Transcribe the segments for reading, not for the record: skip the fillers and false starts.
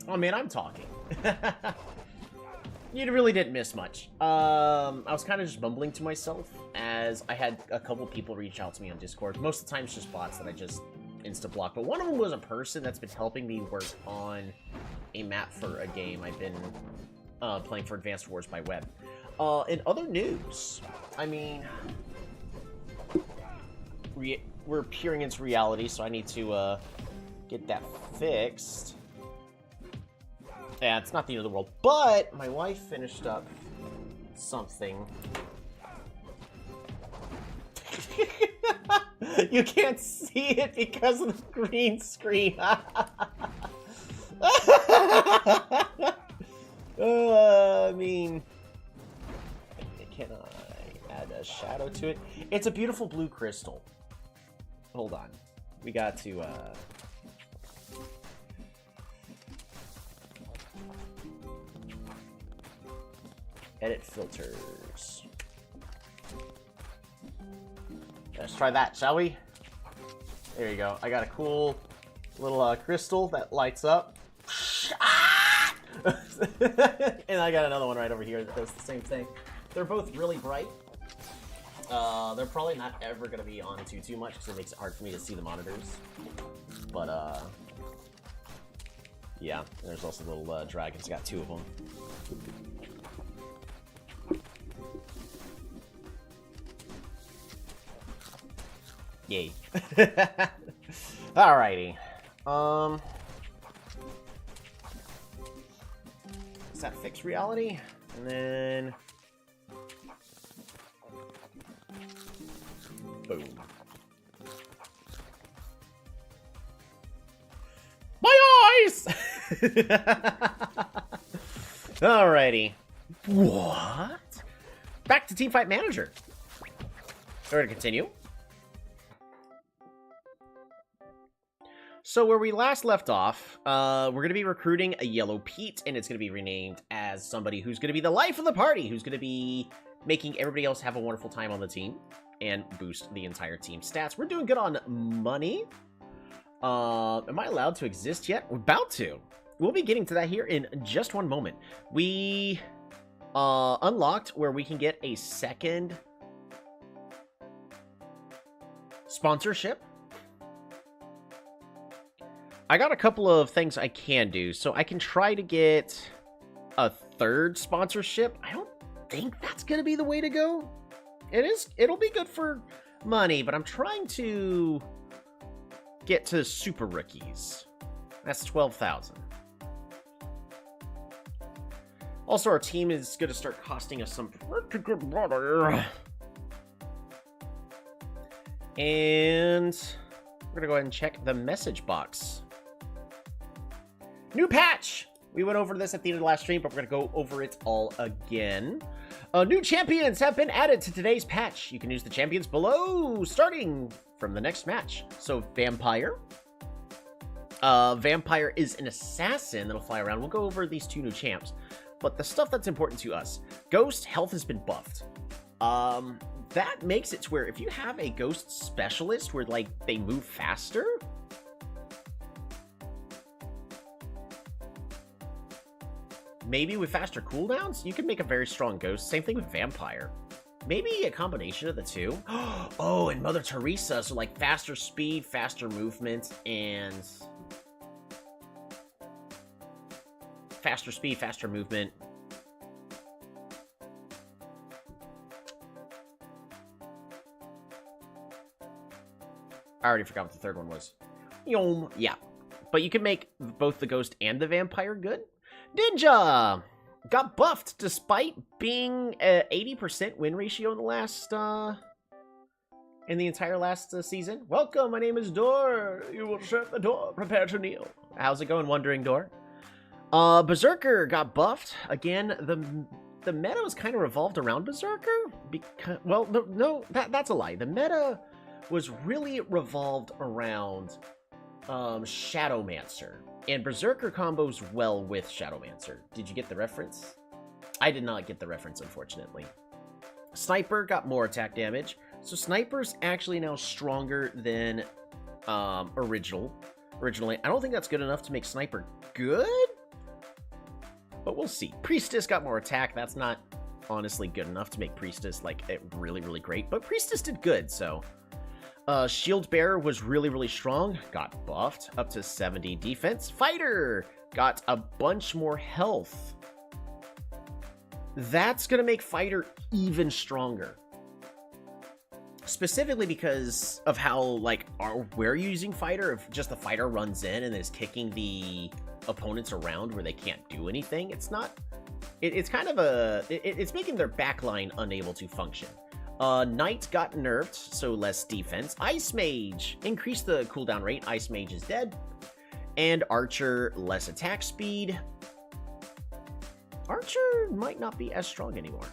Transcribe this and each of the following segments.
Oh man, I'm talking. You really didn't miss much. I was kind of just mumbling to myself as I had a couple people reach out to me on Discord. Most of the time it's just bots that I just insta-block. But one of them was a person that's been helping me work on a map for a game I've been playing for Advanced Wars by Web. In other news, I mean, we're peering into reality, so I need to get that fixed. Yeah, it's not the end of the world, but my wife finished up something. You can't see it because of the green screen. I mean, can I add a shadow to it? It's a beautiful blue crystal. Hold on. We got to, edit filters. Let's try that, shall we? There you go. I got a cool little crystal that lights up. And I got another one right over here that does the same thing. They're both really bright. They're probably not ever going to be on too much because it makes it hard for me to see the monitors. But, yeah. There's also little dragons. Got two of them. Yay. Alrighty. Is that fixed reality? And then... boom. My eyes! Alrighty. What? Back to Teamfight Manager. We're gonna continue. So where we last left off, we're going to be recruiting a Yellow Pete, and it's going to be renamed as somebody who's going to be the life of the party, who's going to be making everybody else have a wonderful time on the team and boost the entire team's stats. We're doing good on money. Am I allowed to exist yet? We're about to. We'll be getting to that here in just one moment. We unlocked where we can get a second sponsorship. I got a couple of things I can do, so I can try to get a third sponsorship. I don't think that's going to be the way to go. It'll be good for money, but I'm trying to get to super rookies. That's 12,000. Also, our team is going to start costing us some pretty good money. And we're going to go ahead and check the message box. New patch! We went over this at the end of the last stream, but we're going to go over it all again. New champions have been added to today's patch. You can use the champions below, starting from the next match. So, Vampire. Vampire is an assassin that'll fly around. We'll go over these two new champs. But the stuff that's important to us. Ghost health has been buffed. That makes it to where if you have a ghost specialist where, like, they move faster... maybe with faster cooldowns, you can make a very strong ghost. Same thing with Vampire. Maybe a combination of the two. Oh, and Mother Teresa, so like faster speed, faster movement, and... faster speed, faster movement. I already forgot what the third one was. Yeah. But you can make both the ghost and the vampire good. Ninja got buffed despite being an 80% win ratio in the last, in the entire last season. Welcome, my name is Door. You will shut the door. Prepare to kneel. How's it going, Wandering Door? Berserker got buffed. Again, the meta was kind of revolved around Berserker. Because, well, no, that's a lie. The meta was really revolved around Shadowmancer. And Berserker combos well with Shadowmancer. Did you get the reference? I did not get the reference, unfortunately. Sniper got more attack damage. So Sniper's actually now stronger than originally. I don't think that's good enough to make Sniper good. but we'll see. Priestess got more attack. That's not honestly good enough to make Priestess, like, really, really great. But Priestess did good, so... Shield Bearer was really, really strong. Got buffed up to 70 defense. Fighter got a bunch more health. That's going to make Fighter even stronger. Specifically because of how, like, we're using Fighter. If just the Fighter runs in and is kicking the opponents around where they can't do anything, it's not... It's kind of a... It's making their backline unable to function. Knight got nerfed, so less defense. Ice Mage increased the cooldown rate. Ice Mage is dead. And Archer, less attack speed. Archer might not be as strong anymore.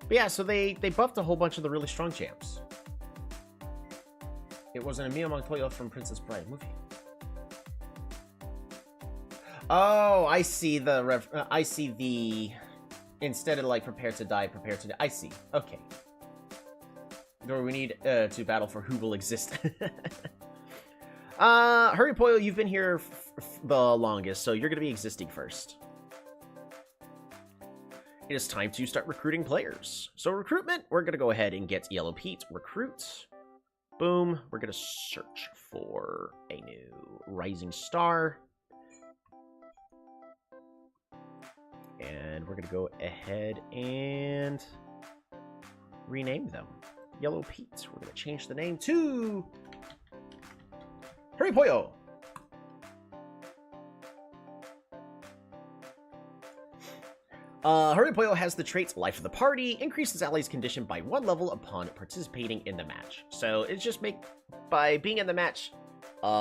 But yeah, so they buffed a whole bunch of the really strong champs. It was an Emilia Montoya from Princess Bride movie. Oh, I see the instead of like prepare to die, prepare to die. I see. Okay. Or we need to battle for who will exist. Hurry Poyo, you've been here the longest, so you're going to be existing first. It is time to start recruiting players. So recruitment, we're going to go ahead and get Yellow Pete. Recruit. Boom. We're going to search for a new Rising Star. And we're going to go ahead and rename them. Yellow Pete. We're going to change the name to Hurry Poyo. Hurry Poyo has the traits Life of the Party, increases allies' condition by 1 level upon participating in the match. So it's just by being in the match,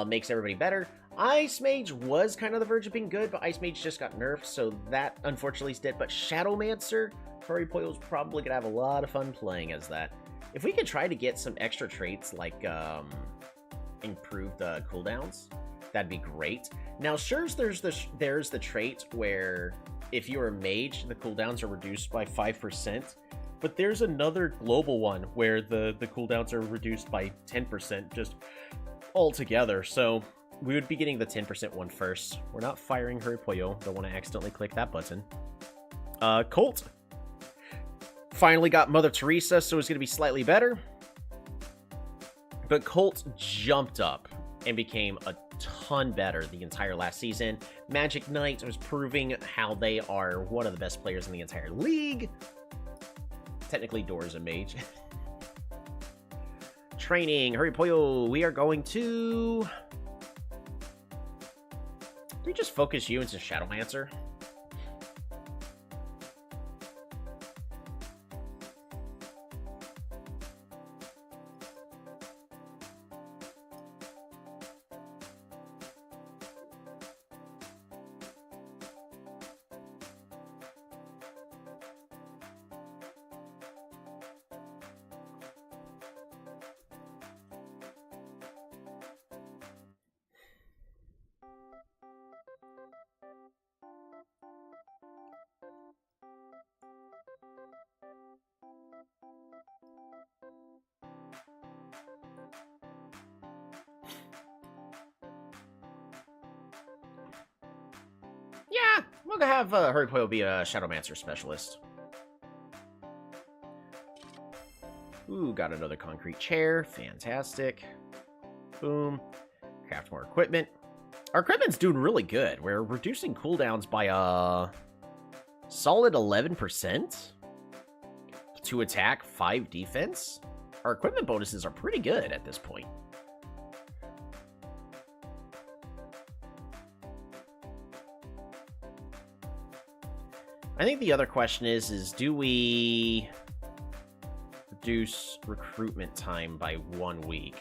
makes everybody better. Ice Mage was kind of the verge of being good, but Ice Mage just got nerfed, so that unfortunately is dead. But Shadowmancer, Hurry Poyo's probably gonna have a lot of fun playing as that. If we could try to get some extra traits like improved cooldowns, that'd be great. Now, sure, there's the trait where if you're a mage, the cooldowns are reduced by 5%, but there's another global one where the cooldowns are reduced by 10% just altogether. So we would be getting the 10% one first. We're not firing Hurry Poyo. Don't want to accidentally click that button. Colt finally got Mother Teresa, so it's going to be slightly better. But Colt jumped up and became a ton better the entire last season. Magic Knight was proving how they are one of the best players in the entire league. Technically, Dora's a mage. Training. Hurry Poyo, we are going to... Can we just focus you into Shadowmancer? Yeah, we'll have Hurry Poyo be a Shadowmancer specialist. Ooh, got another concrete chair. Fantastic. Boom. Craft more equipment. Our equipment's doing really good. We're reducing cooldowns by a solid 11%. 2 attack, 5 defense. Our equipment bonuses are pretty good at this point. I think the other question is do we reduce recruitment time by 1 week?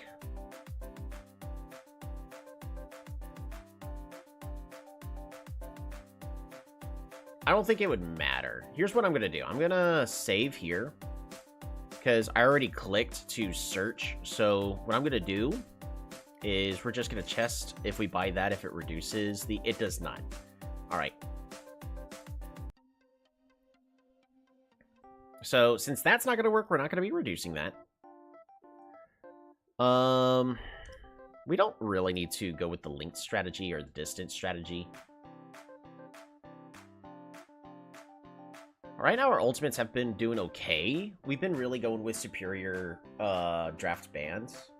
I don't think it would matter. Here's what I'm going to do. I'm going to save here because I already clicked to search. So what I'm going to do is we're just going to test if we buy that, if it reduces the... It does not. All right. So, since that's not going to work, we're not going to be reducing that. We don't really need to go with the linked strategy or the distance strategy. Right now, our ultimates have been doing okay. We've been really going with superior draft bans.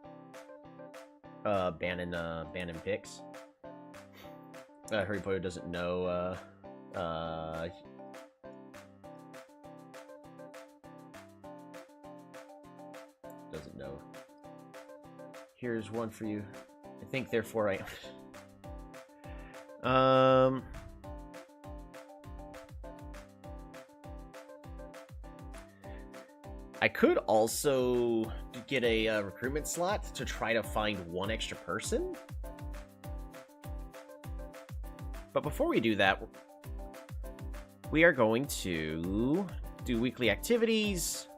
Ban and picks. Harry Potter doesn't know. Doesn't know. Here's one for you. I think, therefore, I could also get a recruitment slot to try to find one extra person. But before we do that, we are going to do weekly activities.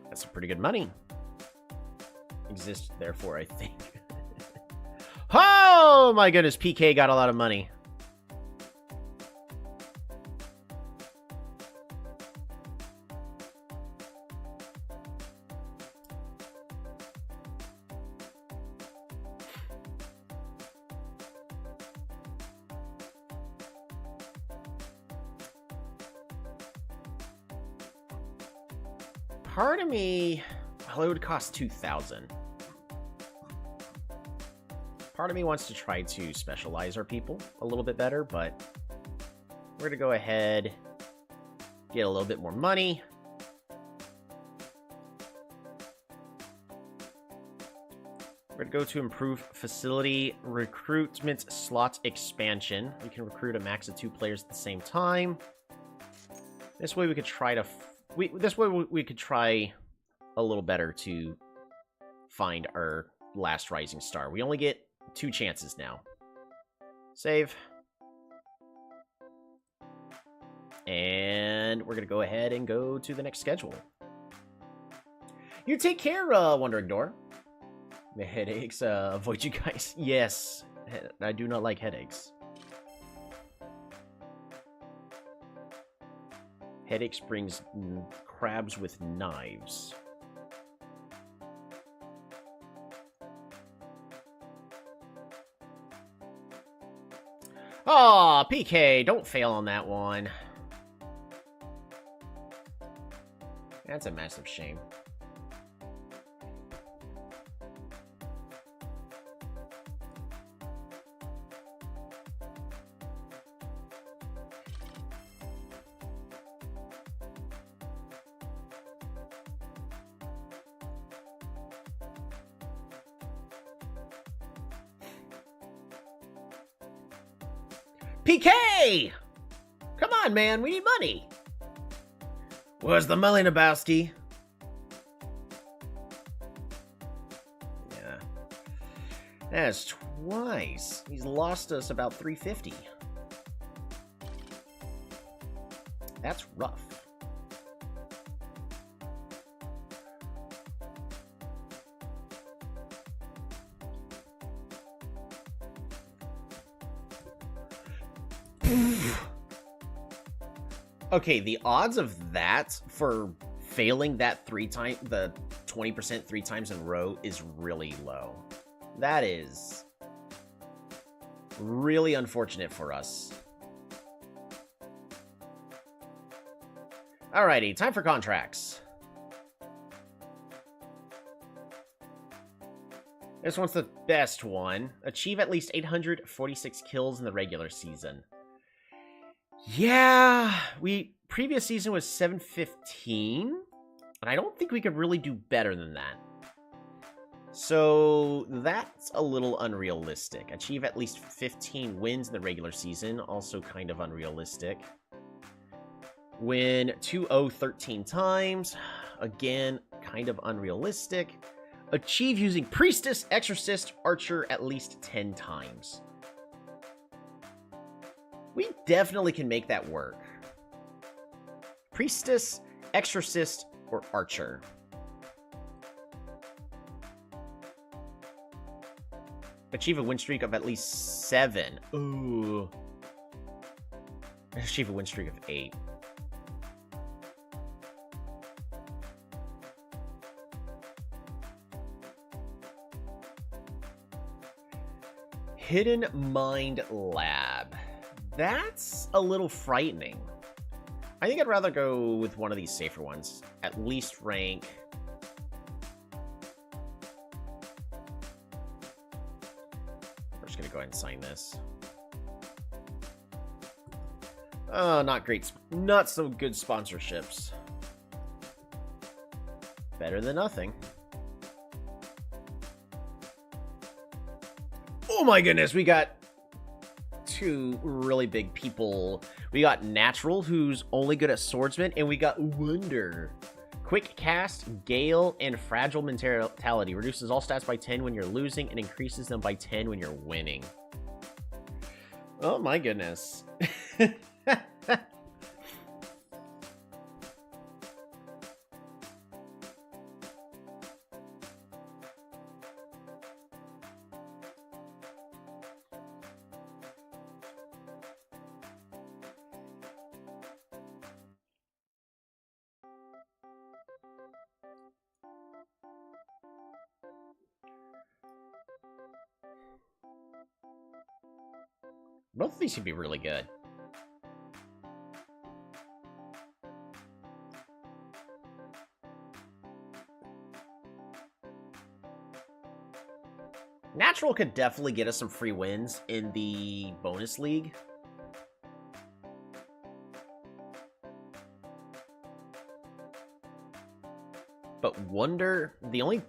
That's some pretty good money. Exist, therefore, I think. Oh my goodness, PK got a lot of money. Part of me, well, it would cost 2,000. Part of me wants to try to specialize our people a little bit better, but we're gonna go ahead, get a little bit more money. We're gonna go to improve facility recruitment slot expansion. We can recruit a max of 2 players at the same time. This way we could try to we could try a little better to find our last rising star. We only get 2 chances now. Save. And we're going to go ahead and go to the next schedule. You take care, Wandering Door. The headaches, avoid you guys. Yes, I do not like headaches. Headaches brings crabs with knives. Aw, PK, don't fail on that one. That's a massive shame. PK! Come on, man, we need money. Where's the money, Lebowski? Yeah. That's twice. He's lost us about 350. That's rough. Okay, the odds of that for failing that the 20% 3 times in a row is really low. That is really unfortunate for us. Alrighty, time for contracts. This one's the best one. Achieve at least 846 kills in the regular season. Yeah, previous season was 715, and I don't think we could really do better than that. So that's a little unrealistic. Achieve at least 15 wins in the regular season, also kind of unrealistic. Win 2-0 13 times, again, kind of unrealistic. Achieve using Priestess, Exorcist, Archer at least 10 times. We definitely can make that work. Priestess, Exorcist, or Archer. Achieve a win streak of at least 7. Ooh. Achieve a win streak of 8. Hidden Mind Lab. That's a little frightening. I think I'd rather go with one of these safer ones. At least rank... We're just gonna go ahead and sign this. Oh, not great. Not so good sponsorships. Better than nothing. Oh my goodness, we got two really big people. We got Natural, who's only good at Swordsman, and we got Wonder. Quick Cast, Gale, and Fragile Mentality. Reduces all stats by 10 when you're losing and increases them by 10 when you're winning. Oh my goodness. Both of these should be really good. Natural could definitely get us some free wins in the bonus league. But Wonder, the only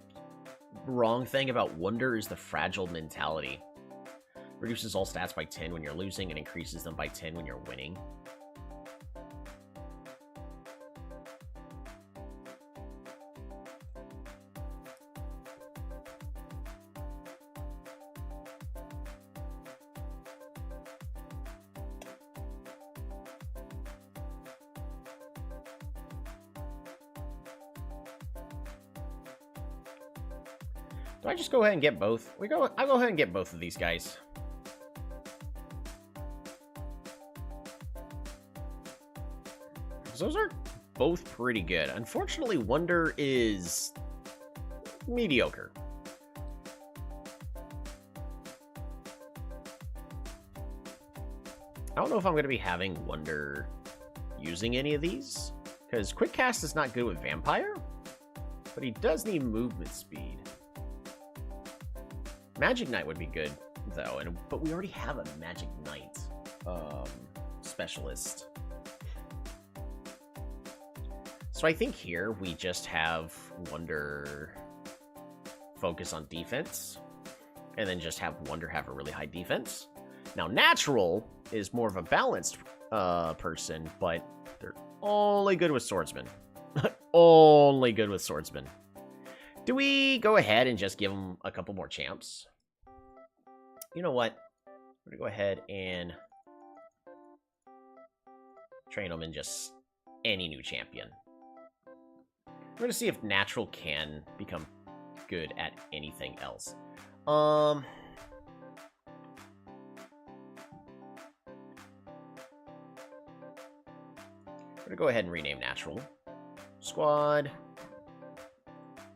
wrong thing about Wonder is the Fragile Mentality. Reduces all stats by 10 when you're losing and increases them by 10 when you're winning. Do I just go ahead and get both? I'll go ahead and get both of these guys. Those are both pretty good. Unfortunately, Wonder is mediocre. I don't know if I'm going to be having Wonder using any of these, because Quick Cast is not good with Vampire, but he does need movement speed. Magic Knight would be good, though, but we already have a Magic Knight specialist. So I think here we just have Wonder focus on defense, and then just have Wonder have a really high defense. Now, Natural is more of a balanced person, but they're only good with Swordsman. Only good with Swordsman. Do we go ahead and just give them a couple more champs? You know what? I'm going to go ahead and train them in just any new champion. We're going to see if Natural can become good at anything else. We're going to go ahead and rename Natural. Squad.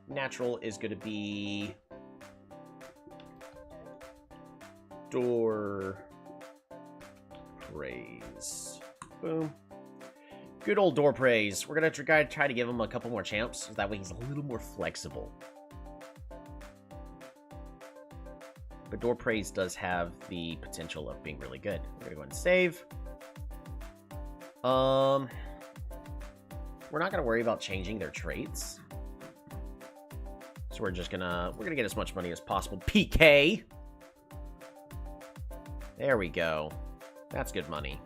Natural is going to be Door Praise. Boom. Good old Door Praise. We're going to try to give him a couple more champs, so that way he's a little more flexible. But Door Praise does have the potential of being really good. We're going to go ahead and save. We're not going to worry about changing their traits. So we're gonna get as much money as possible. PK! There we go. That's good money.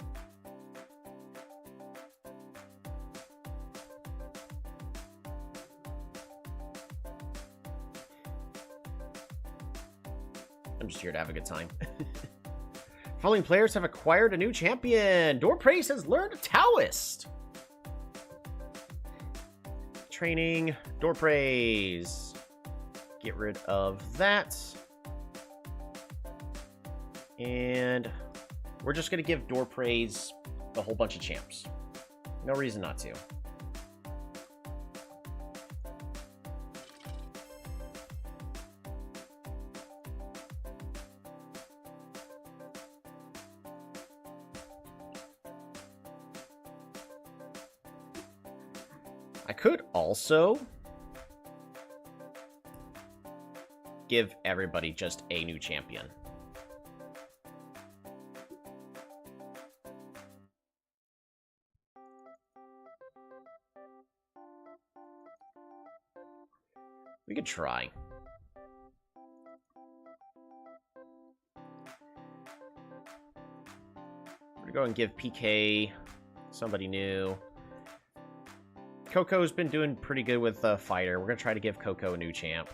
I'm just here to have a good time. Following players have acquired a new champion. Door Praise has learned Taoist. Training. Door Praise. Get rid of that. And we're just going to give Door Praise a whole bunch of champs. No reason not to. I could also give everybody just a new champion. We could try. We're gonna go and give PK somebody new. Coco's been doing pretty good with Fighter. We're gonna try to give Coco a new champ.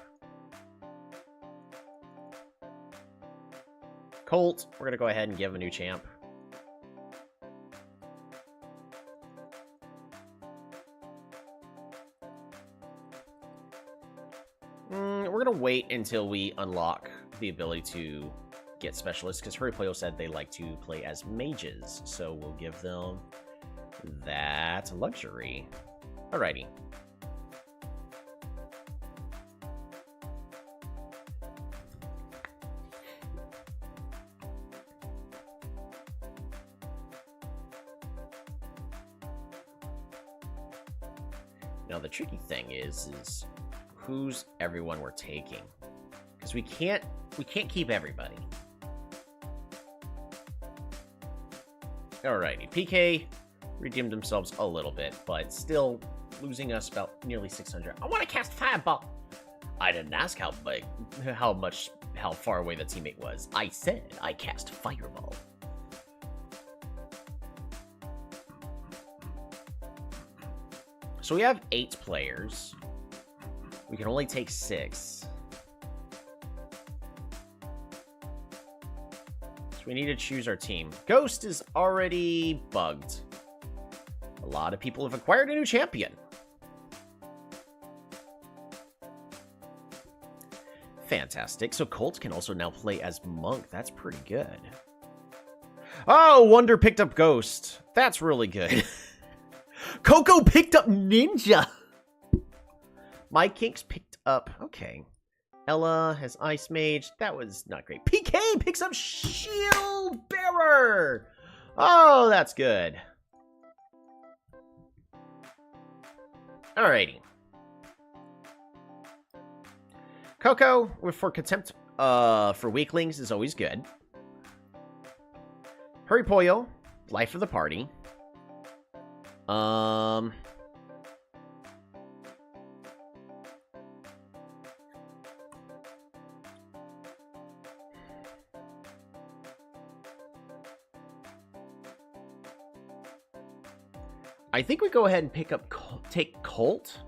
Colt, we're gonna go ahead and give him a new champ. We're gonna wait until we unlock the ability to get specialists, because Hurrypoyo said they like to play as mages, so we'll give them that luxury. Alrighty. Now the tricky thing is who's everyone we're taking, because we can't keep everybody. Alrighty, PK redeemed themselves a little bit, but still losing us about nearly 600. I want to cast Fireball. I didn't ask how far away the teammate was. I said I cast Fireball. So we have 8 players. We can only take 6. So we need to choose our team. Ghost is already bugged. A lot of people have acquired a new champion. Fantastic. So Colt can also now play as Monk. That's pretty good. Oh, Wonder picked up Ghost. That's really good. Coco picked up Ninja. My Kinks picked up... Okay. Ella has Ice Mage. That was not great. PK picks up Shield Bearer. Oh, that's good. Alrighty. Coco, for Contempt for Weaklings, is always good. Hurrypoyo, Life of the Party. I think we go ahead and take Colt.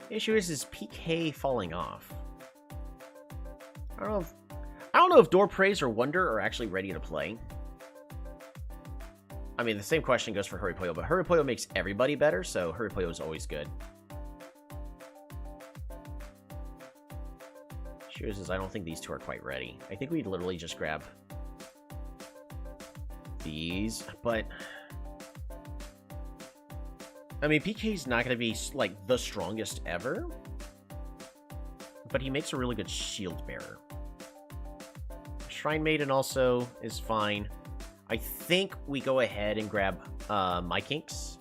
The issue is PK falling off. I don't know if Door Praise or Wonder are actually ready to play. I mean, the same question goes for Hurrypoyo, but Hurrypoyo makes everybody better, so Hurrypoyo is always good. Issue is I don't think these two are quite ready. I think we'd literally just grab these, but I mean, PK's not going to be like the strongest ever, but he makes a really good shield bearer. Shrine Maiden also is fine. I think we go ahead and grab My Kinks.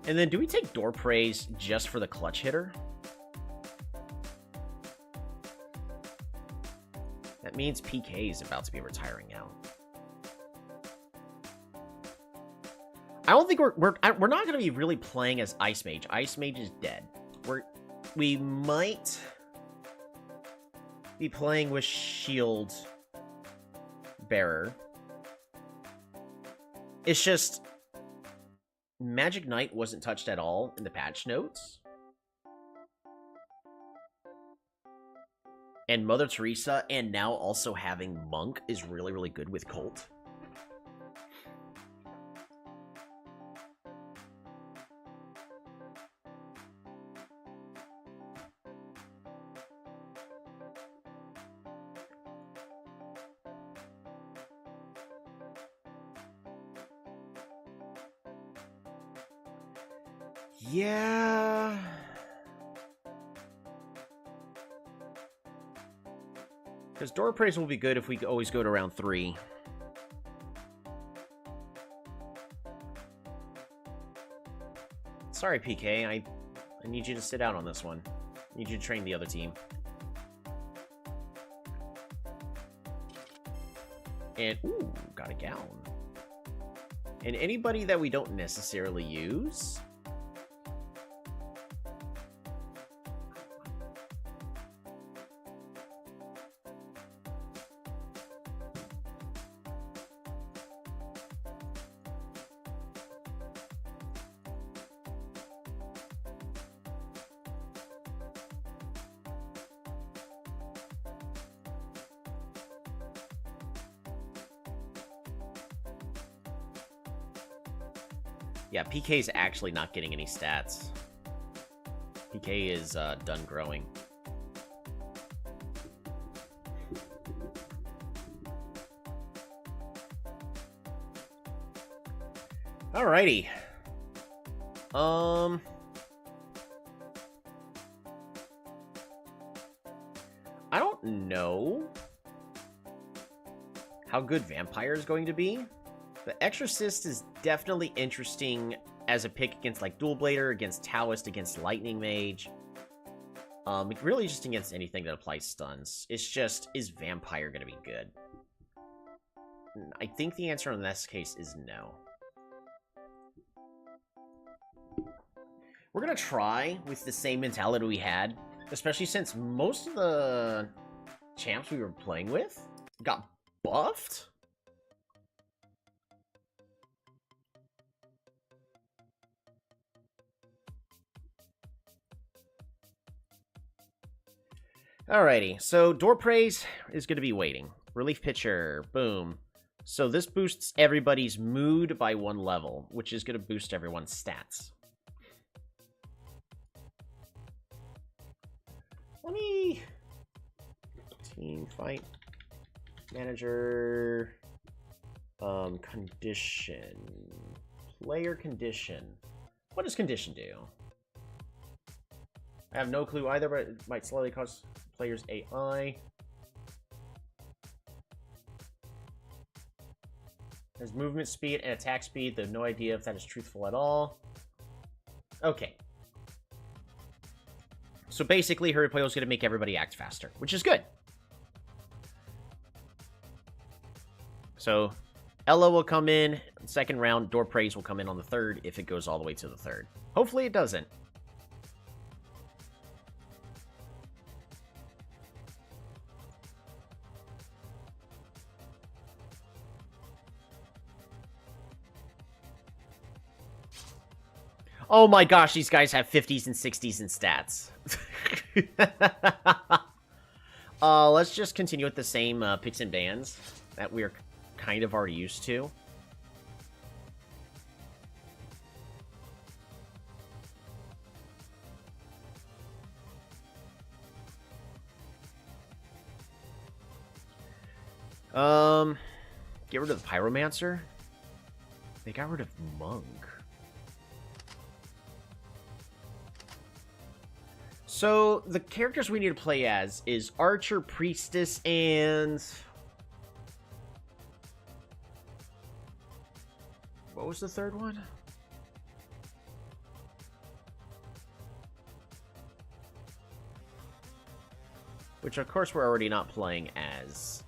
And then do we take Door Praise just for the clutch hitter? That means PK is about to be retiring out. I don't think we're not going to be really playing as Ice Mage. Ice Mage is dead. We might be playing with Shield Bearer. It's just Magic Knight wasn't touched at all in the patch notes. And Mother Teresa, and now also having Monk is really, really good with Colt. Yeah. Because Door Appraisal will be good if we always go to round 3. Sorry, PK. I need you to sit out on this one. I need you to train the other team. And, ooh, got a gown. And anybody that we don't necessarily use... Yeah, PK is actually not getting any stats. PK is done growing. Alrighty. I don't know how good Vampire is going to be. The Exorcist is definitely interesting as a pick against, like, Dual Blader, against Taoist, against Lightning Mage. Really just against anything that applies stuns. It's just, is Vampire going to be good? I think the answer in this case is no. We're going to try with the same mentality we had, especially since most of the champs we were playing with got buffed. Alrighty, so Door Praise is going to be waiting. Relief Pitcher, boom. So this boosts everybody's mood by 1 level, which is going to boost everyone's stats. Let me... Teamfight. Manager... Condition. Player condition. What does condition do? I have no clue either, but it might slightly cause players' AI. Has movement speed and attack speed, though no idea if that is truthful at all. Okay. So basically, Hurry Play is going to make everybody act faster, which is good. So, Ella will come in, second round, Door Praise will come in on the 3rd if it goes all the way to the 3rd. Hopefully it doesn't. Oh my gosh, these guys have 50s and 60s in stats. Let's just continue with the same picks and bans that we're kind of already used to. Get rid of the Pyromancer. They got rid of Monk. So, the characters we need to play as is Archer, Priestess, and... What was the 3rd one? Which, of course, we're already not playing as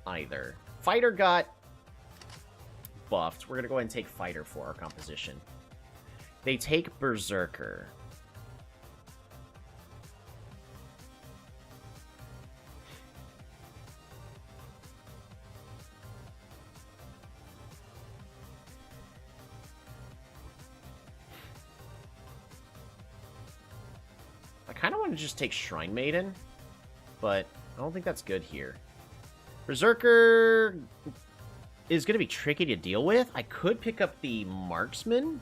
either. Fighter got buffed. We're going to go ahead and take Fighter for our composition. They take Berserker. I kind of want to just take Shrine Maiden, but I don't think that's good here. Berserker is going to be tricky to deal with. I could pick up the Marksman.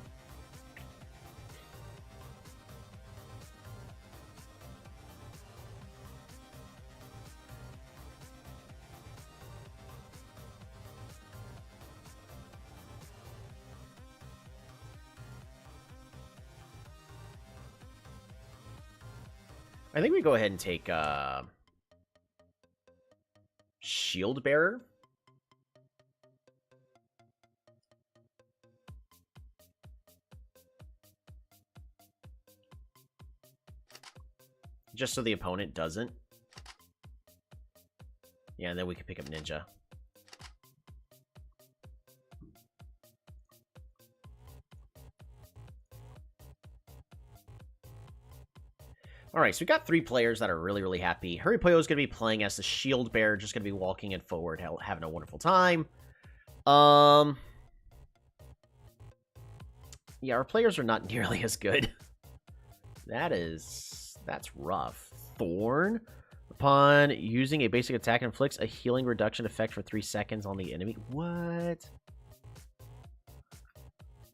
I think we go ahead and take shield bearer. Just so the opponent doesn't. Yeah, and then we can pick up ninja. Alright, so we got 3 players that are really, really happy. Hurrypoyo is going to be playing as the shield bearer, just going to be walking it forward, having a wonderful time. Yeah, our players are not nearly as good. That's rough. Thorn. Upon using a basic attack, inflicts a healing reduction effect for 3 seconds on the enemy. What?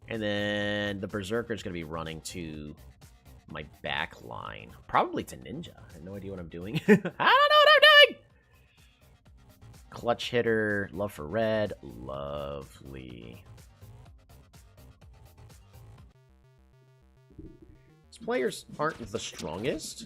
And then the Berserker is going to be running to my back line. Probably to Ninja. I have no idea what I'm doing. I don't know what I'm doing! Clutch hitter. Love for red. Lovely. These players aren't the strongest.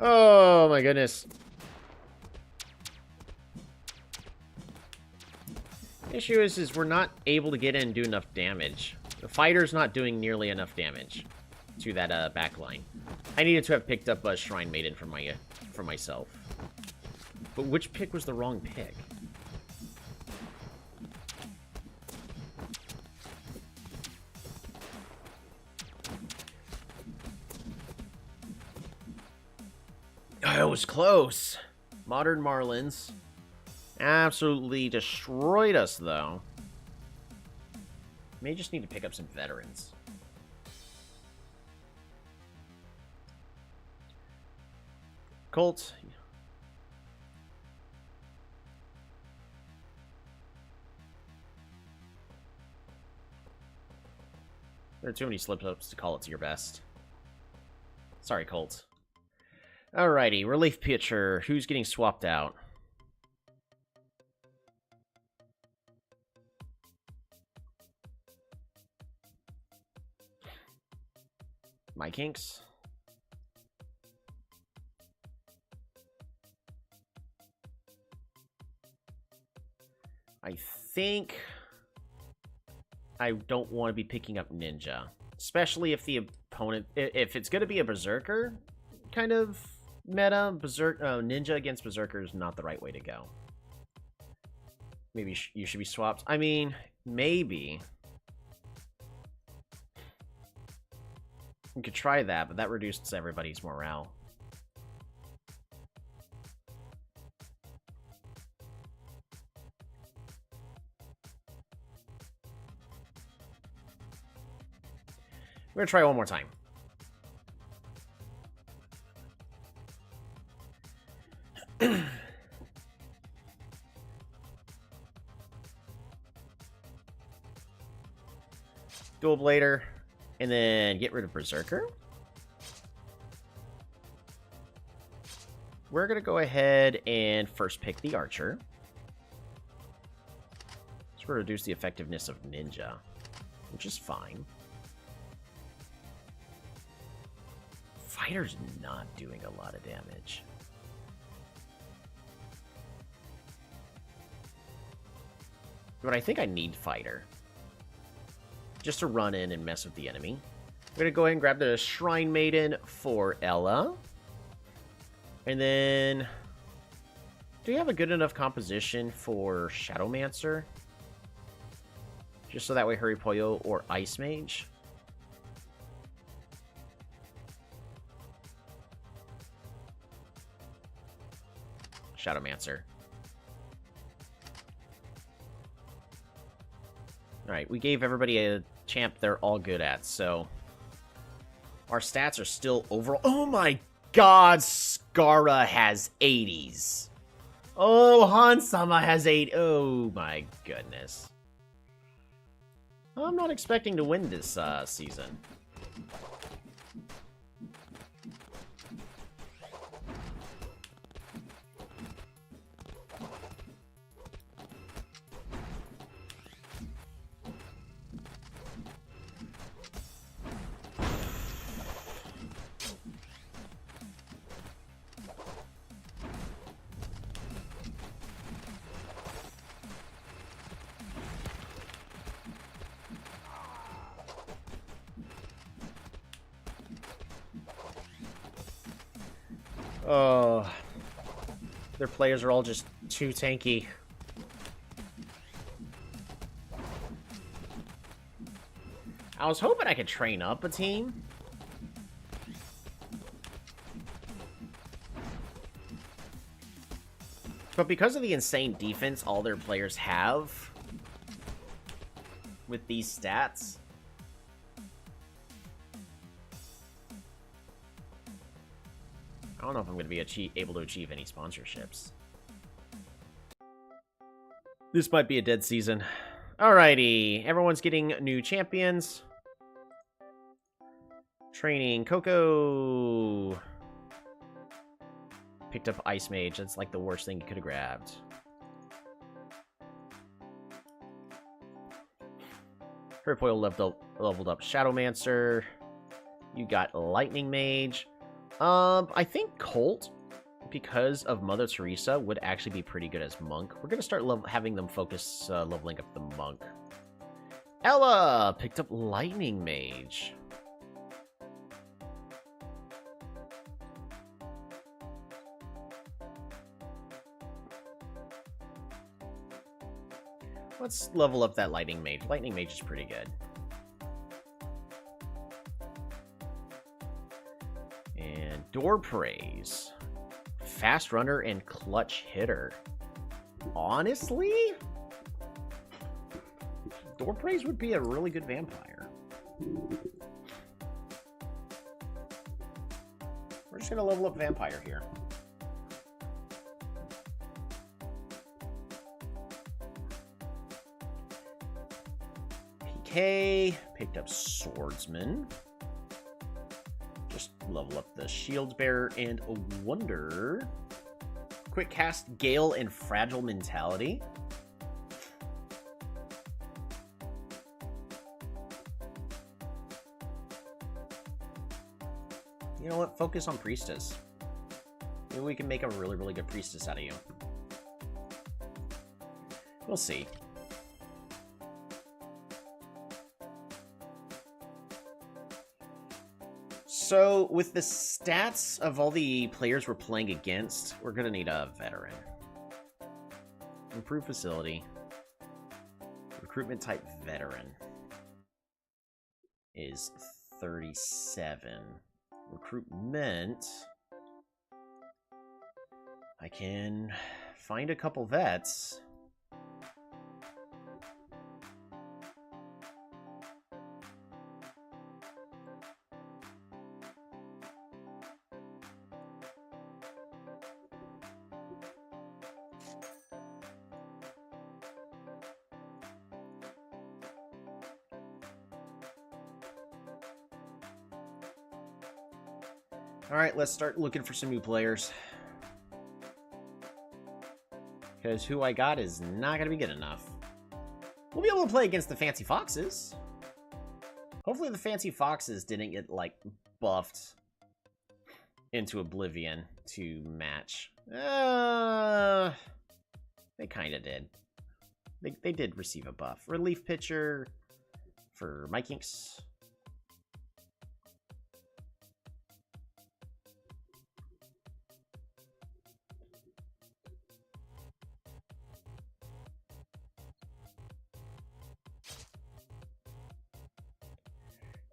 Oh my goodness. The issue is we're not able to get in and do enough damage. The fighter's not doing nearly enough damage to that back line. I needed to have picked up a Shrine Maiden for myself. But which pick was the wrong pick? Oh, it was close. Modern Marlins absolutely destroyed us, though. May just need to pick up some veterans. Colt. There are too many slip-ups to call it to your best. Sorry, Colt. Alrighty, relief pitcher. Who's getting swapped out? My Kinks. I think I don't want to be picking up Ninja. Especially if the opponent... If it's going to be a Berserker kind of meta, Ninja against Berserker is not the right way to go. Maybe you should be swapped. I mean, maybe. We could try that, but that reduces everybody's morale. We're gonna try one more time. Dual Blader, and then get rid of Berserker. We're gonna go ahead and first pick the Archer. So we're gonna reduce the effectiveness of Ninja, which is fine. Fighter's not doing a lot of damage. But I think I need Fighter. Just to run in and mess with the enemy. I'm going to go ahead and grab the Shrine Maiden for Ella. And then... do you have a good enough composition for Shadowmancer? Just so that way Hurrypoyo or Ice Mage? Shadowmancer. Alright, we gave everybody a champ they're all good at, so... our stats are still overall... oh my god, Skara has 80s. Oh, Hansama has 8... oh my goodness. I'm not expecting to win this season. Oh, their players are all just too tanky. I was hoping I could train up a team. But because of the insane defense all their players have with these stats, I don't know if I'm going to be able to achieve any sponsorships. This might be a dead season. Alrighty, everyone's getting new champions. Training Coco. Picked up Ice Mage. That's like the worst thing you could have grabbed. Herpoil leveled up Shadowmancer. You got Lightning Mage. I think Colt, because of Mother Teresa, would actually be pretty good as Monk. We're going to start having them focus leveling up the Monk. Ella picked up Lightning Mage. Let's level up that Lightning Mage. Lightning Mage is pretty good. And Door Praise. Fast runner and clutch hitter. Honestly, Door Praise would be a really good vampire. We're just going to level up vampire here. PK picked up Swordsman. Just level up the Shield Bearer and a Wonder. Quick cast Gale and Fragile Mentality. You know what? Focus on Priestess. Maybe we can make a really, really good Priestess out of you. We'll see. So, with the stats of all the players we're playing against, we're going to need a veteran. Improved facility. Recruitment type veteran is 37. Recruitment. I can find a couple vets. Alright, let's start looking for some new players. Because who I got is not going to be good enough. We'll be able to play against the Fancy Foxes. Hopefully the Fancy Foxes didn't get, like, buffed into oblivion to match. They kind of did. They did receive a buff. Relief pitcher for Mike Inks.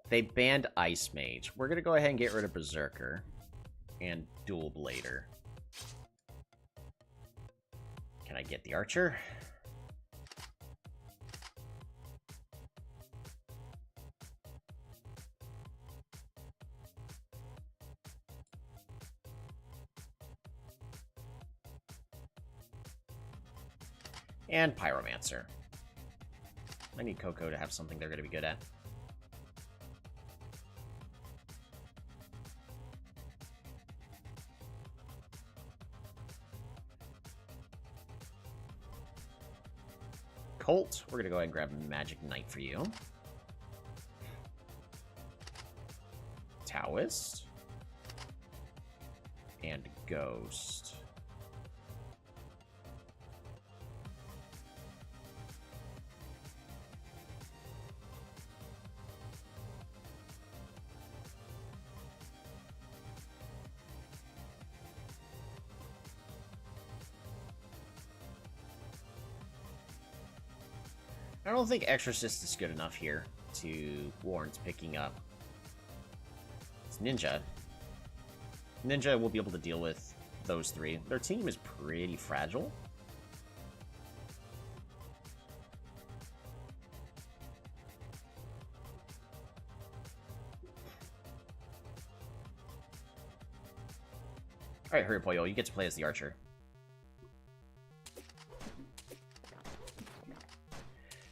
They banned Ice Mage. We're going to go ahead and get rid of Berserker and Dual Blader. Can I get the Archer? And Pyromancer. I need Coco to have something they're going to be good at. Colt, we're going to go ahead and grab Magic Knight for you. Taoist. And Ghost. I don't think Exorcist is good enough here to warrant picking up. It's Ninja. Ninja will be able to deal with those three. Their team is pretty fragile. Alright, hurry up, Pollo. You get to play as the archer.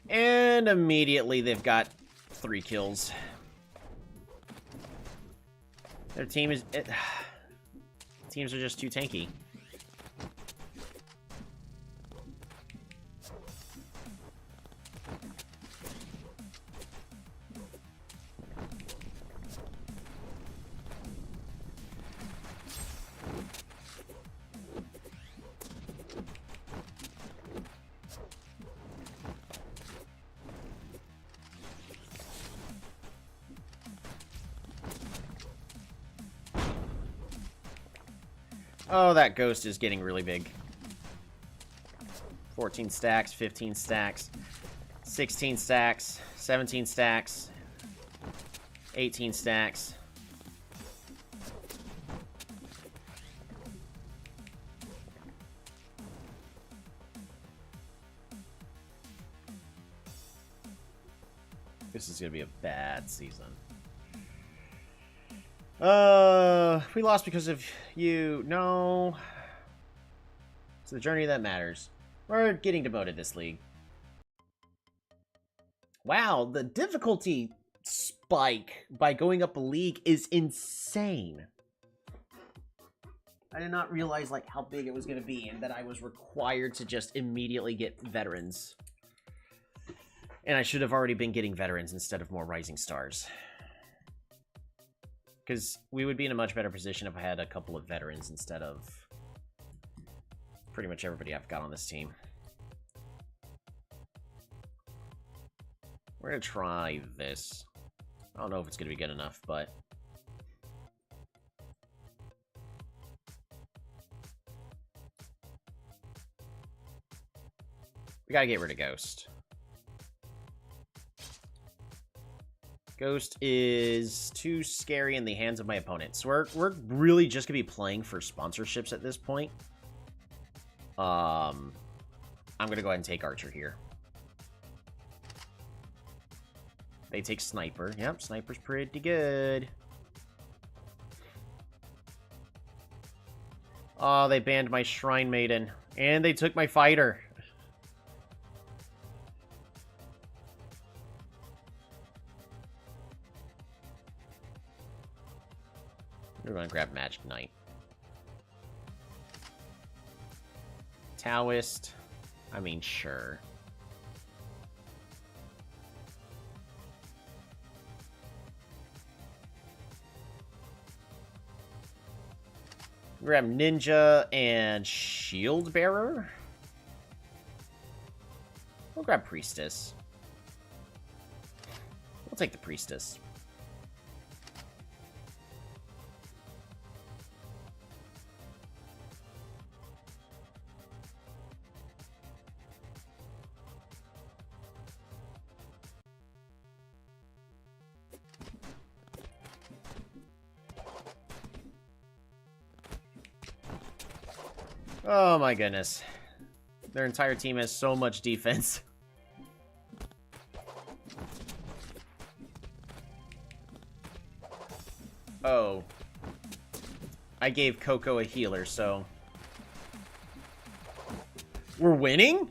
And immediately they've got 3 kills. Their team is... teams are just too tanky. Oh, that ghost is getting really big. 14 stacks, 15 stacks, 16 stacks, 17 stacks, 18 stacks. This is going to be a bad season. We lost because of you. No. It's the journey that matters. We're getting demoted this league. Wow, the difficulty spike by going up a league is insane. I did not realize, like, how big it was going to be and that I was required to just immediately get veterans. And I should have already been getting veterans instead of more rising stars. Because we would be in a much better position if I had a couple of veterans instead of pretty much everybody I've got on this team. We're going to try this. I don't know if it's going to be good enough, but... we got to get rid of Ghost. Ghost is too scary in the hands of my opponent. So we're really just going to be playing for sponsorships at this point. I'm going to go ahead and take Archer here. They take Sniper. Yep, Sniper's pretty good. Oh, they banned my Shrine Maiden. And they took my Fighter. We're going to grab Magic Knight. Taoist. I mean, sure. Grab Ninja and Shield Bearer. We'll grab Priestess. We'll take the Priestess. Oh my goodness. Their entire team has so much defense. Oh. I gave Coco a healer, so... we're winning?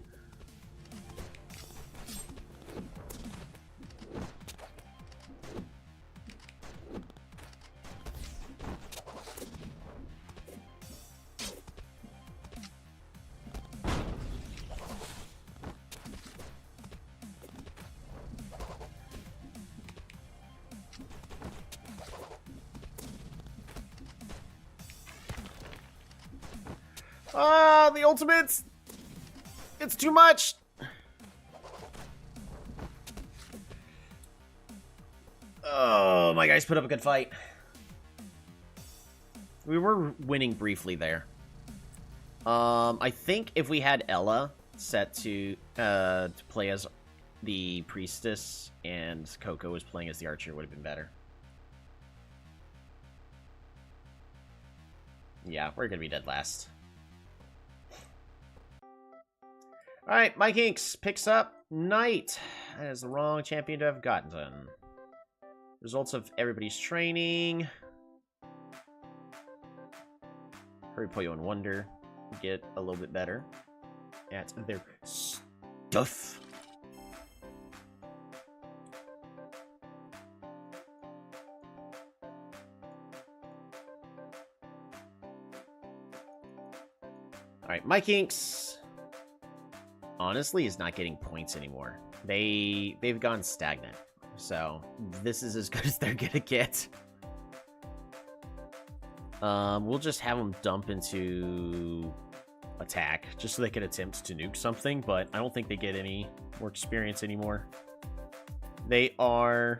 Ah, the ultimates! It's too much! Oh, my guys put up a good fight. We were winning briefly there. I think if we had Ella set to play as the priestess and Coco was playing as the archer, it would have been better. Yeah, we're gonna be dead last. Alright, Mike Inks picks up Knight. That is the wrong champion to have gotten. Results of everybody's training. Hurry Puyo and Wonder get a little bit better at their stuff. Alright, Mike Inks honestly is not getting points anymore. They've gone stagnant. So this is as good as they're gonna get. We'll just have them dump into attack just so they can attempt to nuke something, but I don't think they get any more experience anymore. They are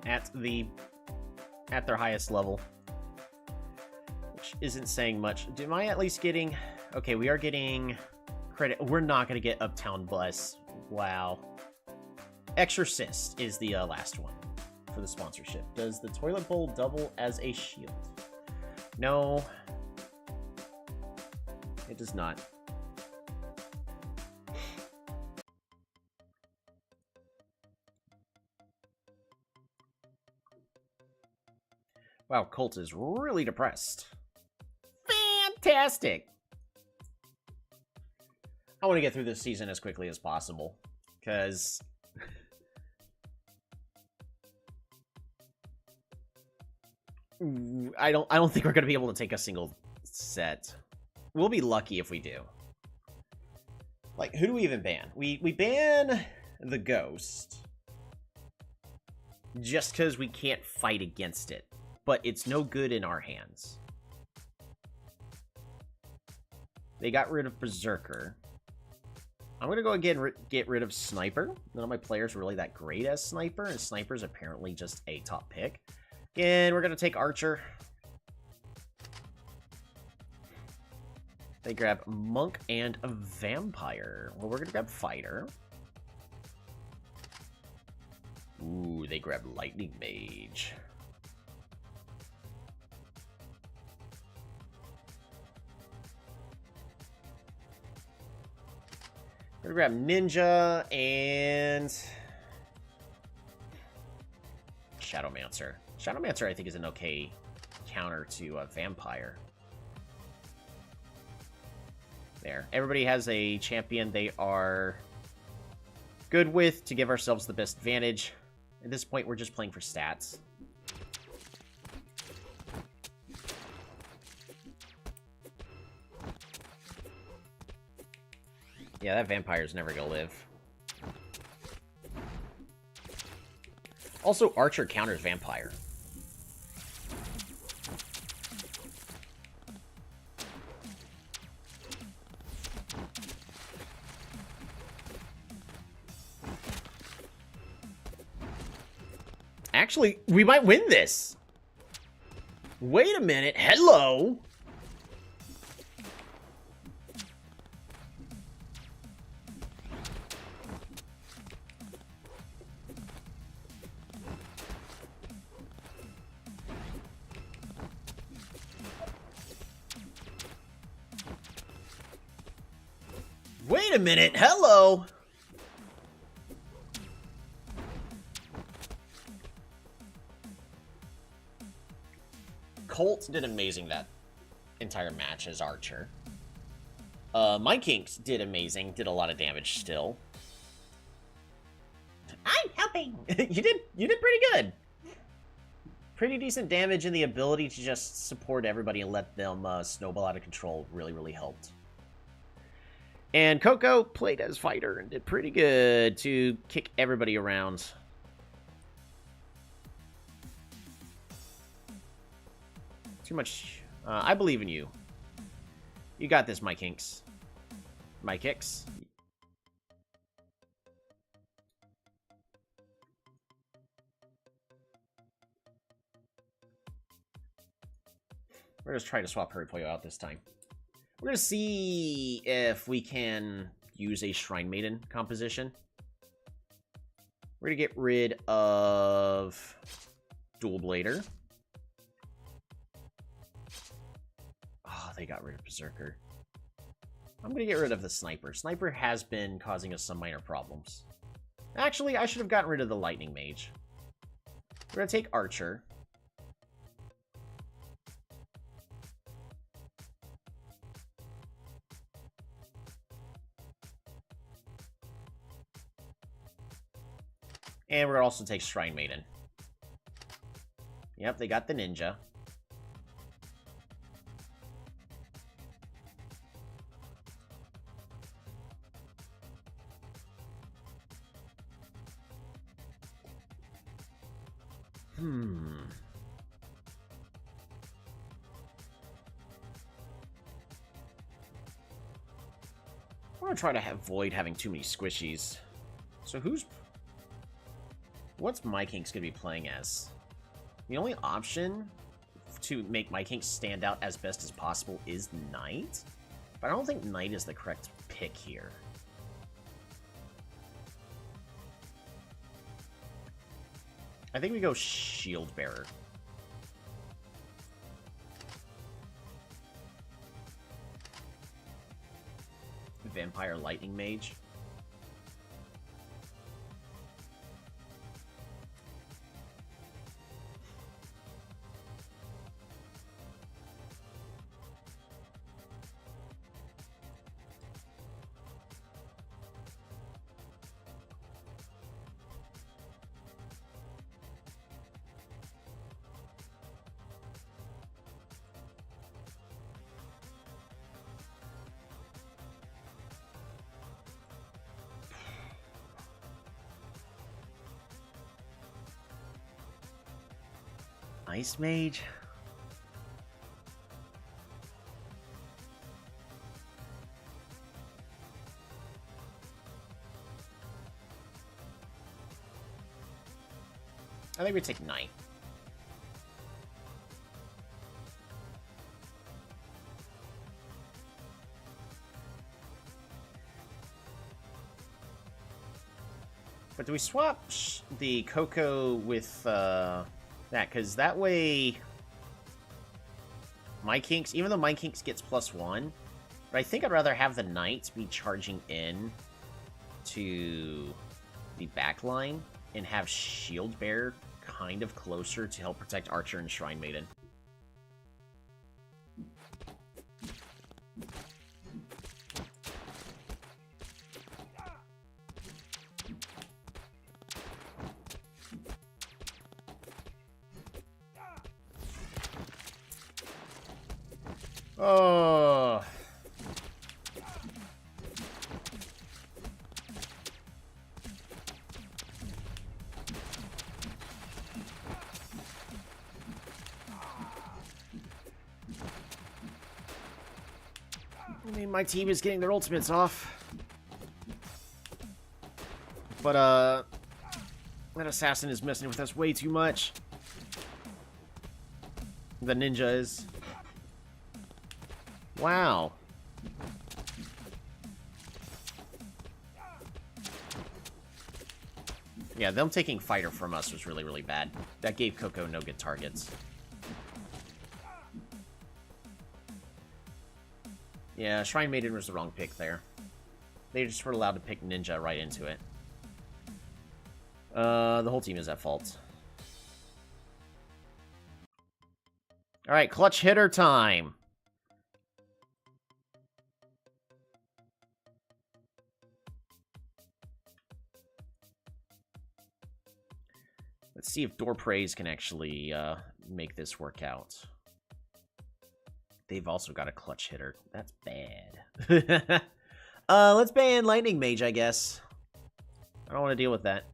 at their highest level, which isn't saying much. Am I at least getting... Okay, we are getting credit. We're not going to get Uptown Bless. Wow. Exorcist is the last one for the sponsorship. Does the toilet bowl double as a shield? No. It does not. Wow, Colt is really depressed. Fantastic! I want to get through this season as quickly as possible, because I don't think we're going to be able to take a single set. We'll be lucky if we do. Like, who do we even ban? We ban the Ghost just because we can't fight against it, but it's no good in our hands. They got rid of Berserker. I'm going to go again get rid of Sniper. None of my players are really that great as Sniper, and Sniper's apparently just a top pick. Again, we're going to take Archer. They grab Monk and a Vampire. Well, we're going to grab Fighter. Ooh, they grab Lightning Mage. We're gonna grab Ninja and Shadowmancer. Shadowmancer, I think, is an okay counter to Vampire. There. Everybody has a champion they are good with to give ourselves the best advantage. At this point, we're just playing for stats. Yeah, that vampire's never gonna live. Also, Archer counters Vampire. Actually, we might win this. Wait a minute. Hello. Wait a minute. Hello. Colt did amazing that entire match as Archer. Mike Inks did amazing. Did a lot of damage still. I'm helping. You did pretty good. Pretty decent damage, and the ability to just support everybody and let them snowball out of control really helped. And Coco played as Fighter and did pretty good to kick everybody around. Too much. I believe in you. You got this, Mike Hinks. Mike Hicks. We're just trying to swap Hurry Puyo out this time. We're going to see if we can use a Shrine Maiden composition. We're going to get rid of Dual Blader. Oh, they got rid of Berserker. I'm going to get rid of the Sniper. Sniper has been causing us some minor problems. Actually, I should have gotten rid of the Lightning Mage. We're going to take Archer. And we're going to also take Shrine Maiden. Yep, they got the Ninja. I'm going to try to avoid having too many squishies. So what's Mike Hinks going to be playing as? The only option to make Mike Hinks stand out as best as possible is Knight. But I don't think Knight is the correct pick here. I think we go Shield Bearer. Vampire Lightning Mage. Ice Mage? I think we take Knight. But do we swap the Coco with that? Because that way, Mike Hinks, even though Mike Hinks gets +1, but I think I'd rather have the Knights be charging in to the back line and have Shield Bearer kind of closer to help protect Archer and Shrine Maiden. Oh. I mean, my team is getting their ultimates off. But, that assassin is messing with us way too much. The ninja is. Wow. Yeah, them taking Fighter from us was really, really bad. That gave Coco no good targets. Yeah, Shrine Maiden was the wrong pick there. They just were allowed to pick Ninja right into it. The whole team is at fault. Alright, clutch hitter time. Let's see if Door Praise can actually make this work out. They've also got a clutch hitter. That's bad. Let's ban Lightning Mage, I guess. I don't want to deal with that.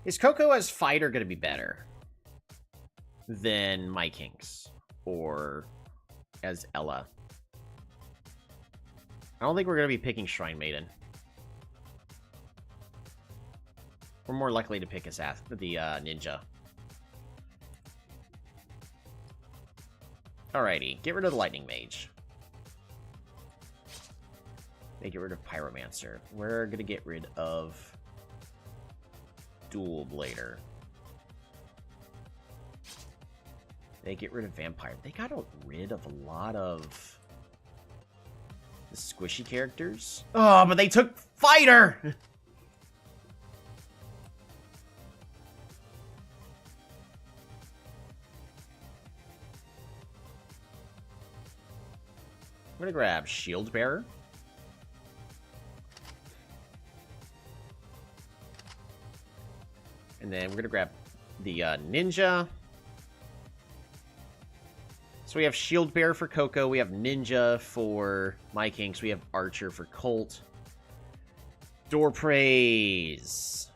Is Coco as fighter going to be better than My Kings or as Ella? I don't think we're going to be picking Shrine Maiden. We're more likely to pick the ninja. Alrighty, get rid of the Lightning Mage. They get rid of Pyromancer. We're going to get rid of Dual Blader. They get rid of Vampire. They got rid of a lot of the squishy characters. Oh, but they took Fighter! I'm gonna grab Shield Bearer. And then we're gonna grab the Ninja. So we have Shield Bearer for Coco, we have Ninja for My Kings, we have Archer for Colt. Door Praise.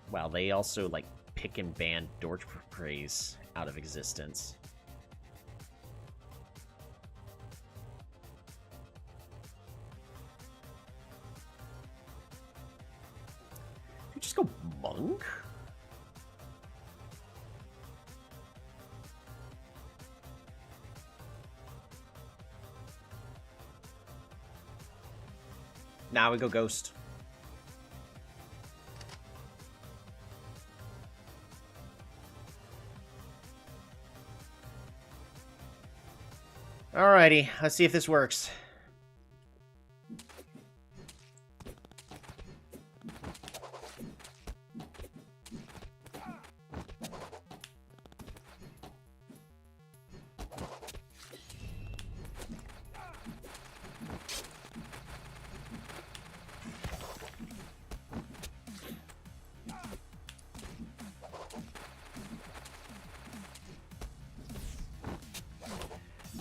Wow, they also, like, pick and ban Door Praise out of existence. You just go Monk? Now we go Ghost. Alrighty, let's see if this works.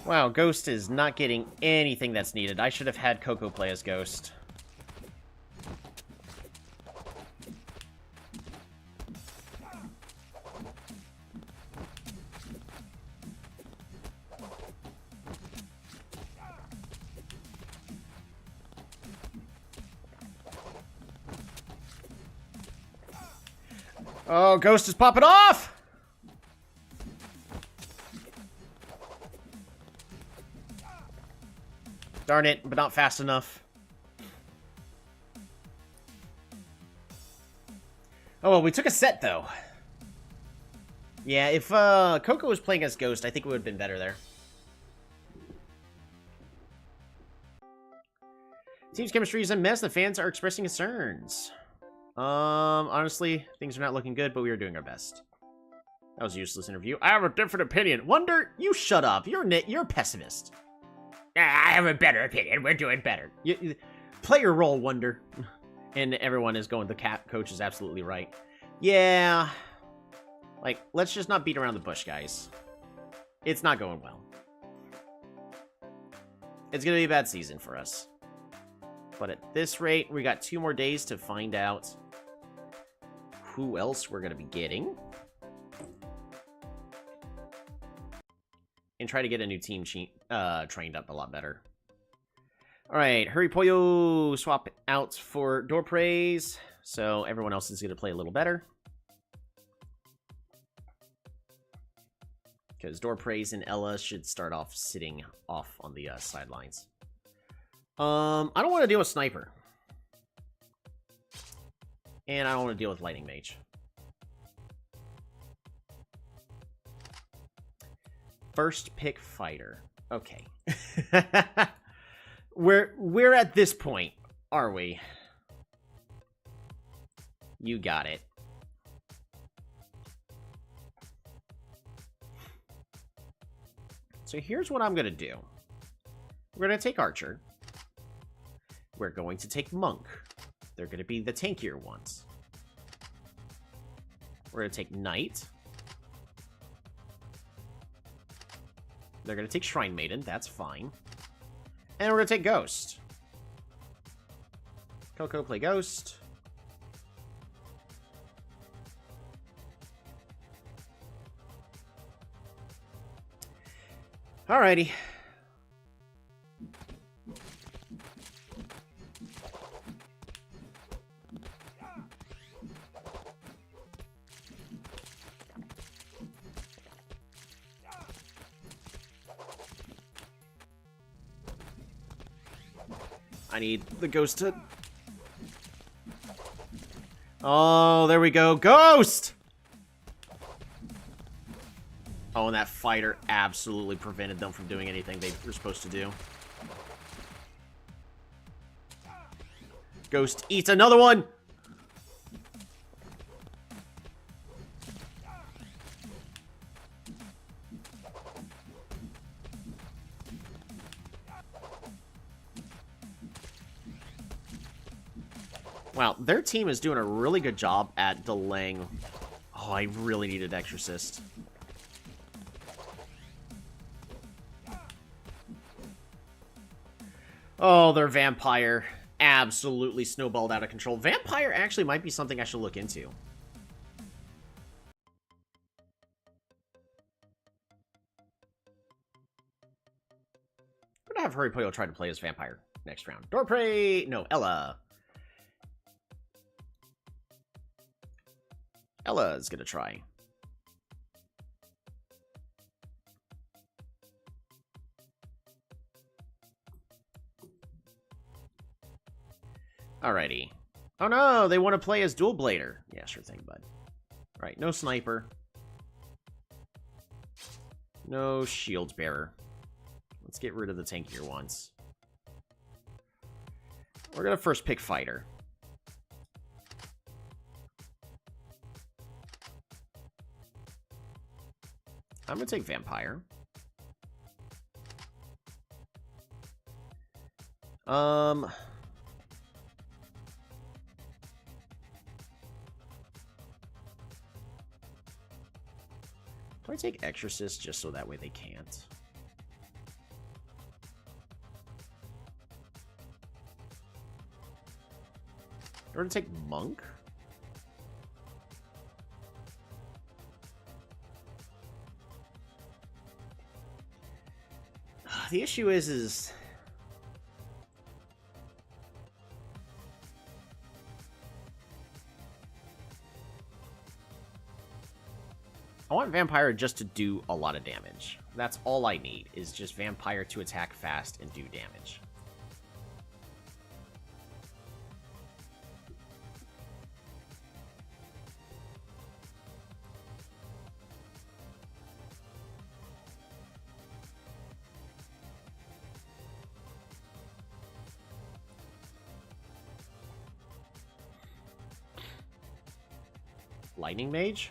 Wow, Ghost is not getting anything that's needed. I should have had Coco play as Ghost. Oh, Ghost is popping off! Darn it, but not fast enough. Oh, well, we took a set, though. Yeah, if Coco was playing as Ghost, I think it would have been better there. Team's chemistry is a mess. The fans are expressing concerns. Honestly, things are not looking good, but we are doing our best. That was a useless interview. I have a different opinion. Wonder, you shut up. You're a pessimist. I have a better opinion. We're doing better. You play your role, Wonder. And everyone is going, the coach is absolutely right. Yeah. Like, let's just not beat around the bush, guys. It's not going well. It's going to be a bad season for us. But at this rate, we got 2 more days to find out who else we're going to be getting. And try to get a new team trained up a lot better. Alright, Hurry Pollo swap out for Door Praise. So everyone else is going to play a little better. Because Door Praise and Ella should start off sitting off on the sidelines. I don't want to deal with Sniper. And I don't want to deal with Lightning Mage. First pick fighter. Okay. We're at this point, are we? You got it. So here's what I'm going to do. We're going to take Archer. We're going to take Monk. They're going to be the tankier ones. We're going to take Knight. They're going to take Shrine Maiden. That's fine. And we're going to take Ghost. Coco play Ghost. Alrighty. I need the ghost to... Oh, there we go. Ghost! Oh, and that fighter absolutely prevented them from doing anything they were supposed to do. Ghost eats another one! Wow, their team is doing a really good job at delaying... Oh, I really needed Exorcist. Oh, their Vampire absolutely snowballed out of control. Vampire actually might be something I should look into. I'm gonna have Hurry Puyo try to play as Vampire next round. Dorprey! No, Ella. Ella is gonna try. Alrighty. Oh no, they want to play as Dual Blader. Yeah, sure thing, bud. Alright, no Sniper. No Shield Bearer. Let's get rid of the tankier ones. We're gonna first pick Fighter. I'm gonna take Vampire. Do I take Exorcist just so that way they can't? Or to take Monk? The issue is I want Vampire just to do a lot of damage. That's all I need, is just Vampire to attack fast and do damage. Lightning Mage?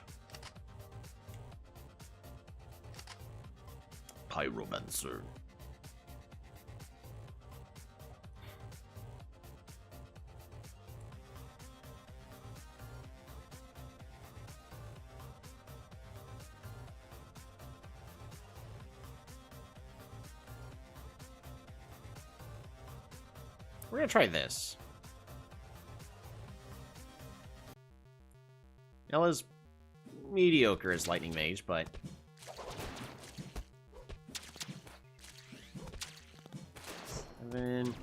Pyromancer. We're gonna try this. Ella's mediocre as Lightning Mage, but... Seven...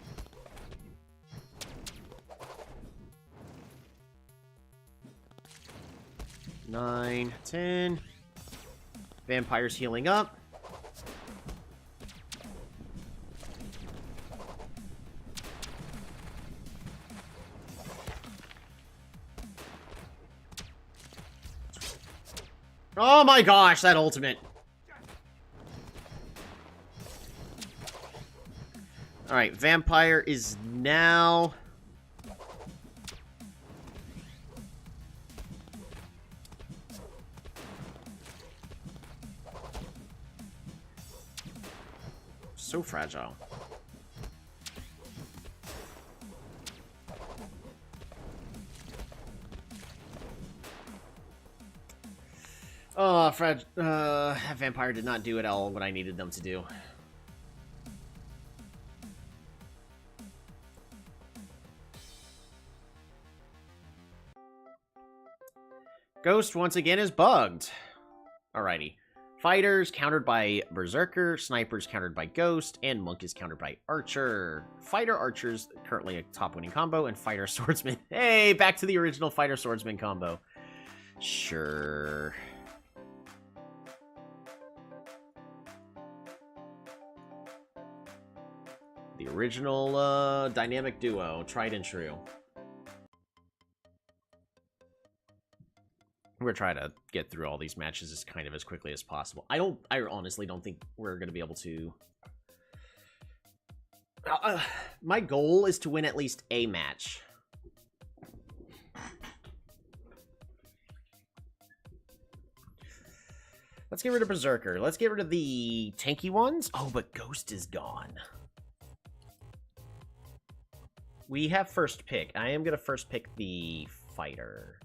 9, 10... Vampire's healing up. Oh my gosh, that ultimate. Alright, Vampire is now... so fragile. Oh, Vampire did not do at all what I needed them to do. Ghost once again is bugged. Alrighty. Fighters countered by Berserker, Snipers countered by Ghost, and Monk is countered by Archer. Fighter Archer's currently a top winning combo, and Fighter Swordsman. Hey, back to the original Fighter Swordsman combo. Sure. The original dynamic duo, tried and true. We're trying to get through all these matches as quickly as possible. I honestly don't think we're going to be able to. My goal is to win at least a match. Let's get rid of Berserker. Let's get rid of the tanky ones. Oh, but Ghost is gone. We have first pick. I am going to first pick the fighter.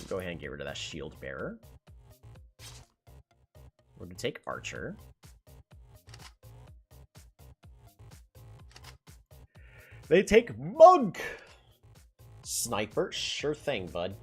Go ahead and get rid of that shield bearer. We're going to take Archer. They take Monk! Sniper, sure thing, bud.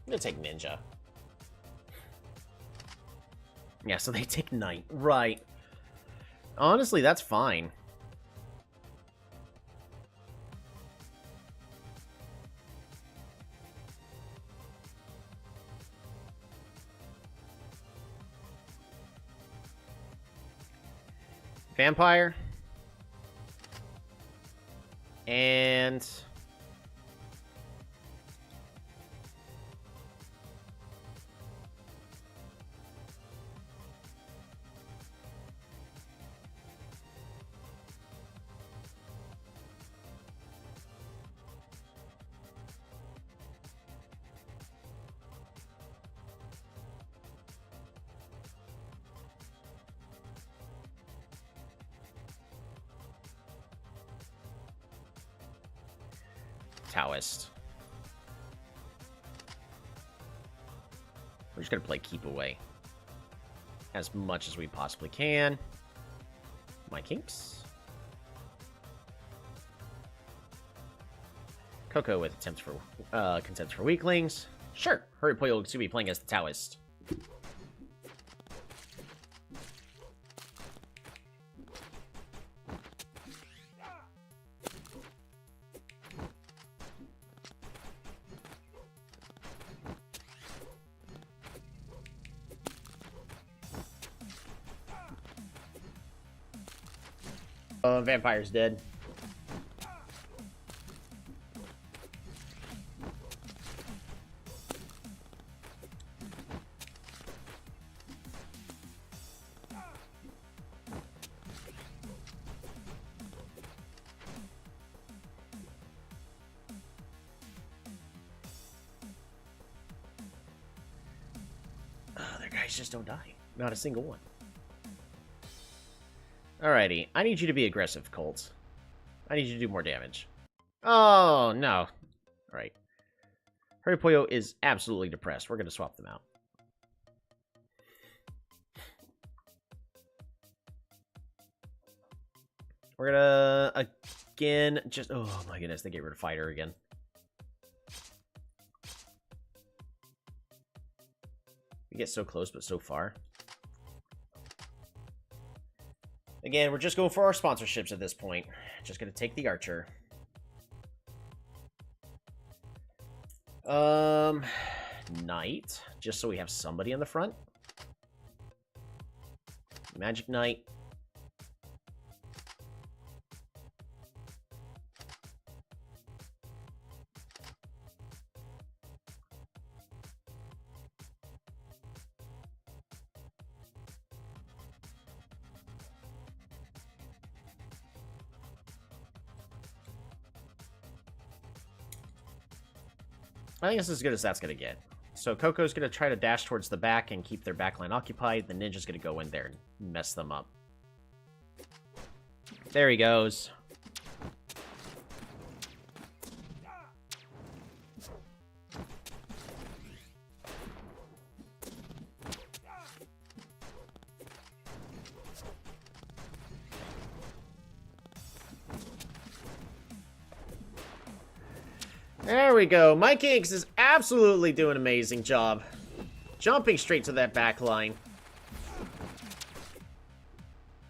I'm gonna take Ninja. Yeah, so they take Knight. Right. Honestly, that's fine. Vampire. And... Taoist. We're just gonna play Keep Away as much as we possibly can. My kinks. Coco with attempts for contempt for weaklings. Sure. Hurry Puyo will be playing as the Taoist. Vampire's dead. Their guys just don't die. Not a single one. Alrighty, I need you to be aggressive, Colt. I need you to do more damage. Oh, no. Alright. Hurry Puyo is absolutely depressed. We're going to swap them out. We're going to, again, just... Oh, my goodness, they get rid of Fighter again. We get so close, but so far. Again, we're just going for our sponsorships at this point. Just going to take the Archer. Knight. Just so we have somebody in the front. Magic Knight. I think this is as good as that's going to get. So Coco's going to try to dash towards the back and keep their backline occupied. The Ninja's going to go in there and mess them up. There he goes. There we go. Mike Inks is absolutely doing an amazing job. Jumping straight to that back line.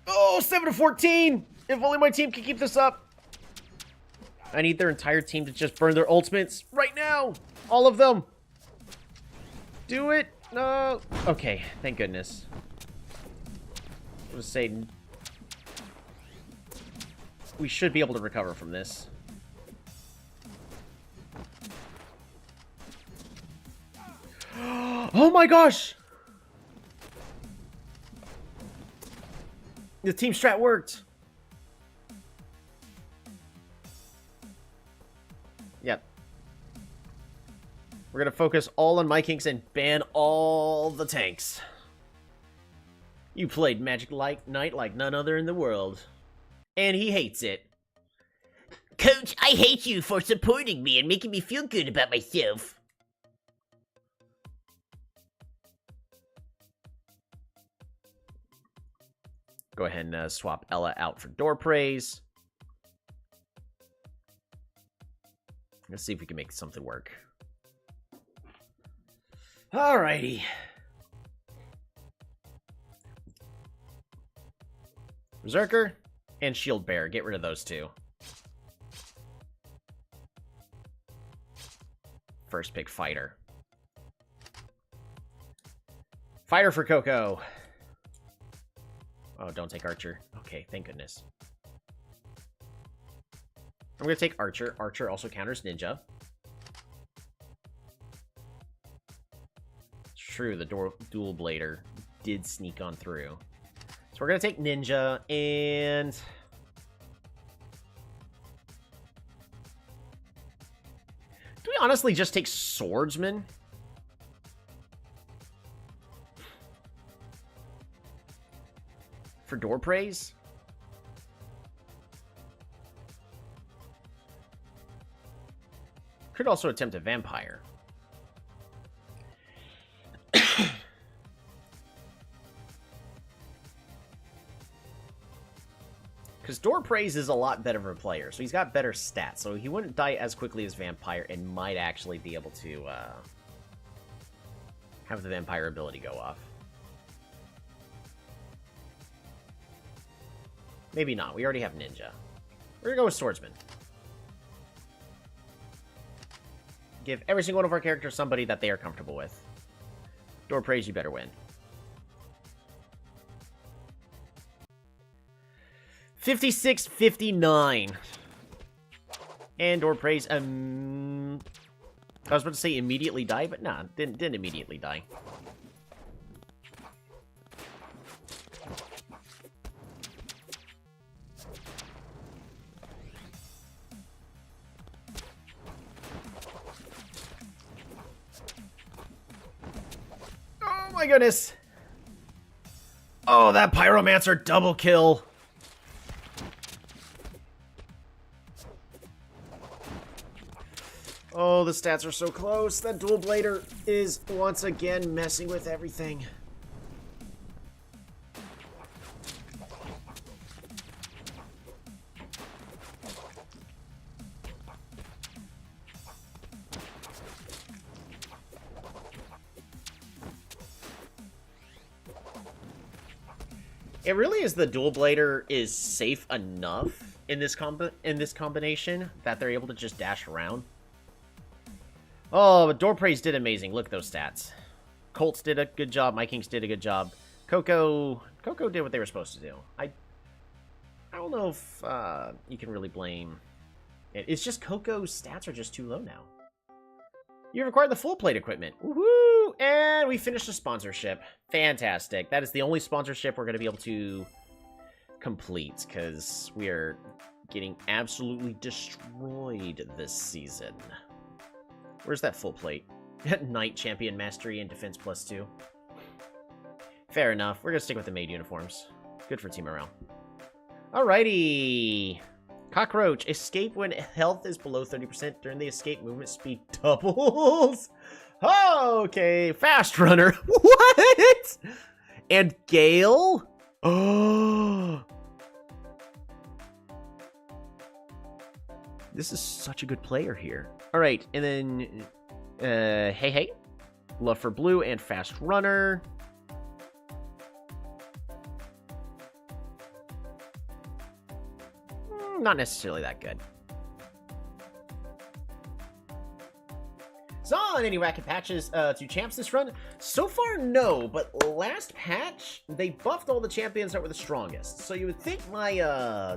Oh, 7-14! If only my team can keep this up. I need their entire team to just burn their ultimates right now. All of them. Do it. No. Okay, thank goodness. I was saying we should be able to recover from this. Oh my gosh! The team strat worked. Yep. We're gonna focus all on Mike Inks and ban all the tanks. You played Magic Knight like none other in the world. And he hates it. Coach, I hate you for supporting me and making me feel good about myself. Go ahead and swap Ella out for Door Praise. Let's see if we can make something work. Alrighty. Berserker and Shield Bearer. Get rid of those two. First pick Fighter. Fighter for Coco. Oh, don't take Archer. Okay, thank goodness. I'm going to take Archer. Archer also counters Ninja. It's true, the Dual Blader did sneak on through. So we're going to take Ninja, and... do we honestly just take Swordsman? For Door Praise? Could also attempt a Vampire. Because Door Praise is a lot better of a player, so he's got better stats, so he wouldn't die as quickly as Vampire and might actually be able to have the Vampire ability go off. Maybe not. We already have Ninja. We're gonna go with Swordsman. Give every single one of our characters somebody that they are comfortable with. Door Praise, you better win. 56-59. And Door Praise, I was about to say immediately die, but nah, didn't immediately die. Oh my goodness. Oh, that Pyromancer double kill. Oh, the stats are so close. That Dual Blader is once again messing with everything. It really is the Dual Blader is safe enough in this combination that they're able to just dash around. Oh, but Door Praise did amazing. Look at those stats. Colts did a good job. Mike Inks did a good job. Coco did what they were supposed to do. I don't know if you can really blame it. It's just Coco's stats are just too low now. You've acquired the full plate equipment. Woohoo! And we finished the sponsorship. Fantastic. That is the only sponsorship we're going to be able to complete because we are getting absolutely destroyed this season. Where's that full plate? Knight, Champion, Mastery, and Defense +2. Fair enough. We're going to stick with the maid uniforms. Good for team morale. Alrighty. Cockroach. Escape when health is below 30%. During the escape, movement speed doubles. Oh, okay. Fast runner. What? And Gale? Oh. This is such a good player here. Alright, and then... Hey. Love for blue and fast runner. Not necessarily that good. Zon, any racket patches to champs this run? So far, no, but last patch, they buffed all the champions that were the strongest. So you would think my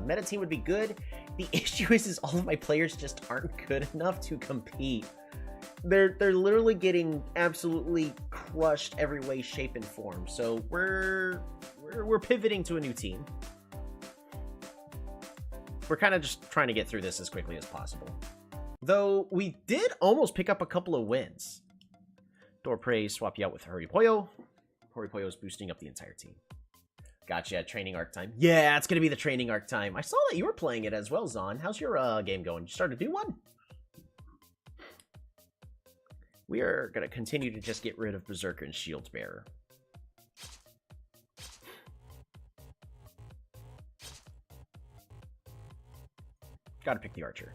meta team would be good. The issue is all of my players just aren't good enough to compete. They're literally getting absolutely crushed every way, shape, and form. So we're pivoting to a new team. We're kind of just trying to get through this as quickly as possible. Though, we did almost pick up a couple of wins. Dorprey swap you out with Hurry Pollo. Hurry Pollo is boosting up the entire team. Gotcha, training arc time. Yeah, it's going to be the training arc time. I saw that you were playing it as well, Zon. How's your game going? You started to do one? We are going to continue to just get rid of Berserker and Shield Bearer. Gotta pick the Archer.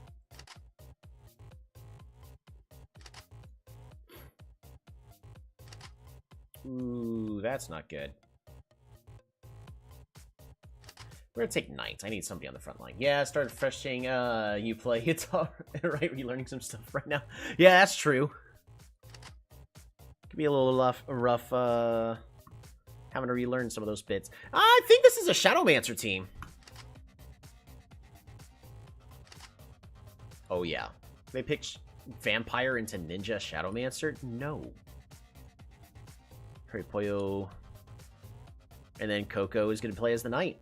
Ooh, that's not good. We're gonna take Knight. I need somebody on the front line. Yeah, start refreshing. You play guitar, right? Relearning some stuff right now. Yeah, that's true. Could be a little rough having to relearn some of those bits. I think this is a Shadowmancer team. Oh, yeah. They picked Vampire into Ninja Shadowmancer? No. Hurry Pollo. And then Coco is going to play as the Knight.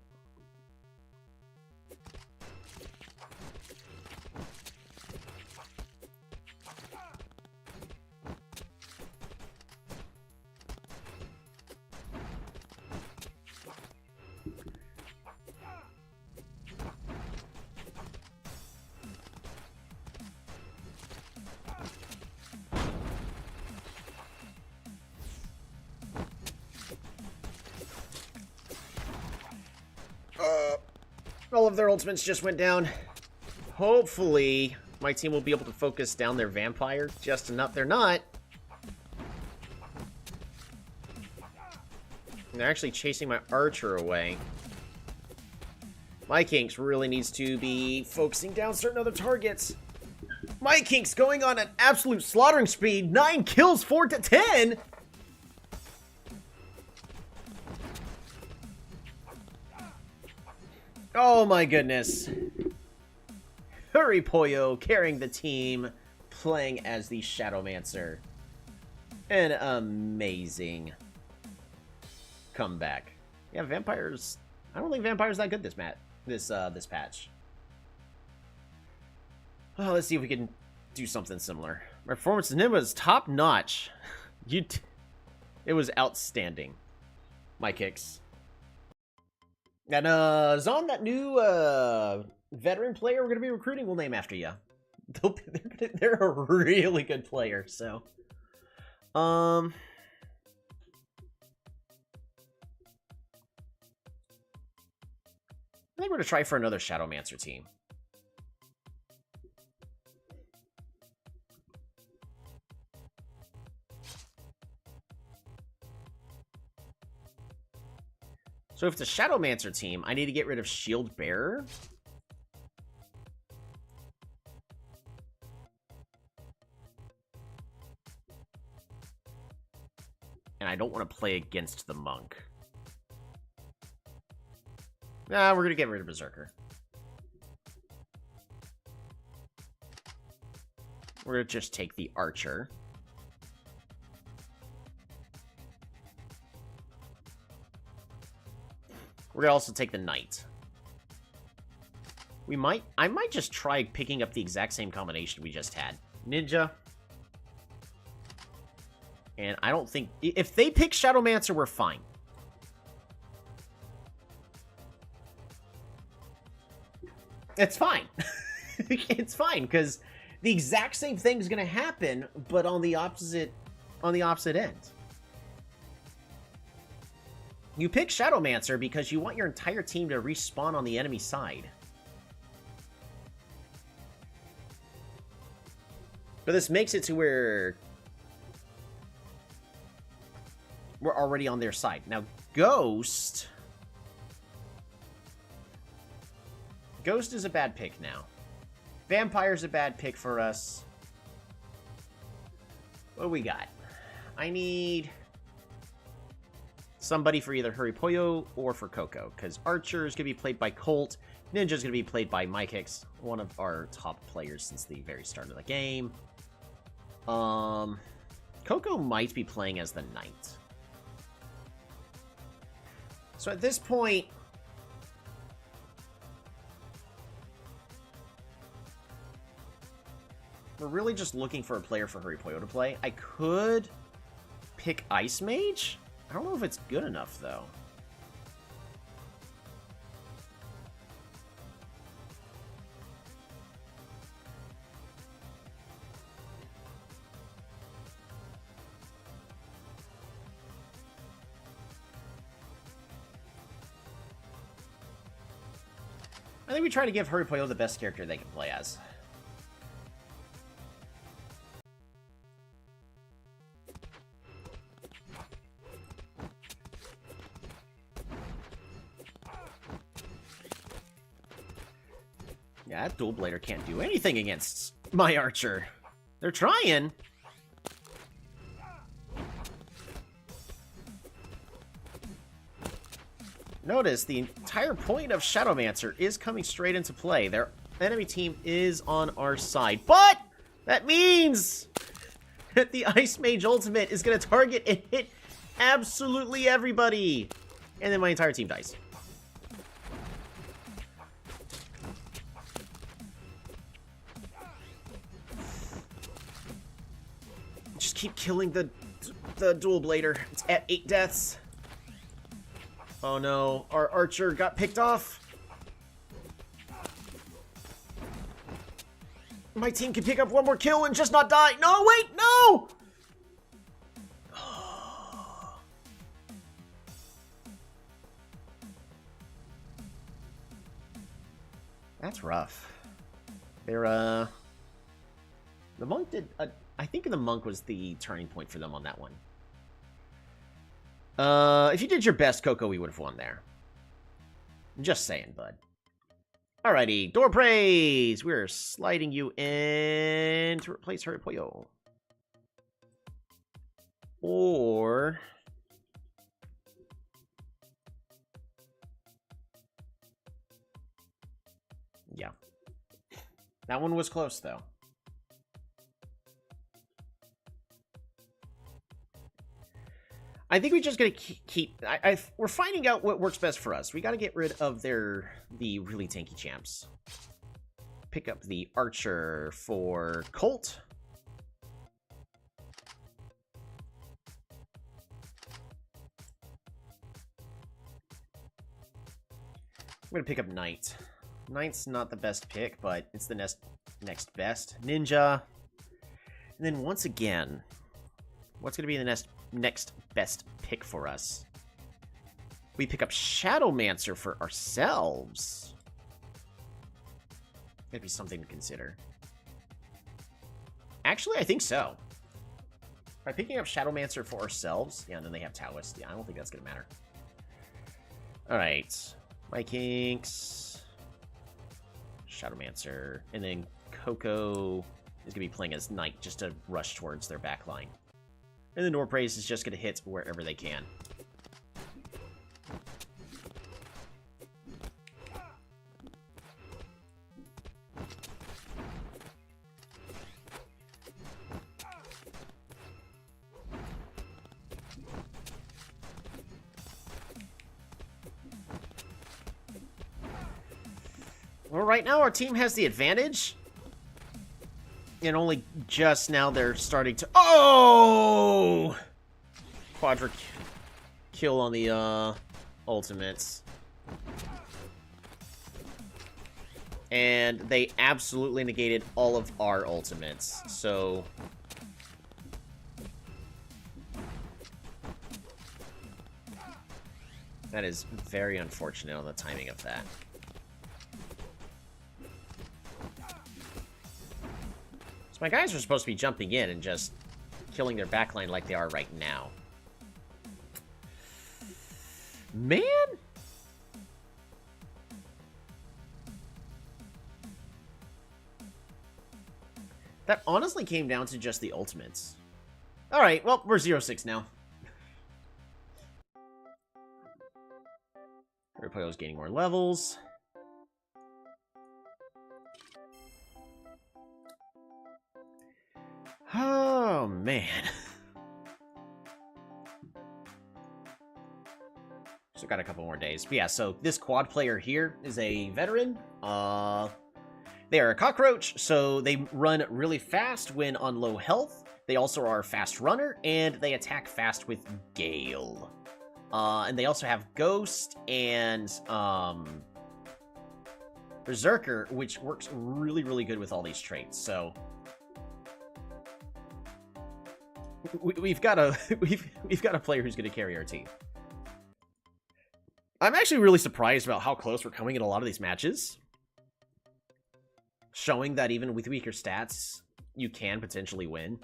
All of their ultimates just went down. Hopefully, my team will be able to focus down their vampire just enough. They're not. And they're actually chasing my archer away. My Kinks really needs to be focusing down certain other targets. My Kinks going on an absolute slaughtering speed. 9 kills, 4 to 10. Oh my goodness. Hurry Pollo carrying the team, playing as the Shadowmancer. An amazing comeback. Yeah, Vampires. I don't think Vampire's that good this patch. Oh, let's see if we can do something similar. My performance in him was top notch. It was outstanding. My kicks. And Zon, that new veteran player we're gonna be recruiting, we'll name after you. They're a really good player. So, I think we're gonna try for another Shadowmancer team. So if it's a Shadowmancer team, I need to get rid of Shield Bearer. And I don't want to play against the Monk. Nah, we're going to get rid of Berserker. We're going to just take the Archer. We're gonna also take the Knight. I might just try picking up the exact same combination we just had. Ninja. And I don't think... If they pick Shadowmancer, we're fine. It's fine. It's fine, because the exact same thing is going to happen, but on the opposite end. You pick Shadowmancer because you want your entire team to respawn on the enemy side. But this makes it to where we're already on their side. Now, Ghost is a bad pick now. Vampire's a bad pick for us. What do we got? I need somebody for either Hurrypoyo or for Coco, because Archer is going to be played by Colt. Ninja is going to be played by Mike Hicks, one of our top players since the very start of the game. Coco might be playing as the Knight. So at this point, we're really just looking for a player for Hurrypoyo to play. I could pick Ice Mage. I don't know if it's good enough, though. I think we try to give Hurrypoyo the best character they can play as. Yeah, that Dual Blader can't do anything against my Archer. They're trying. Notice the entire point of Shadowmancer is coming straight into play. Their enemy team is on our side. But that means that the Ice Mage ultimate is going to target and hit absolutely everybody. And then my entire team dies. Just keep killing the Dual Blader. It's at 8 deaths. Oh no, our Archer got picked off. My team can pick up one more kill and just not die. No, wait, no! That's rough. They're, the Monk did, I think the Monk was the turning point for them on that one. If you did your best, Coco, we would have won there. Just saying, bud. Alrighty, Door Praise! We're sliding you in to replace Hurrypoyo. Or... yeah. That one was close, though. I think we just gotta keep... we're finding out what works best for us. We gotta get rid of the really tanky champs. Pick up the Archer for Colt. I'm gonna pick up Knight. Knight's not the best pick, but it's the next best. Ninja. And then once again, what's gonna be the next best pick for us? We pick up Shadowmancer for ourselves. That'd be something to consider. Actually, I think so. By picking up Shadowmancer for ourselves, yeah, and then they have Taoist. Yeah, I don't think that's gonna matter. Alright. Vikings. Shadowmancer. And then Coco is gonna be playing as Knight just to rush towards their backline. And the Norpraise is just going to hit wherever they can. Well, right now our team has the advantage. And only just now they're starting to... oh! Quadra kill on the ultimates. And they absolutely negated all of our ultimates, so... That is very unfortunate on the timing of that. So my guys are supposed to be jumping in and just killing their backline like they are right now. Man! That honestly came down to just the ultimates. Alright, well, we're 0-6 now. Patrikios gaining more levels. Oh, man. Still got a couple more days. But yeah, so this quad player here is a veteran. They are a cockroach, so they run really fast when on low health. They also are a fast runner, and they attack fast with Gale. And they also have Ghost and Berserker, which works really, really good with all these traits. So we've got a we've got a player who's going to carry our team. I'm actually really surprised about how close we're coming in a lot of these matches. Showing that even with weaker stats, you can potentially win.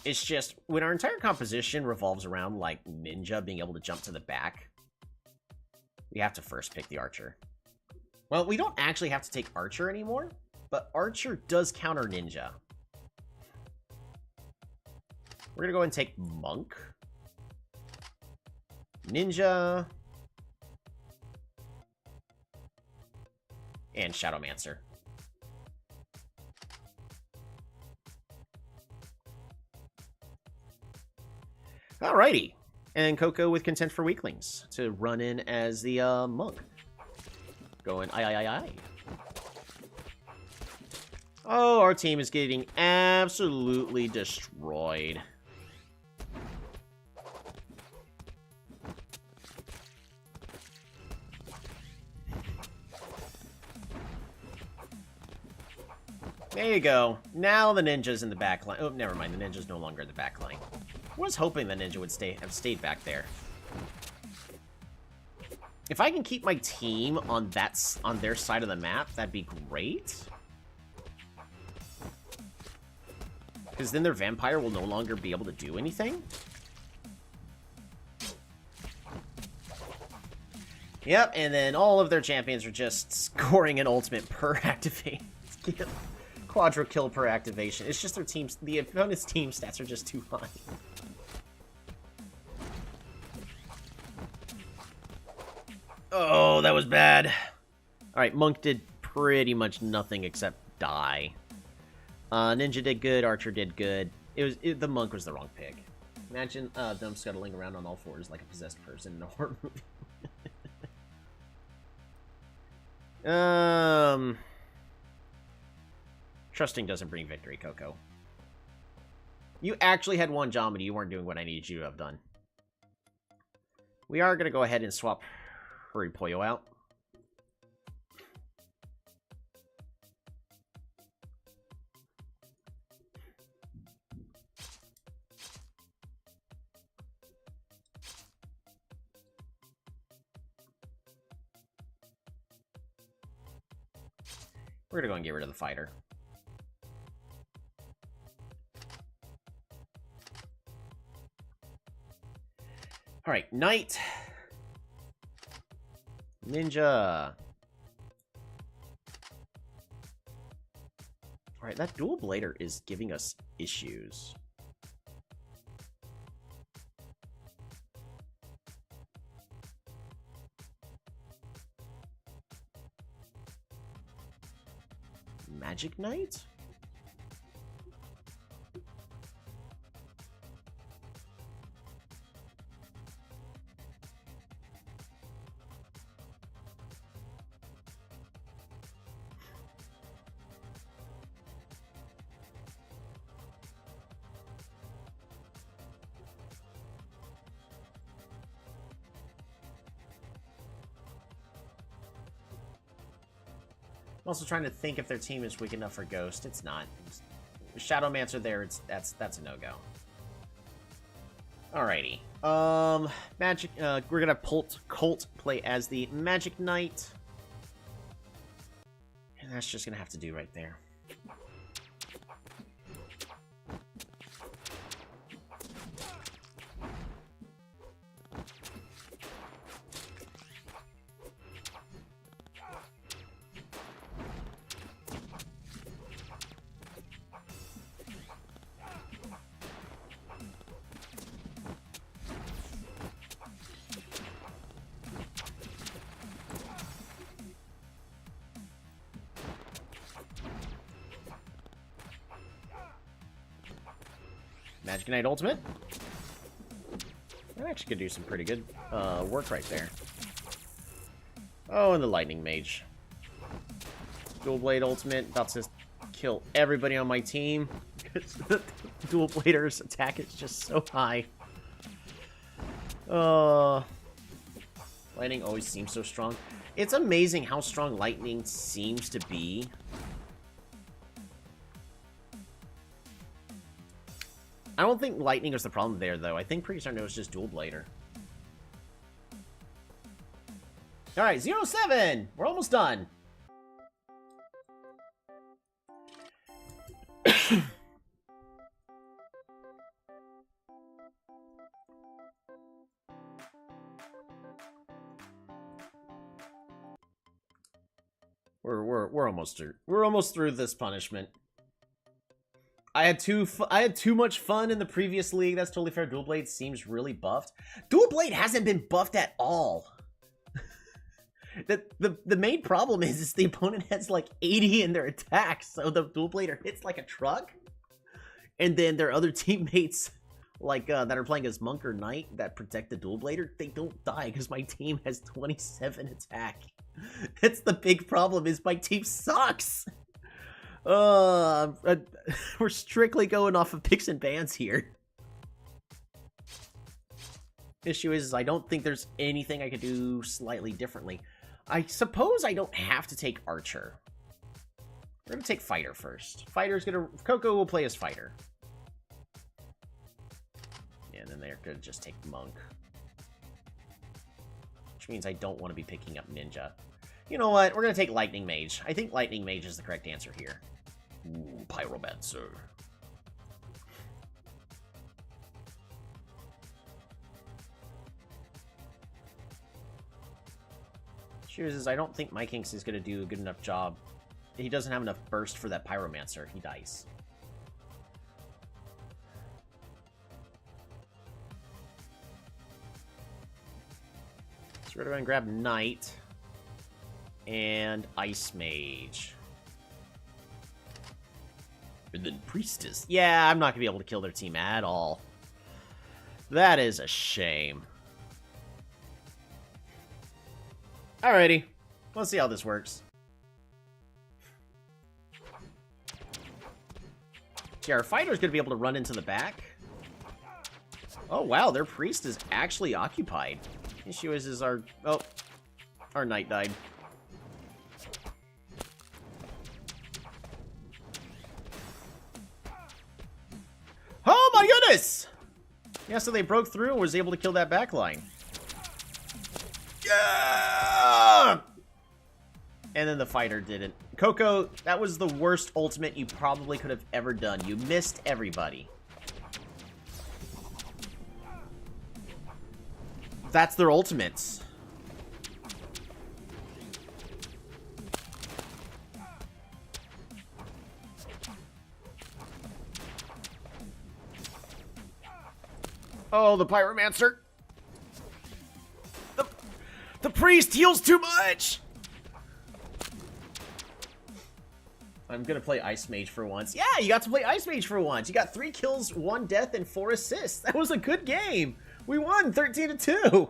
It's just, when our entire composition revolves around, like, Ninja being able to jump to the back, we have to first pick the Archer. Well, we don't actually have to take Archer anymore, but Archer does counter Ninja. We're gonna go ahead and take Monk. Ninja. And Shadowmancer. Alrighty. And Coco with Content for Weaklings to run in as the monk. Going aye. Oh, our team is getting absolutely destroyed. There you go. Now the ninja's in the back line. Oh, never mind. The ninja's no longer in the back line. I was hoping the ninja would have stayed back there. If I can keep my team on their side of the map, that'd be great. Because then their vampire will no longer be able to do anything. Yep, and then all of their champions are just scoring an ultimate per activate. Quadra kill per activation. It's just their team's, the opponent's team stats are just too high. Oh, that was bad. Alright, Monk did pretty much nothing except die. Ninja did good, Archer did good. The Monk was the wrong pick. Imagine them scuttling around on all fours like a possessed person in a horror movie. Trusting doesn't bring victory, Coco. You actually had one job, but you weren't doing what I needed you to have done. We are going to go ahead and swap Hurry Poyo out. We're going to go and get rid of the fighter. Alright, Knight. Ninja. Alright, that dual blader is giving us issues. Magic Knight? also trying to think if their team is weak enough for Ghost. It's not. Shadowmancer there, that's a no-go. Alrighty. Magic, we're gonna Colt play as the Magic Knight. And that's just gonna have to do right there. Magic Knight ultimate. That actually could do some pretty good work right there. Oh, and the Lightning Mage. Dual Blade ultimate. About to kill everybody on my team. The Dual Blader's attack is just so high. Lightning always seems so strong. It's amazing how strong Lightning seems to be. I don't think Lightning is the problem there, though. I think pretty certain it was just Dual Blader. Alright, 0-7! We're almost done. We're almost through. We're almost through this punishment. I had too much fun in the previous league. That's totally fair. Dual Blade seems really buffed. Dual Blade hasn't been buffed at all. The main problem is the opponent has like 80 in their attack, so the Dual Blader hits like a truck. And then their other teammates, like that are playing as Monk or Knight that protect the Dual Blader, they don't die because my team has 27 attack. That's the big problem. Is my team sucks. We're strictly going off of picks and bans here. Issue is I don't think there's anything I could do slightly differently. I suppose I don't have to take Archer. We're gonna take Fighter first. Fighter's gonna... Coco will play as Fighter. Yeah, and then they're gonna just take Monk. Which means I don't want to be picking up Ninja. You know what? We're gonna take Lightning Mage. I think Lightning Mage is the correct answer here. Ooh, Pyromancer. Is I don't think Mike Hinks is going to do a good enough job. He doesn't have enough burst for that Pyromancer. He dies. So we're going to grab Knight and Ice Mage. And then Priestess. Yeah, I'm not going to be able to kill their team at all. That is a shame. Alrighty, let's see how this works. See, our fighter's gonna be able to run into the back. Oh wow, their priest is actually occupied. The issue is our... Oh, our knight died. Oh my goodness! Yeah, so they broke through and was able to kill that back line. Yeah! And then the fighter didn't. Coco, that was the worst ultimate you probably could have ever done. You missed everybody. That's their ultimates. Oh, the Pyromancer. The priest heals too much! I'm gonna play Ice Mage for once. Yeah, you got to play Ice Mage for once. You got 3 kills, 1 death, and 4 assists. That was a good game. We won 13-2.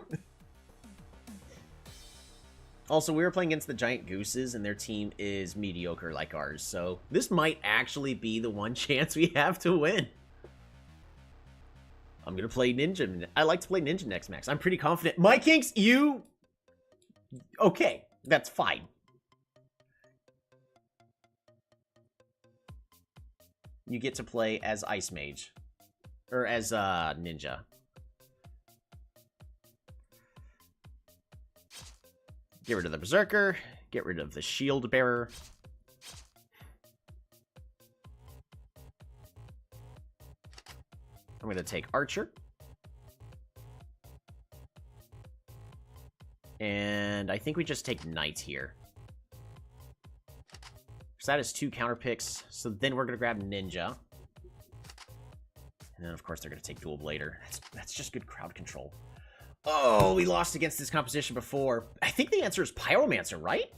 Also, we were playing against the Giant Gooses, and their team is mediocre like ours. So this might actually be the one chance we have to win. I'm gonna play Ninja. I like to play Ninja next max. I'm pretty confident. Mike Hinks, you... Okay, that's fine. you get to play as Ice Mage. Or as Ninja. Get rid of the Berserker. Get rid of the Shield Bearer. I'm going to take Archer. And I think we just take Knight here. So that is 2 counter picks. So then we're going to grab Ninja. And then, of course, they're going to take Dual Blader. That's just good crowd control. Oh, we lost against this composition before. I think the answer is Pyromancer, right?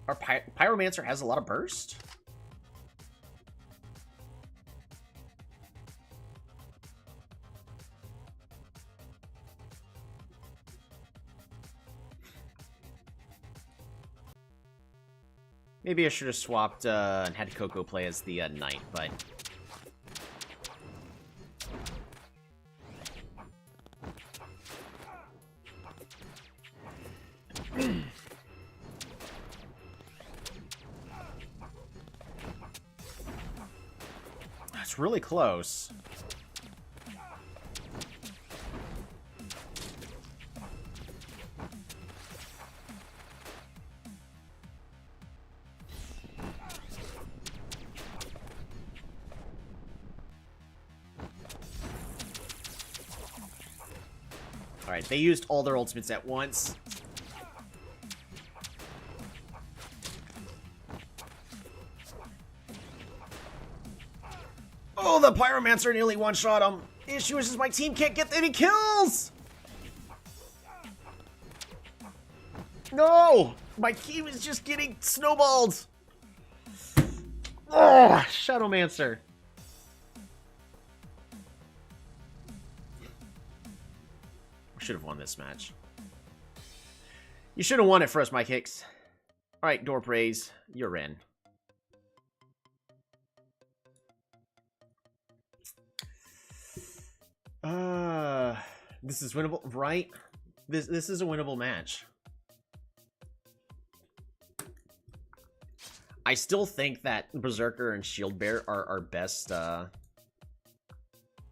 Our Pyromancer has a lot of burst. Maybe I should have swapped and had Coco play as the Knight, but... That's really close. Alright, they used all their ultimates at once. Oh, the Pyromancer nearly one-shot him. The issue is my team can't get any kills! No! My team is just getting snowballed! Oh, Shadowmancer. Should have won this match. You should have won it for us, Mike Hicks. Alright, Door Praise, you're in. This is winnable, right? This is a winnable match. I still think that Berserker and Shield Bear are our best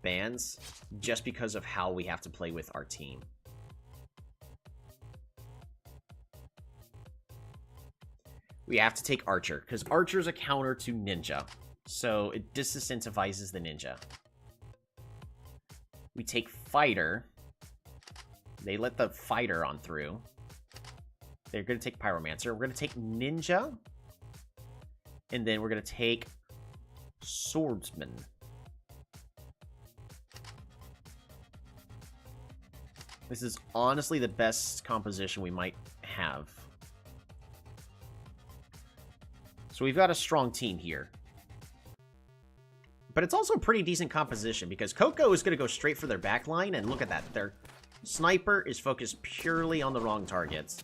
bans, just because of how we have to play with our team. We have to take Archer, because Archer is a counter to Ninja, so it disincentivizes the Ninja. We take Fighter. They let the Fighter on through. They're going to take Pyromancer. We're going to take Ninja. And then we're going to take Swordsman. This is honestly the best composition we might have. So we've got a strong team here. But it's also a pretty decent composition because Coco is going to go straight for their backline. And look at that. Their Sniper is focused purely on the wrong targets.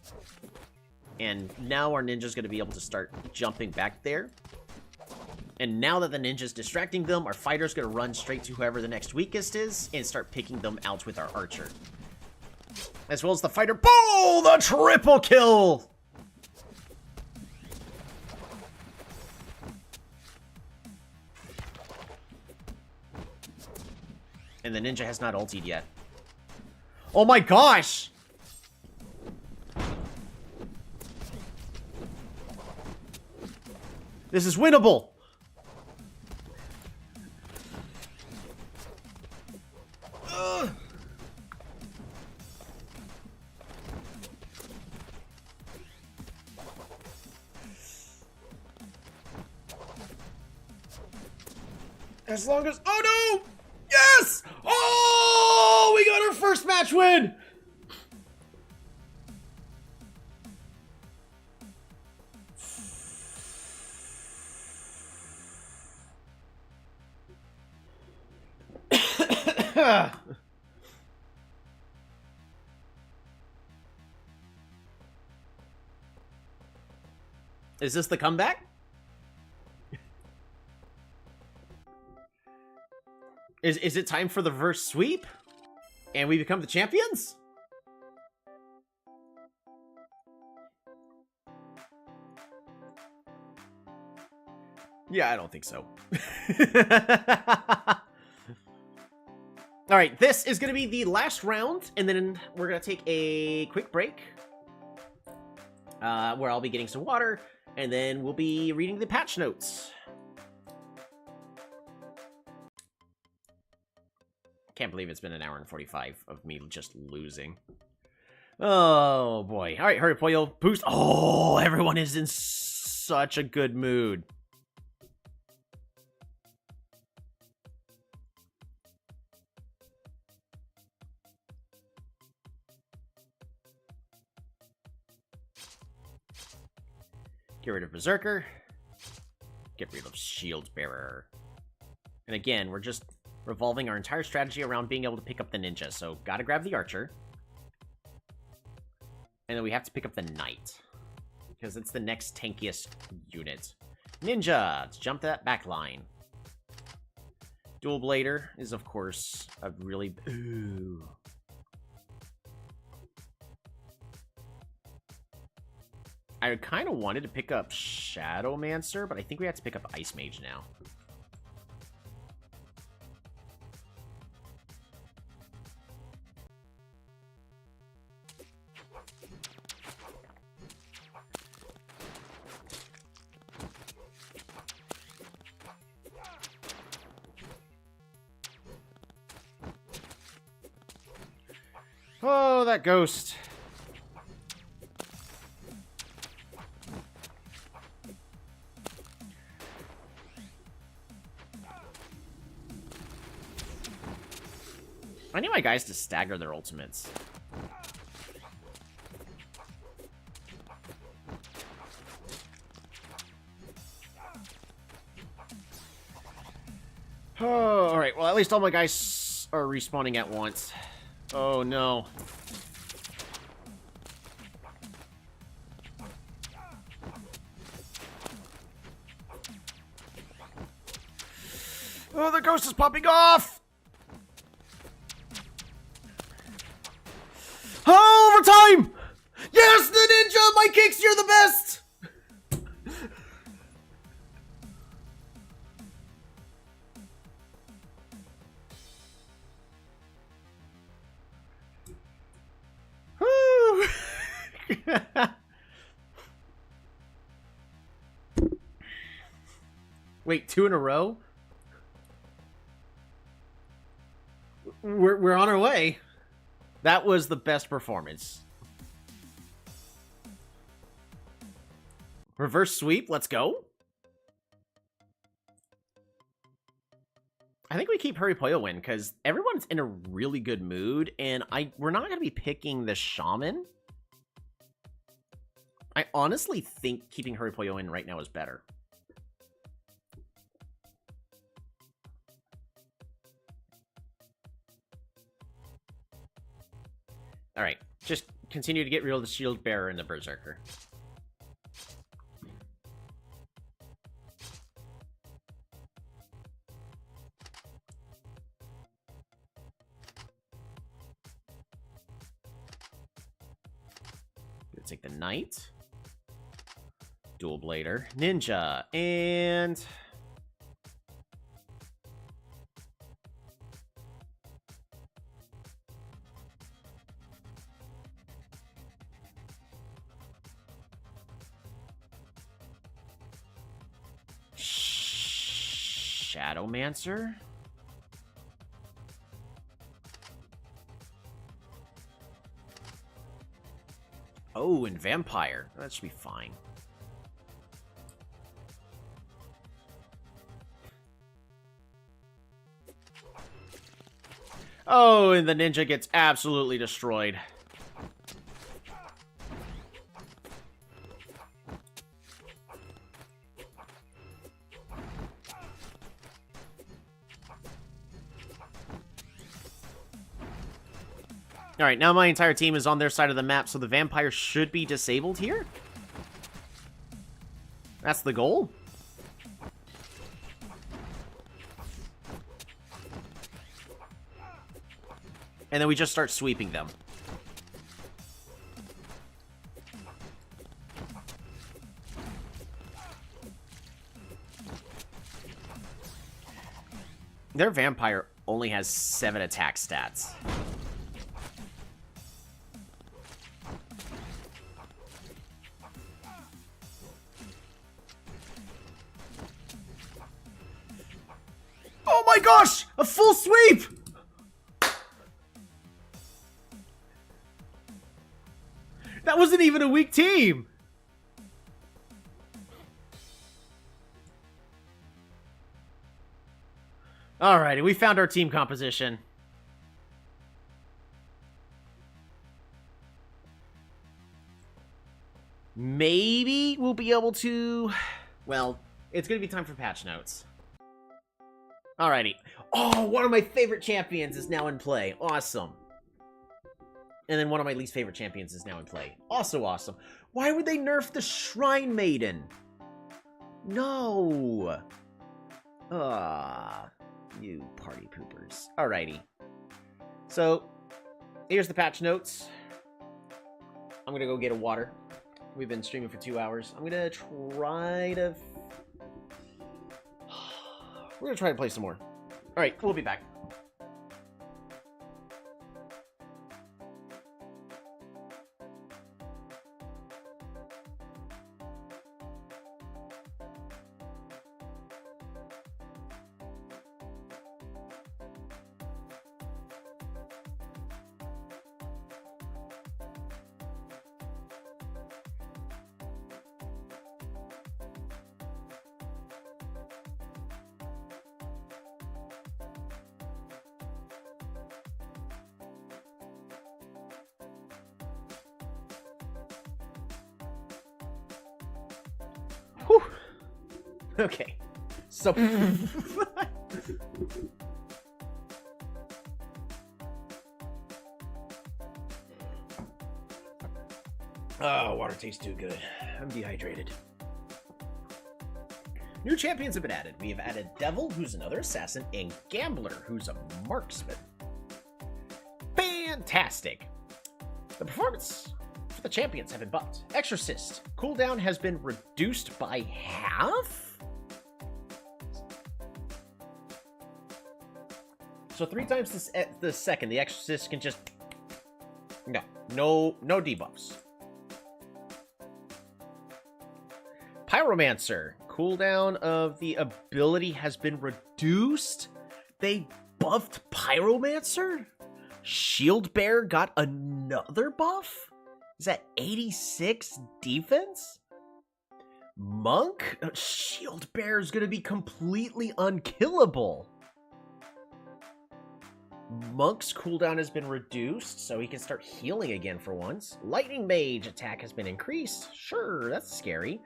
And now our Ninja's going to be able to start jumping back there. And now that the Ninja's distracting them, our Fighter's going to run straight to whoever the next weakest is and start picking them out with our Archer. As well as the Fighter. Boom! The triple kill! And the Ninja has not ultied yet. Oh my gosh! This is winnable! Ugh. As long as... Oh no! Yes! Oh! We got our first match win! Is this the comeback? Is it time for the reverse sweep? And we become the champions? Yeah, I don't think so. Alright, this is going to be the last round, and then we're going to take a quick break. Where I'll be getting some water, and then we'll be reading the patch notes. Can't believe it's been an hour and 45 of me just losing. Oh, boy. Alright, hurry, Pollo. Boost. Oh, everyone is in such a good mood. Get rid of Berserker. Get rid of Shield Bearer. And again, we're just revolving our entire strategy around being able to pick up the ninja. So, gotta grab the archer. And then we have to pick up the knight. Because it's the next tankiest unit. Ninja! Let's jump that back line. Dual Blader is, of course, a really... Ooh. I kind of wanted to pick up Shadowmancer, but I think we have to pick up Ice Mage now. Oh, that ghost. I need my guys to stagger their ultimates. Oh, alright. Well, at least all my guys are respawning at once. Oh, no. Oh, the ghost is popping off! Oh, overtime! Yes, the ninja! My kicks, you're the best! Wait, 2 in a row? We're on our way. That was the best performance. Reverse sweep, let's go. I think we keep Hurry Pollo in because everyone's in a really good mood, and we're not going to be picking the Shaman. I honestly think keeping Hurry Pollo in right now is better. Alright, just continue to get rid of the Shield Bearer and the Berserker. Gonna take the Knight. Dual Blader. Ninja. And... Shadowmancer? Oh, and Vampire. That should be fine. Oh, and the ninja gets absolutely destroyed. Alright, now my entire team is on their side of the map, so the vampire should be disabled here. That's the goal. And then we just start sweeping them. Their vampire only has 7 attack stats. Oh my gosh! A full sweep! That wasn't even a weak team! Alrighty, we found our team composition. Maybe we'll be able to... Well, it's going to be time for patch notes. Alrighty. Oh, one of my favorite champions is now in play. Awesome. And then one of my least favorite champions is now in play. Also awesome. Why would they nerf the Shrine Maiden? No. You party poopers. Alrighty. So, here's the patch notes. I'm gonna go get a water. We've been streaming for 2 hours. I'm gonna try to... We're gonna try to play some more. Alright, we'll be back. Whew. Okay. So... Oh, water tastes too good. I'm dehydrated. New champions have been added. We have added Devil, who's another assassin, and Gambler, who's a marksman. Fantastic! The performance for the champions have been buffed. Exorcist. Cooldown has been reduced by half? So 3 times the second, the Exorcist can just... No debuffs. Pyromancer. Cooldown of the ability has been reduced? They buffed Pyromancer? Shield Bear got another buff? Is that 86 defense? Monk? Shield Bear is going to be completely unkillable. Monk's cooldown has been reduced, so he can start healing again for once. Lightning Mage attack has been increased. Sure, that's scary.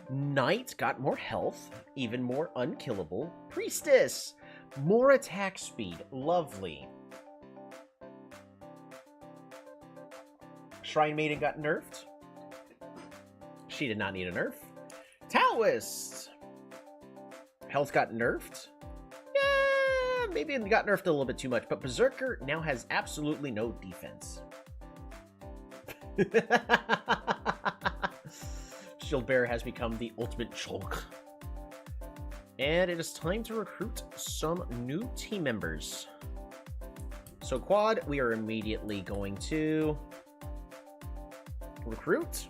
Knight got more health, even more unkillable. Priestess, more attack speed. Lovely. Shrine Maiden got nerfed. She did not need a nerf. Taoist, health got nerfed. Yeah, maybe it got nerfed a little bit too much, but Berserker now has absolutely no defense. Shield Bearer has become the ultimate chulk. And it is time to recruit some new team members. So Quad, we are immediately going to recruit.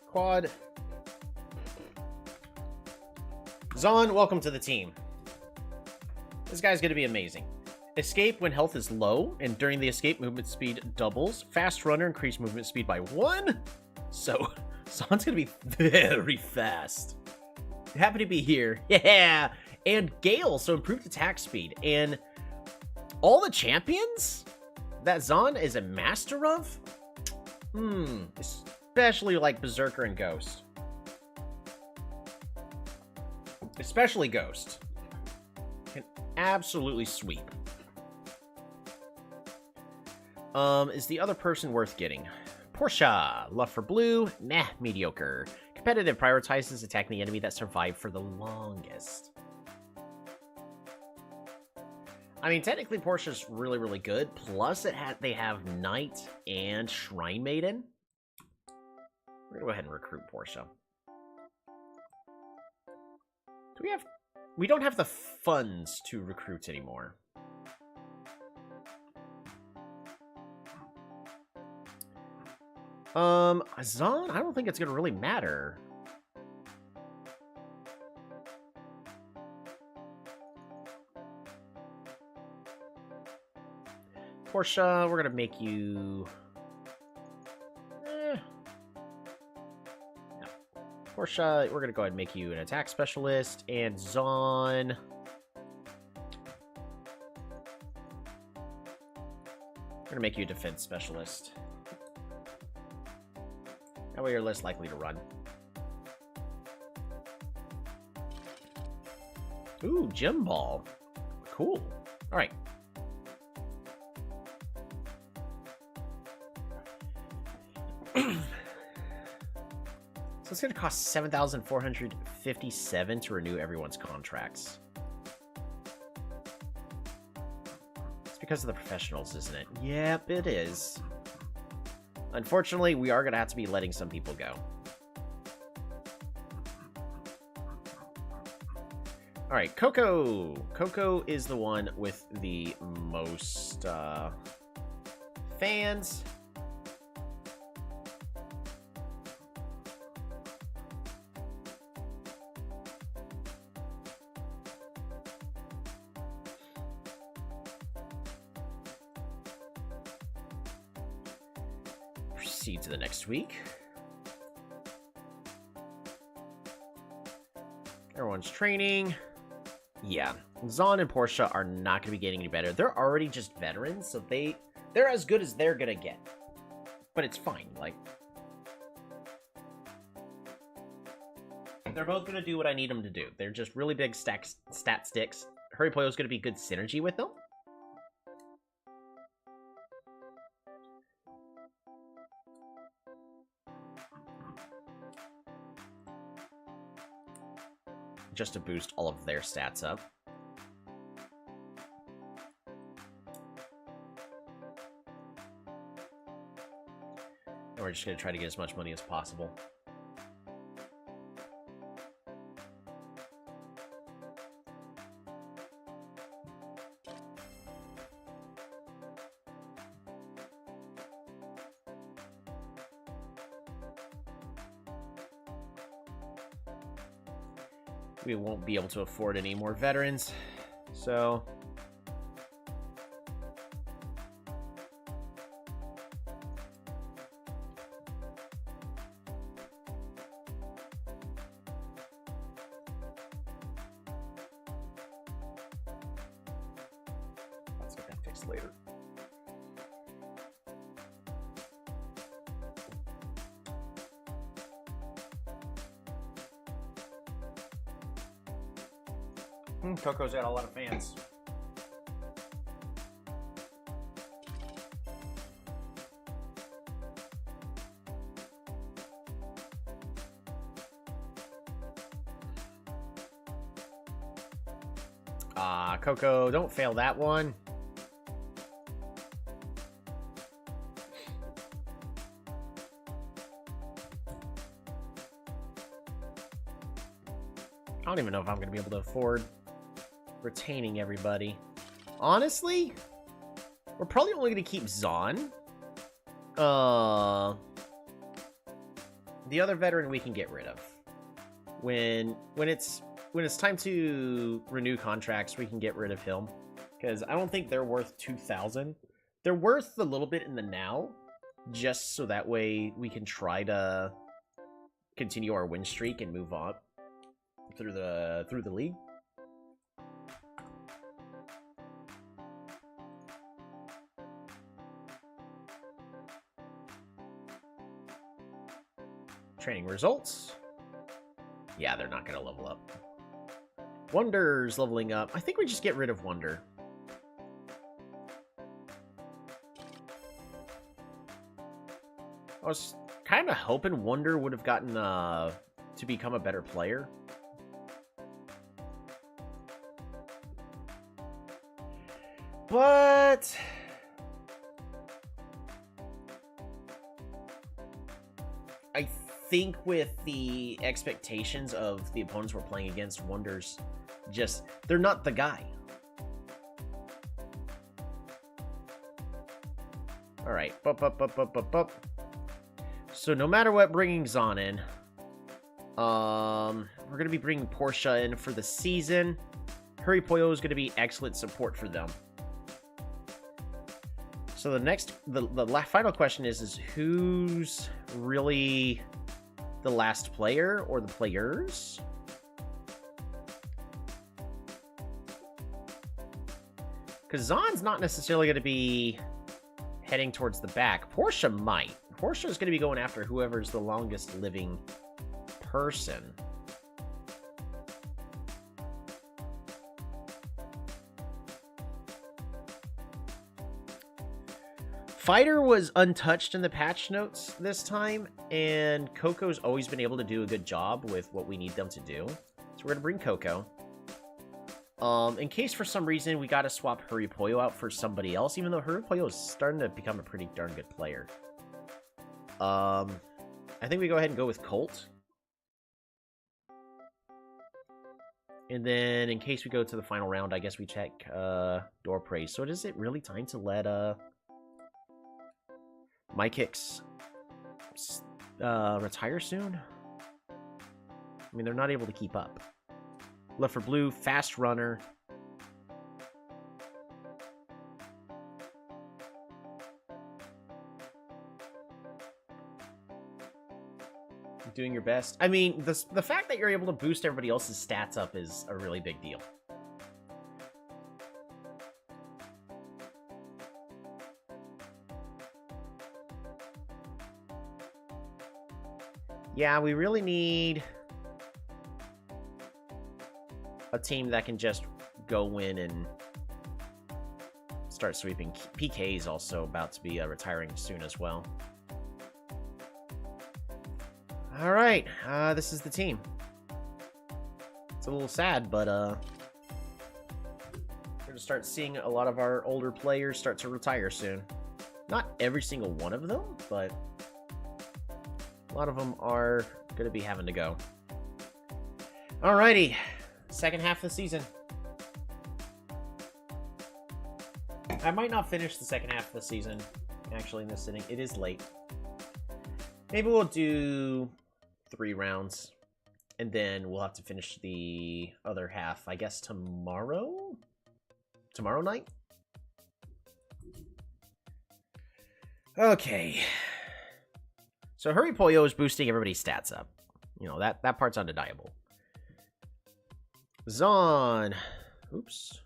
Quad. Zon, welcome to the team. This guy's going to be amazing. Escape when health is low, and during the escape, movement speed doubles. Fast runner, increase movement speed by 1. So, Zon's gonna be very fast. Happy to be here. Yeah! And Gale, so improved attack speed. And all the champions that Zon is a master of? Especially like Berserker and Ghost. Especially Ghost. Can absolutely sweep. Is the other person worth getting? Portia. Love for blue? Nah, mediocre. Competitive prioritizes attacking the enemy that survived for the longest. I mean, technically Portia's really, really good. Plus, they have Knight and Shrine Maiden. We're gonna go ahead and recruit Portia. Do we have... We don't have the funds to recruit anymore. Zon? I don't think it's going to really matter. Portia, we're going to make you... No. Portia, we're going to go ahead and make you an attack specialist. And Zon... We're going to make you a defense specialist. That way you're less likely to run. Ooh, gym ball. Cool. All right. So it's going to cost $7,457 to renew everyone's contracts. It's because of the professionals, isn't it? Yep, it is. Unfortunately, we are going to have to be letting some people go. All right, Coco. Coco is the one with the most fans. Proceed to the next week. Everyone's training. Yeah, Zon and Portia are not going to be getting any better. They're already just veterans, so they're as good as they're going to get. But it's fine, like... They're both going to do what I need them to do. They're just really big stat sticks. Hurry Poyo is going to be good synergy with them. Just to boost all of their stats up. And we're just going to try to get as much money as possible. We won't be able to afford any more veterans, so... Let's get that fixed later. Coco's got a lot of fans. Coco, don't fail that one. I don't even know if I'm going to be able to afford retaining everybody. Honestly, we're probably only going to keep Zon. The other veteran we can get rid of. When it's time to renew contracts, we can get rid of him, because I don't think they're worth 2,000. They're worth a little bit in the now, just so that way we can try to continue our win streak and move on through the league. Training results. Yeah, they're not going to level up. Wonder's leveling up. I think we just get rid of Wonder. I was kind of hoping Wonder would have gotten to become a better player. But I think with the expectations of the opponents we're playing against, Wonders just, they're not the guy. Alright, so no matter what, bringing Zon in. We're going to be bringing Portia in for the season. Hurry Poyo is going to be excellent support for them. So the final question is who's really the last player or the players? Because Zon's not necessarily going to be heading towards the back. Portia might. Portia is going to be going after whoever's the longest living person. Fighter was untouched in the patch notes this time, and Coco's always been able to do a good job with what we need them to do. So we're going to bring Coco. In case for some reason we got to swap Hurry Poyo out for somebody else, even though Hurry Poyo is starting to become a pretty darn good player. I think we go ahead and go with Colt. And then in case we go to the final round, I guess we check Door Praise. So is it really time to let My Kicks retire soon? I mean, they're not able to keep up. Left for Blue, fast runner. Doing your best. I mean, the fact that you're able to boost everybody else's stats up is a really big deal. Yeah, we really need a team that can just go in and start sweeping. PK is also about to be retiring soon as well. All right, this is the team. It's a little sad, but we're gonna start seeing a lot of our older players start to retire soon. Not every single one of them, but a lot of them are gonna be having to go. Alrighty, second half of the season. I might not finish the second half of the season, actually, in this sitting. It is late. Maybe we'll do 3 rounds, and then we'll have to finish the other half, I guess, tomorrow? Tomorrow night? Okay. So Hurry Poyo is boosting everybody's stats up. You know, that part's undeniable. Zon. Oops.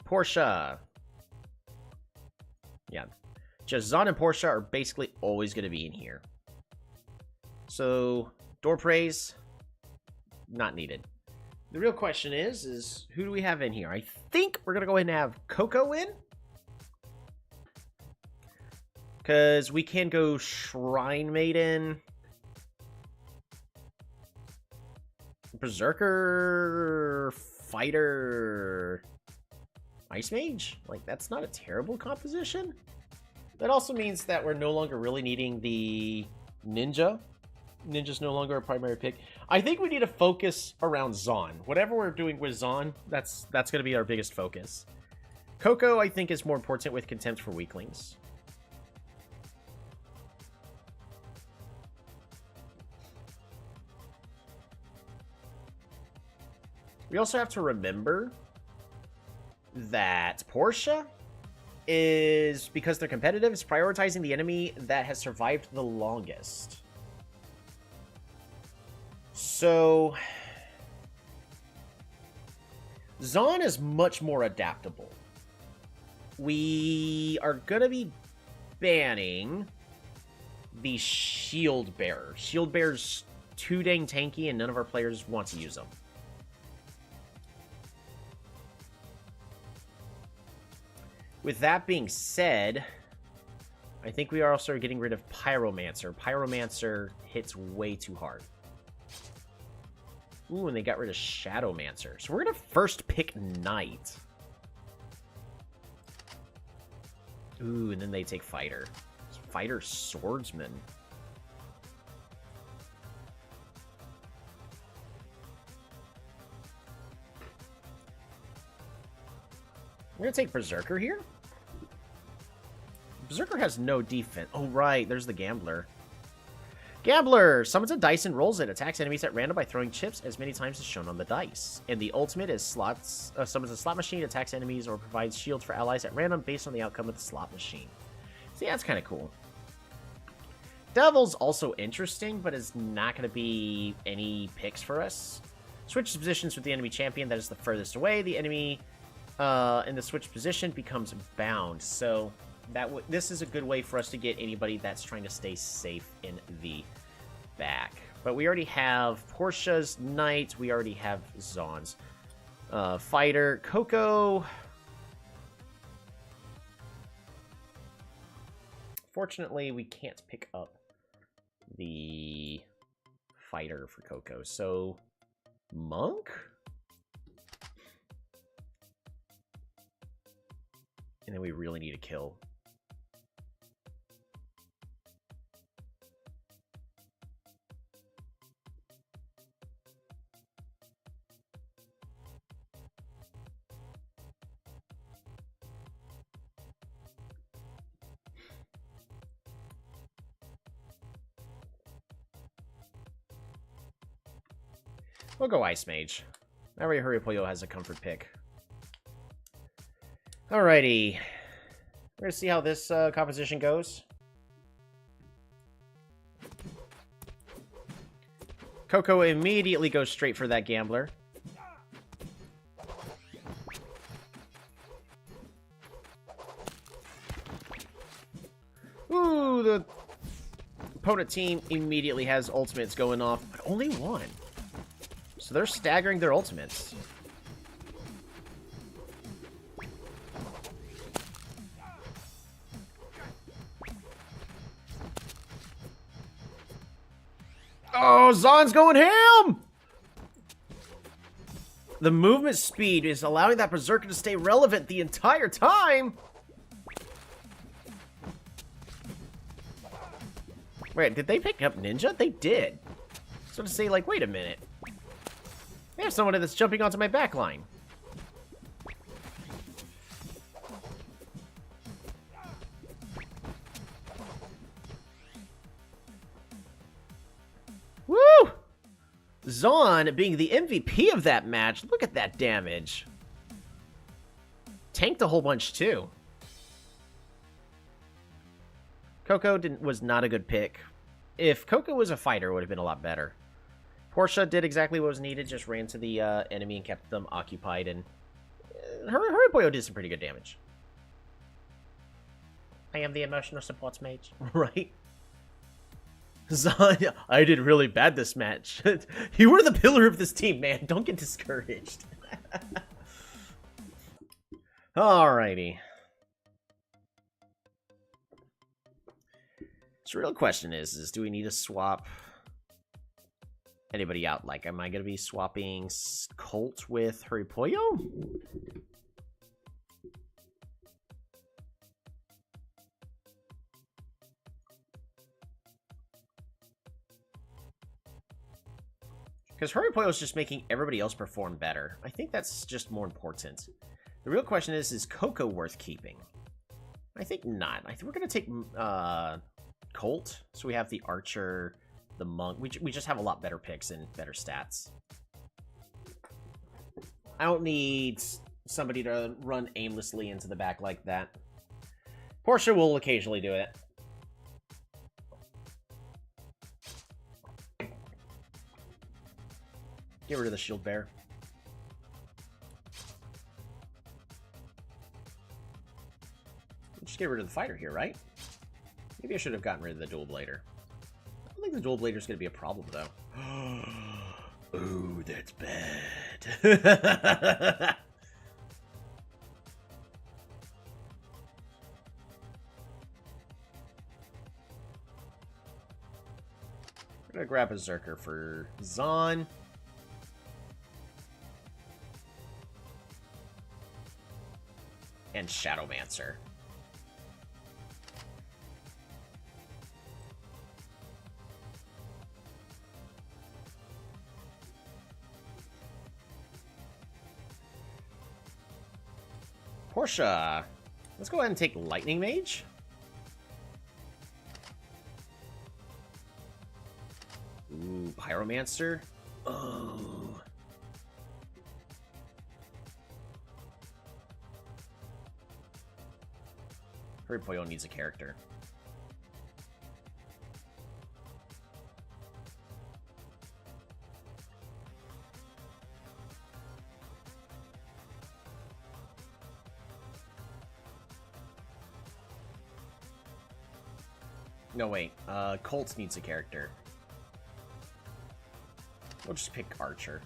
Portia. Yeah. Just Zon and Portia are basically always going to be in here. So, Door Praise, not needed. The real question is who do we have in here? I think we're going to go ahead and have Coco in. Because we can go Shrine Maiden, Berserker, Fighter, Ice Mage. Like, that's not a terrible composition. That also means that we're no longer really needing the Ninja. Ninja's no longer a primary pick. I think we need to focus around Zon. Whatever we're doing with Zon, that's going to be our biggest focus. Coco, I think, is more important with Contempt for Weaklings. We also have to remember that Portia is, because they're competitive, is prioritizing the enemy that has survived the longest. So, Zon is much more adaptable. We are going to be banning the Shield Bearer. Shield Bearer's too dang tanky, and none of our players want to use them. With that being said, I think we are also getting rid of Pyromancer. Pyromancer hits way too hard. Ooh, and they got rid of Shadowmancer. So we're going to first pick Knight. Ooh, and then they take Fighter. Fighter Swordsman. I'm going to take Berserker here. Berserker has no defense. Oh, right. There's the Gambler. Gambler summons a dice and rolls it. Attacks enemies at random by throwing chips as many times as shown on the dice. And the ultimate is summons a slot machine, attacks enemies, or provides shields for allies at random based on the outcome of the slot machine. See, that's kind of cool. Devil's also interesting, but is not going to be any picks for us. Switches positions with the enemy champion that is the furthest away. The enemy in the switch position becomes bound. So this is a good way for us to get anybody that's trying to stay safe in the back. But we already have Portia's Knight. We already have Zaun's Fighter. Coco. Fortunately, we can't pick up the Fighter for Coco. So, Monk? And then we really need a kill. We'll go Ice Mage. Every Hurrypoyo has a comfort pick. Alrighty. We're going to see how this composition goes. Coco immediately goes straight for that Gambler. Ooh, the opponent team immediately has ultimates going off, but only one. So they're staggering their ultimates. Oh, Zaun's going ham! The movement speed is allowing that Berserker to stay relevant the entire time. Wait, did they pick up Ninja? They did. So to say, like, wait a minute. They have someone that's jumping onto my backline. Woo! Zaun being the MVP of that match. Look at that damage. Tanked a whole bunch, too. Coco was not a good pick. If Coco was a fighter, it would have been a lot better. Portia did exactly what was needed, just ran to the enemy and kept them occupied, and Hurrypoyo did some pretty good damage. I am the emotional supports mage. Right? Zaun, I did really bad this match. You were the pillar of this team, man. Don't get discouraged. Alrighty. So the real question is do we need to swap anybody out? Like, am I going to be swapping Colt with Hurrypoyo? Because Hurrypoyo is just making everybody else perform better. I think that's just more important. The real question is Coco worth keeping? I think not. I think we're going to take Colt. So we have the Archer, the Monk. We just have a lot better picks and better stats. I don't need somebody to run aimlessly into the back like that. Portia will occasionally do it. Get rid of the shield bear. Just get rid of the fighter here, right? Maybe I should have gotten rid of the dual blader. I don't think the dual blader is going to be a problem, though. Ooh, that's bad. We're going to grab a Berserker for Zaun. And Shadowmancer. Portia. Let's go ahead and take Lightning Mage. Ooh, Pyromancer. Oh. Hurrypoyo needs a character. No, wait. Colt needs a character. We'll just pick Archer.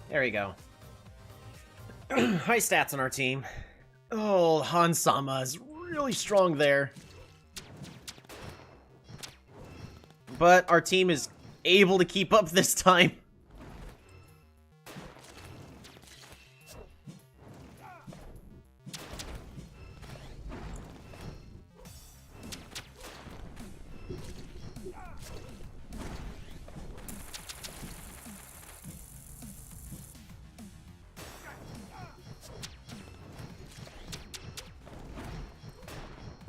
There we go. High stats on our team. Oh, Hansama is really strong there. But our team is able to keep up this time.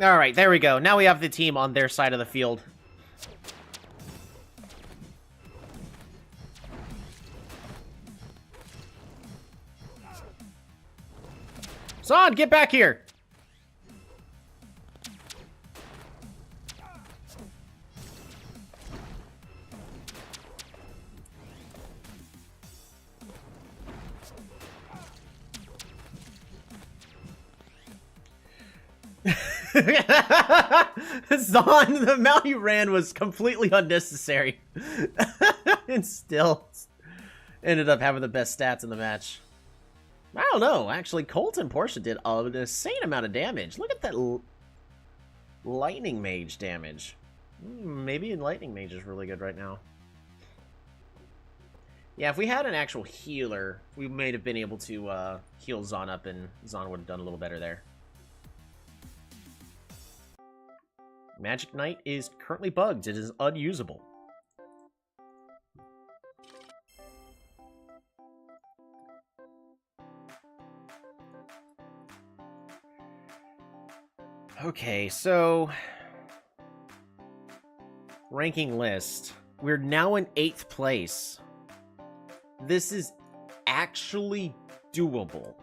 Alright, there we go. Now we have the team on their side of the field. Zon, get back here! Zon, the amount you ran was completely unnecessary. And still ended up having the best stats in the match. I don't know. Actually, Colt and Portia did an insane amount of damage. Look at that Lightning Mage damage. Maybe Lightning Mage is really good right now. Yeah, if we had an actual healer, we may have been able to heal Zon up, and Zon would have done a little better there. Magic Knight is currently bugged. It is unusable. Okay, so... ranking list. We're now in 8th place. This is actually doable.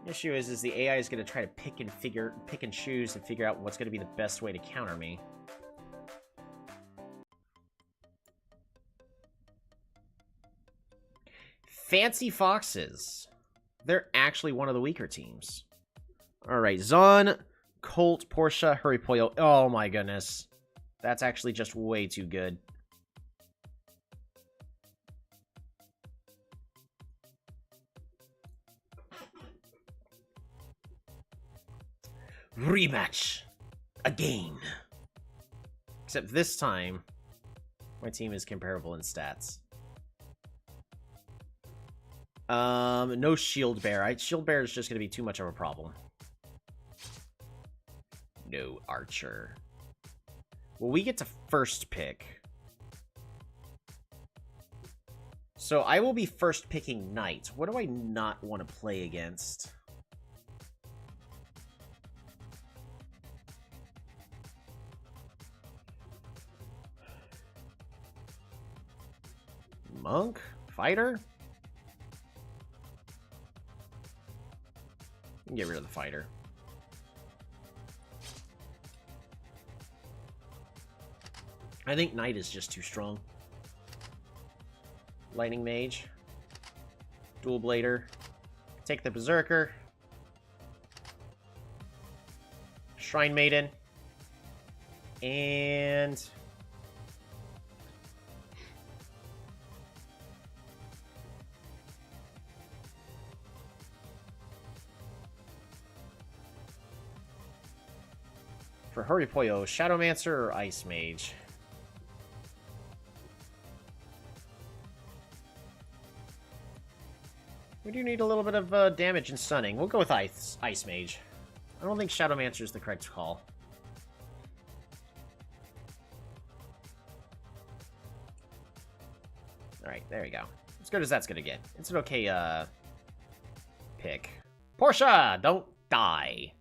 The issue is the AI is going to try to pick and choose and figure out what's going to be the best way to counter me. Fancy Foxes. They're actually one of the weaker teams. Alright, Zon, Colt, Portia, Hurrypoyo. Oh my goodness. That's actually just way too good. Rematch. Again. Except this time, my team is comparable in stats. No Shield Bear. Shield Bear is just going to be too much of a problem. No Archer. Well, we get to first pick. So I will be first picking Knight. What do I not want to play against? Monk? Fighter? Get rid of the fighter. I think Knight is just too strong. Lightning Mage. Dual Blader. Take the Berserker. Shrine Maiden. And... for Hurrypoyo, Shadowmancer or Ice Mage? We do need a little bit of damage and stunning. We'll go with Ice Mage. I don't think Shadowmancer is the correct call. Alright, there we go. As good as that's gonna get. It's an okay, pick. Portia! Don't die.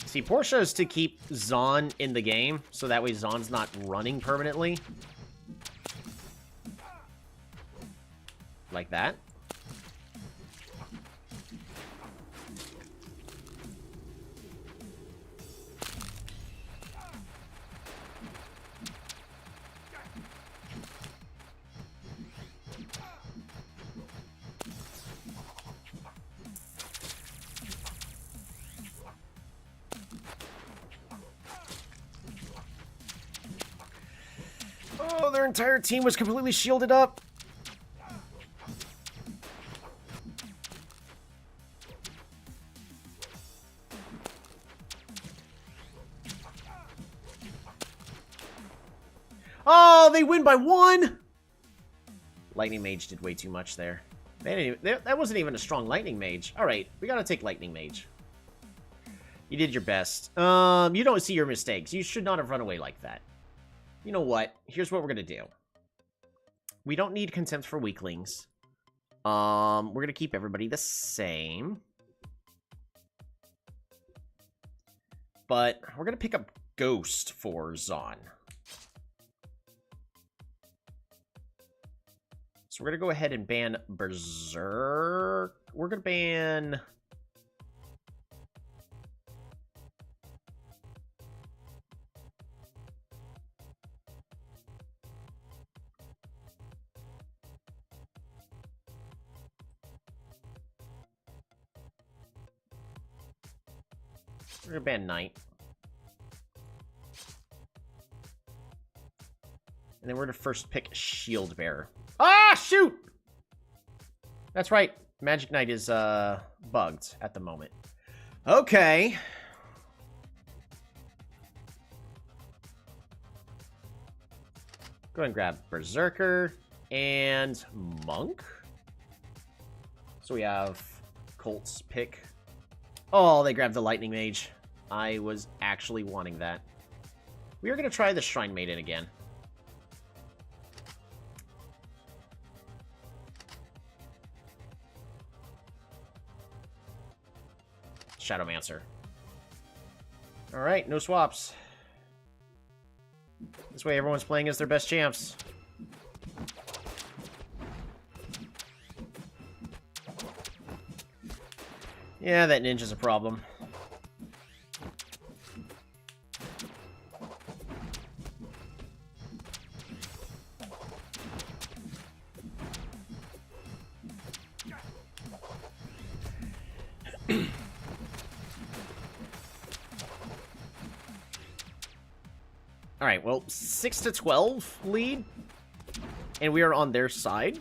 See, Portia is to keep Zon in the game, so that way Zon's not running permanently. Like that. Oh, their entire team was completely shielded up. Oh, they win by 1! Lightning Mage did way too much there. That wasn't even a strong Lightning Mage. Alright, we gotta take Lightning Mage. You did your best. You don't see your mistakes. You should not have run away like that. You know what? Here's what we're gonna do. We don't need Contempt for Weaklings. We're gonna keep everybody the same. But we're gonna pick up Ghost for Zon. So we're gonna go ahead and ban Berserk. We're gonna ban... We're gonna ban Knight. And then we're gonna first pick Shield Bearer. Ah, shoot! That's right. Magic Knight is, bugged at the moment. Okay. Go ahead and grab Berserker and Monk. So we have Colt's pick. Oh, they grabbed the Lightning Mage. I was actually wanting that. We are going to try the Shrine Maiden again. Shadowmancer. Alright, no swaps. This way everyone's playing as their best champs. Yeah, that ninja's a problem. Alright, well, 6-12 lead. And we are on their side.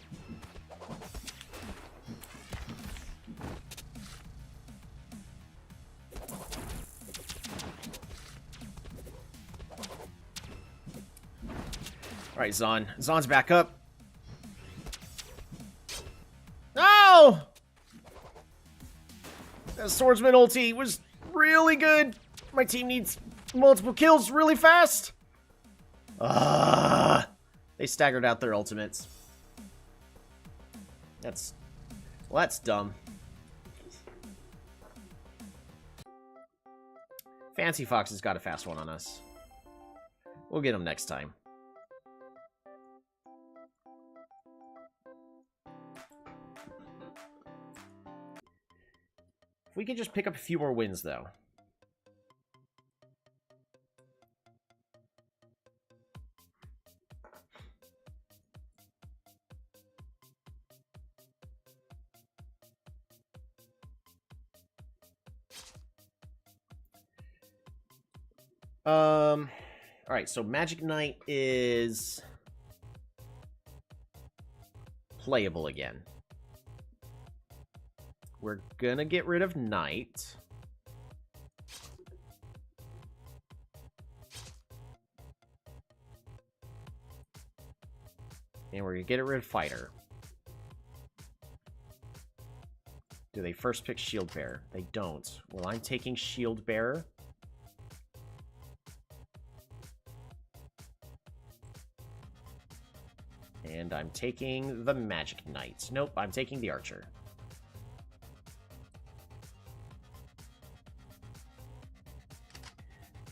Alright, Zon. Zon's back up. No! That swordsman ulti was really good. My team needs multiple kills really fast. They staggered out their ultimates. That's dumb. Fancy Fox has got a fast one on us. We'll get him next time. If we could just pick up a few more wins, though. Alright, so Magic Knight is playable again. We're gonna get rid of Knight. And we're gonna get rid of Fighter. Do they first pick Shield Bearer? They don't. Well, I'm taking Shield Bearer. And I'm taking the Magic Knight. Nope, I'm taking the Archer.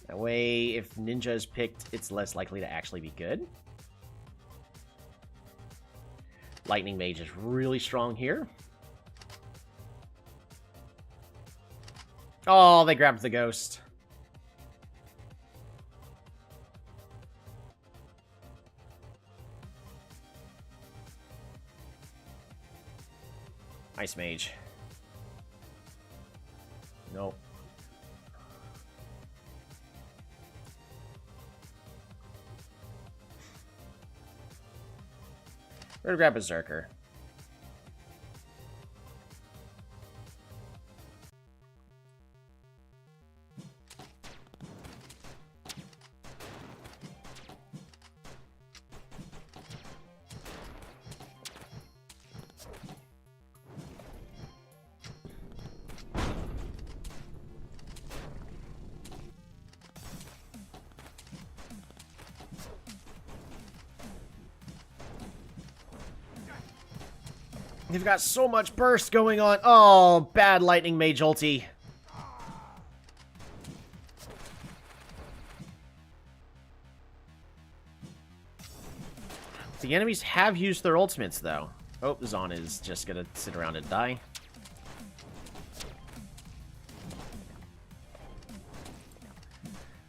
That way, if Ninja is picked, it's less likely to actually be good. Lightning Mage is really strong here. Oh, they grabbed the Ghost. Ice Mage. Nope. We're gonna grab Berserker. They've got so much burst going on. Oh, bad Lightning Mage ulti. The enemies have used their ultimates, though. Oh, Zon is just gonna sit around and die.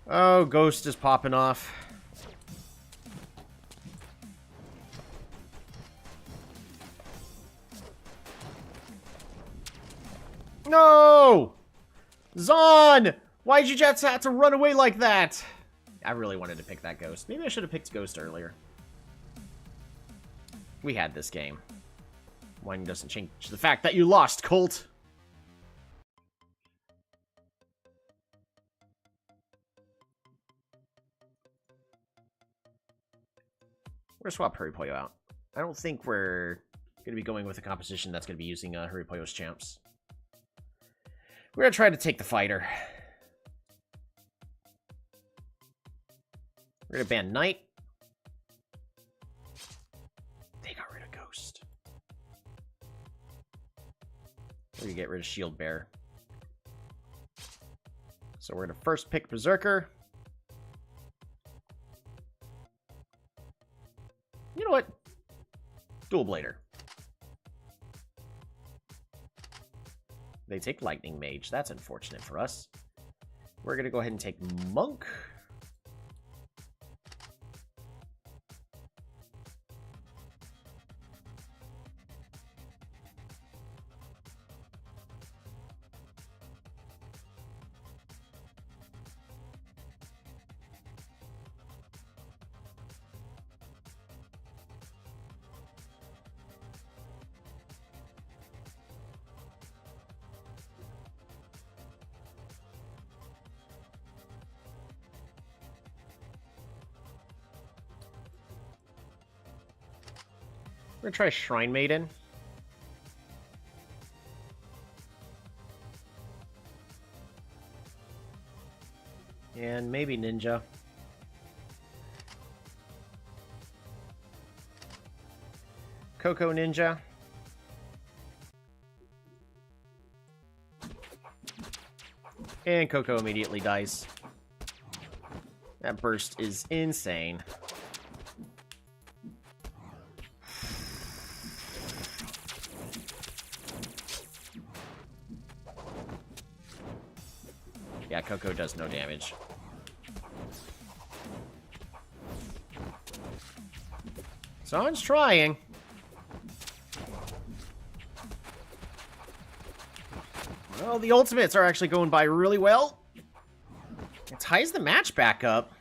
Oh, Ghost is popping off. No! Zon! Why'd you just have to run away like that? I really wanted to pick that Ghost. Maybe I should have picked Ghost earlier. We had this game. One doesn't change the fact that you lost, Colt. We're gonna swap Hurrypoyo out. I don't think we're gonna be going with a composition that's gonna be using Hurrypoyo's champs. We're gonna try to take the fighter. We're gonna ban Knight. They got rid of Ghost. We're gonna get rid of Shield Bearer. So we're gonna first pick Berserker. You know what? Dual Blader. They take Lightning Mage. That's unfortunate for us. We're going to go ahead and take Monk. We're gonna try Shrine Maiden. And maybe Ninja. Coco Ninja. And Coco immediately dies. That burst is insane. Yeah, Coco does no damage. Someone's trying. Well, the ultimates are actually going by really well. It ties the match back up.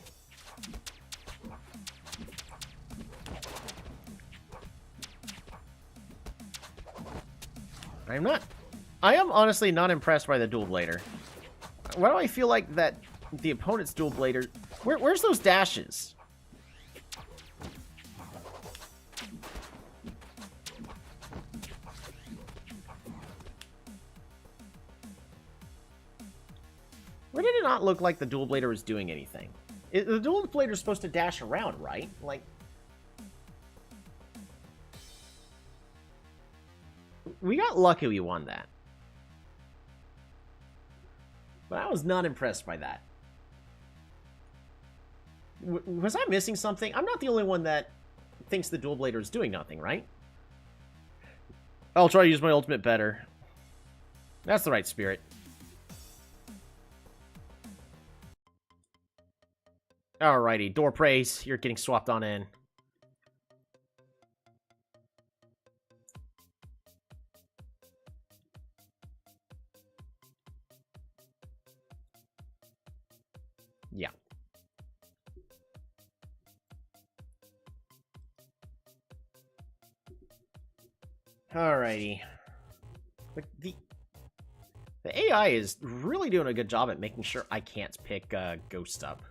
I am honestly not impressed by the Dual Blader. Why do I feel like that the opponent's Dual Blader... Where's those dashes? Or did it not look like the Dual Blader was doing anything? The Dual Blader is supposed to dash around, right? Like... We got lucky we won that. But I was not impressed by that. Was I missing something? I'm not the only one that thinks the Dual Blader is doing nothing, right? I'll try to use my ultimate better. That's the right spirit. Alrighty, door praise. You're getting swapped on in. Yeah. Alrighty. The AI is really doing a good job at making sure I can't pick Ghost up.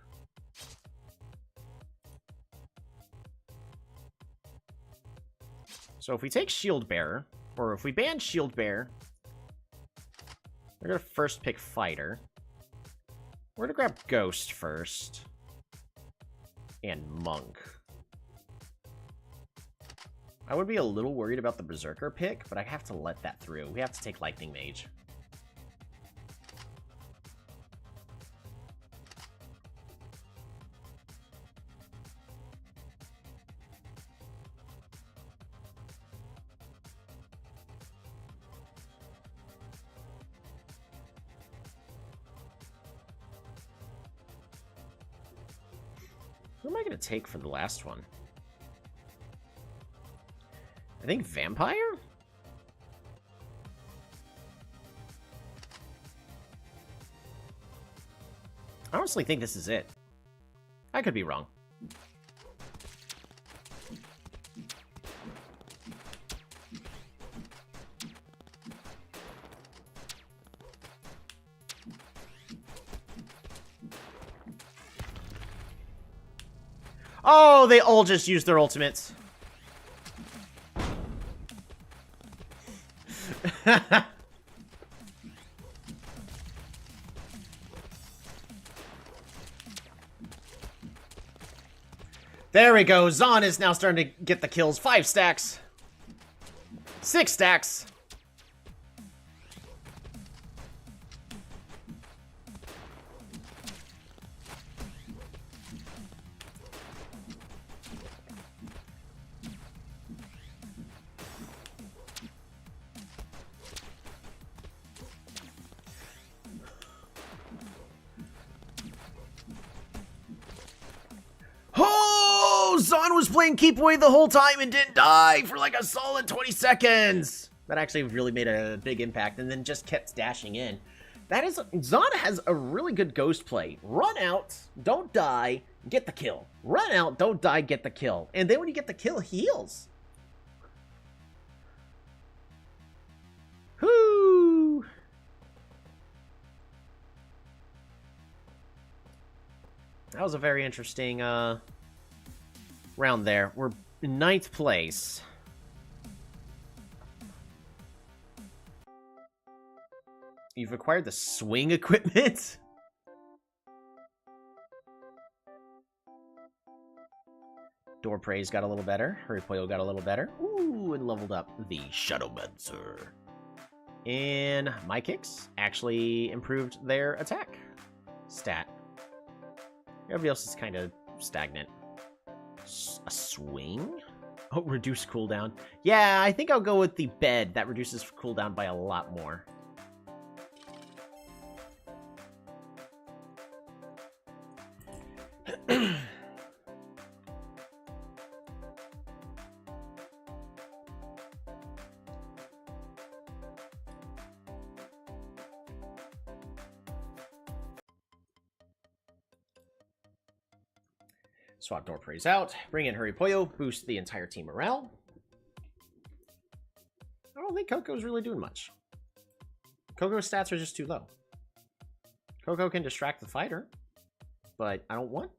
So if we take Shield Bearer, or if we ban Shield Bearer, we're going to first pick Fighter. We're going to grab Ghost first. And Monk. I would be a little worried about the Berserker pick, but I have to let that through. We have to take Lightning Mage. Who am I going to take for the last one? I think Vampire? I honestly think this is it. I could be wrong. Oh, they all just used their ultimates. There we go. Zon is now starting to get the kills. 5 stacks. 6 stacks. Zon was playing Keep Away the whole time and didn't die for like a solid 20 seconds. That actually really made a big impact and then just kept dashing in. That is, Zon has a really good ghost play. Run out, don't die, get the kill. Run out, don't die, get the kill. And then when you get the kill, he heals. Whoo! That was a very interesting, round there. We're in 9th place. You've acquired the swing equipment? Door Praise got a little better. Hurry Poyo got a little better. Ooh, and leveled up the Shadowmancer. And my kicks actually improved their attack stat. Everybody else is kind of stagnant. A swing? Oh, reduce cooldown. Yeah, I think I'll go with the bed. That reduces cooldown by a lot more. Swap Door Praise out. Bring in Hurry Poyo. Boost the entire team morale. I don't think Coco's really doing much. Coco's stats are just too low. Coco can distract the fighter, but I don't want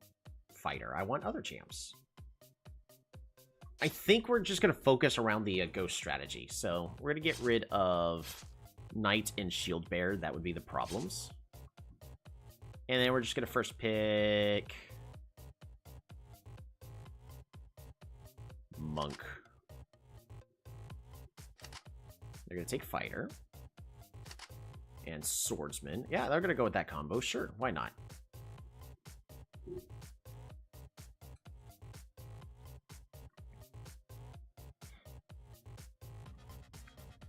fighter. I want other champs. I think we're just going to focus around the ghost strategy. So we're going to get rid of Knight and Shield Bearer. That would be the problems. And then we're just going to first pick Monk. They're going to take Fighter. And Swordsman. Yeah, they're going to go with that combo. Sure, why not?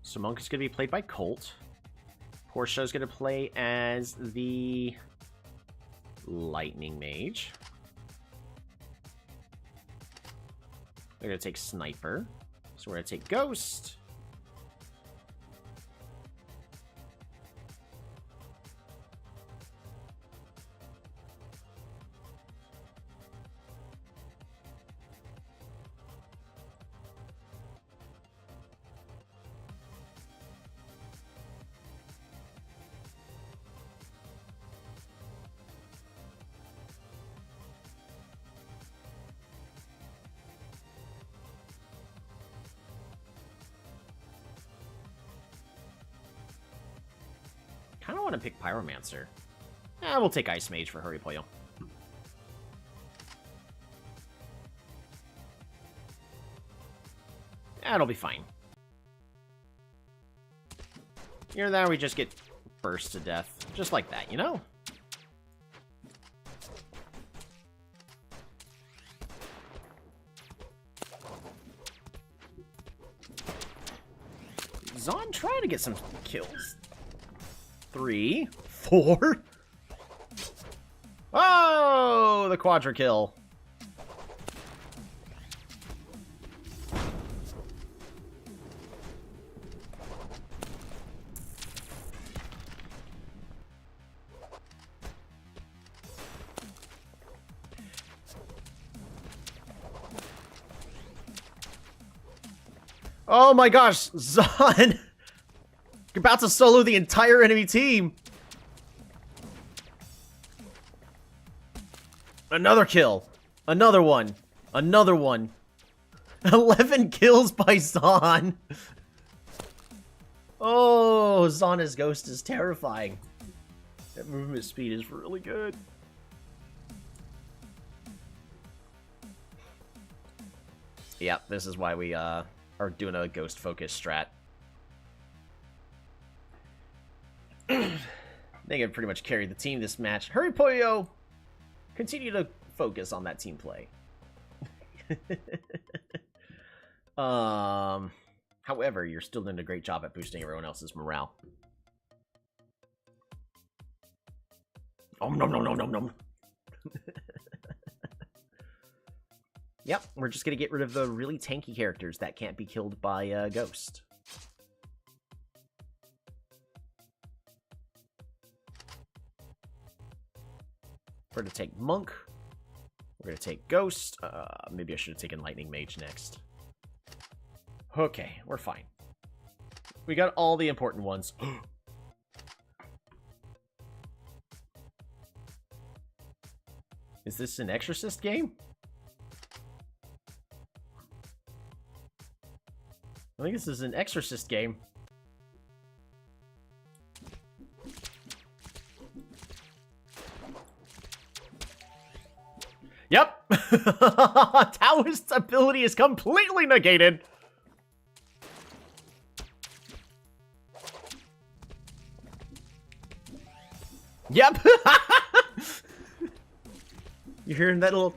So Monk is going to be played by Colt. Portia is going to play as the Lightning Mage. They're going to take Sniper. So we're going to take Ghost. I don't want to pick Pyromancer. We'll take Ice Mage for Hurry Pollo. That'll be fine. Here and there, we just get burst to death. Just like that, you know? Zon trying to get some kills. 3, 4. Oh, the quadra kill. Oh my gosh, Zon! You're about to solo the entire enemy team. Another kill. Another one. Another one. 11 kills by Zon. Oh, Zana's Ghost is terrifying. That movement speed is really good. Yeah, this is why we are doing a Ghost focus strat. They can pretty much carry the team this match. Hurry Pollo! Continue to focus on that team play. However, you're still doing a great job at boosting everyone else's morale. Oh, nom. Yep, we're just gonna get rid of the really tanky characters that can't be killed by Ghost. We're gonna take Monk. We're gonna take Ghost. Maybe I should have taken Lightning Mage next. Okay, we're fine. We got all the important ones. Is this an Exorcist game? I think this is an Exorcist game. Yep! Taoist's ability is completely negated! Yep! You hearing that little...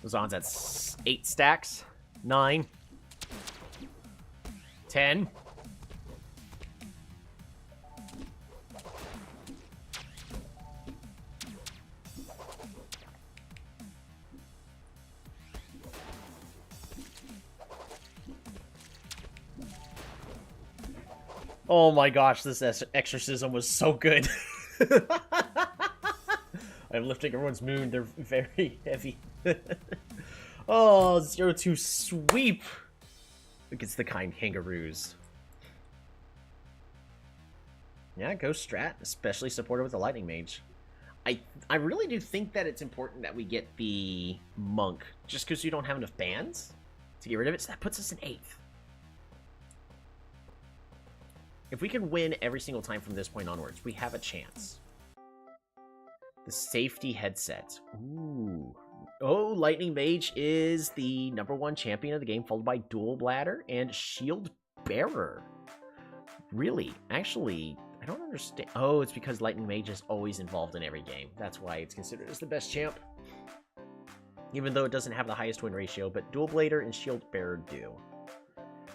Zon's at 8 stacks. 9. 10. Oh my gosh, this exorcism was so good. I'm lifting everyone's moon. They're very heavy. Oh, 0-2 sweep against the kind kangaroos. Yeah, Ghost Strat, especially supported with the Lightning Mage. I really do think that it's important that we get the monk, just because you don't have enough bans to get rid of it, so that puts us in 8th. If we can win every single time from this point onwards, we have a chance. The safety headset. Ooh. Oh, Lightning Mage is the #1 champion of the game, followed by Dual Bladder and Shield Bearer. Really? Actually, I don't understand. Oh, it's because Lightning Mage is always involved in every game. That's why it's considered as the best champ. Even though it doesn't have the highest win ratio, but Dual Blader and Shield Bearer do.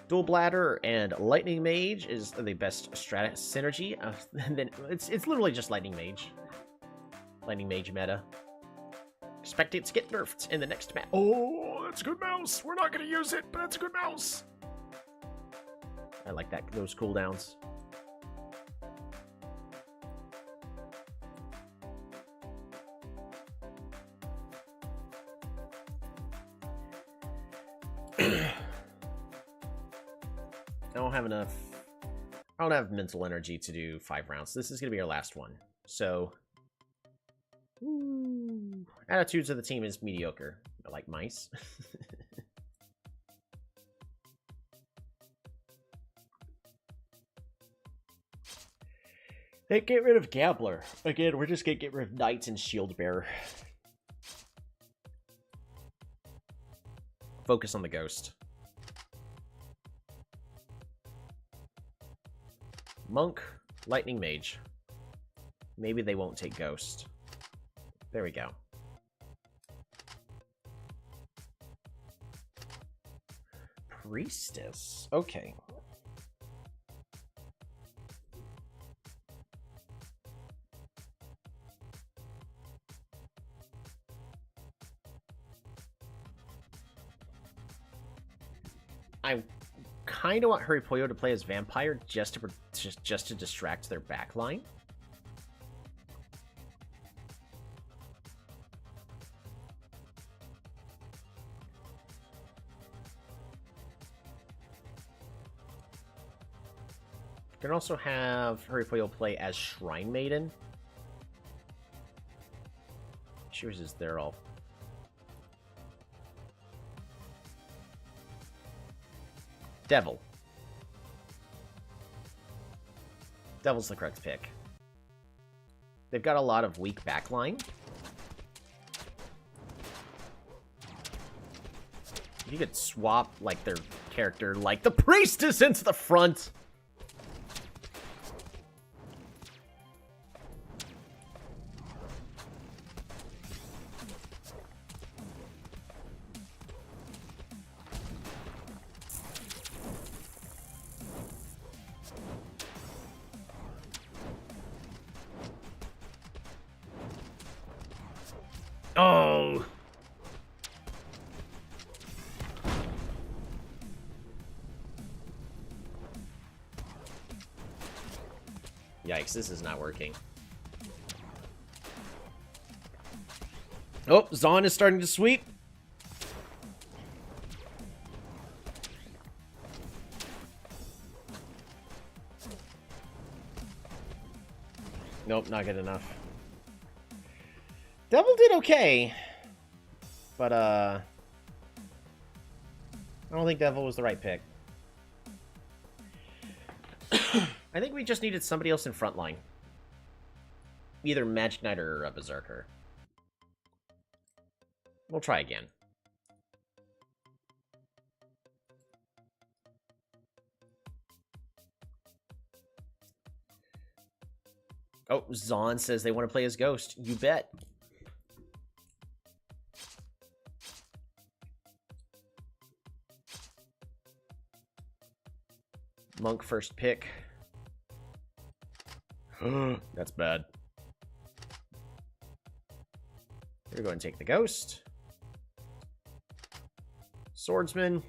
Dual Bladder and Lightning Mage is the best synergy. And then it's literally just Lightning Mage. Lightning Mage meta. Expect it to get nerfed in the next match. Oh, that's a good mouse. We're not going to use it, but that's a good mouse. I like that. Those cooldowns. I don't have mental energy to do 5 rounds. This is going to be our last one. So, attitudes of the team is mediocre. They're like mice. They get rid of Gambler. Again, we're just going to get rid of Knights and Shield Bearer. Focus on the Ghost. Monk, Lightning Mage. Maybe they won't take Ghost. There we go. Priestess. Okay. I kind of want Hurry Pollo to play as Vampire just to distract their backline. You can also have Hurry Pollo play as Shrine Maiden. She was just there all. Devil. Devil's the correct pick. They've got a lot of weak backline. If you could swap, like, their character, like the Priestess, into the front. Oh. Yikes, this is not working. Oh, Zon is starting to sweep. Nope, not good enough. Devil did okay, but I don't think Devil was the right pick. I think we just needed somebody else in frontline. Either Magic Knight or a Berserker. We'll try again. Oh, Zon says they want to play as Ghost. You bet. Monk first pick. That's bad. We're going to take the Ghost. Swordsman.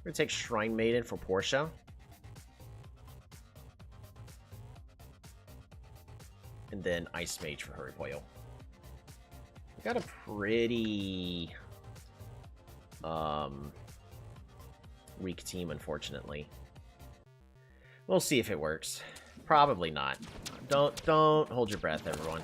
We're gonna take Shrine Maiden for Portia. And then Ice Mage for Hurrypoyo. We got a pretty weak team, unfortunately. We'll see if it works. Probably not. Don't hold your breath, everyone.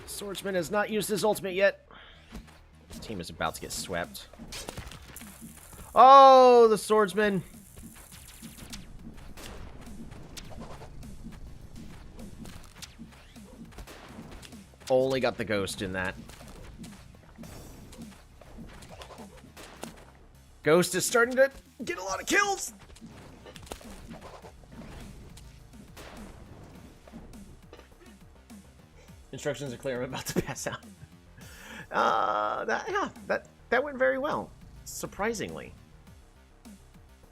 Swordsman has not used his ultimate yet. His team is about to get swept. Oh, the Swordsman. Only got the Ghost in that. Ghost is starting to get a lot of kills. Instructions are clear. I'm about to pass out. That went very well. Surprisingly.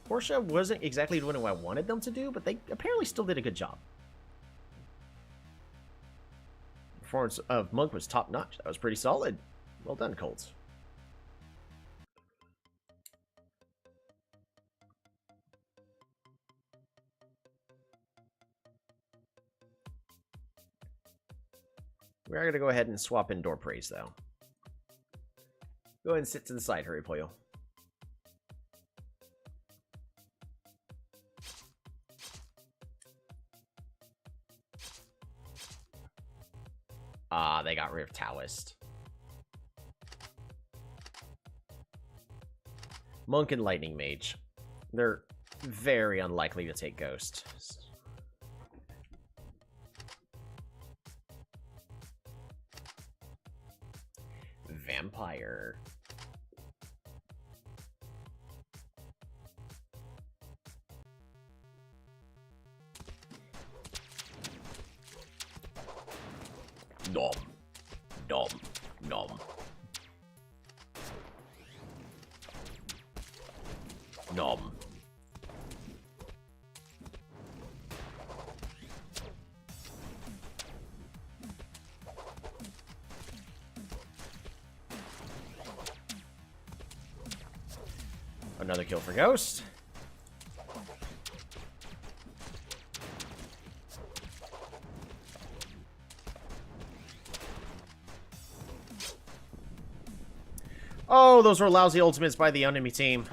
Portia wasn't exactly doing what I wanted them to do, but they apparently still did a good job. The performance of Monk was top-notch. That was pretty solid. Well done, Colts. We are going to go ahead and swap in Door Praise, though. Go ahead and sit to the side, Hurrypoyo. Ah, they got rid of Taoist. Monk and Lightning Mage. They're very unlikely to take Ghost. Vampire. Nom. Nom. Nom. Nom. Another kill for Ghost. Oh, those were lousy ultimates by the enemy team.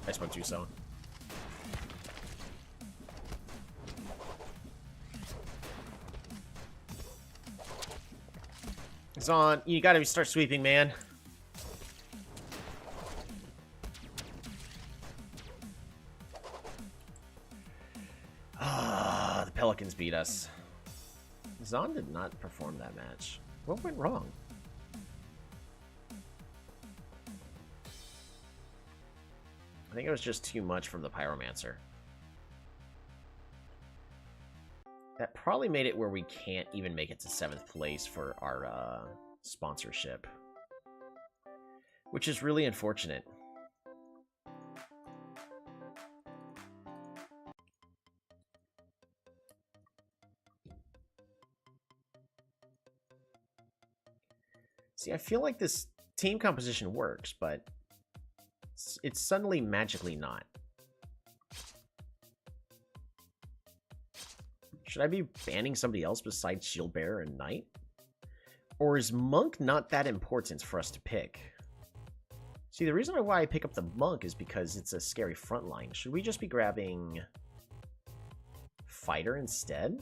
I spoke too soon. Zon, you gotta start sweeping, man. The Pelicans beat us. Zon did not perform that match. What went wrong? I think it was just too much from the Pyromancer. That probably made it where we can't even make it to 7th place for our sponsorship. Which is really unfortunate. See, I feel like this team composition works, but it's suddenly magically not. Should I be banning somebody else besides Shield Bearer and Knight? Or is Monk not that important for us to pick? See, the reason why I pick up the Monk is because it's a scary frontline. Should we just be grabbing Fighter instead?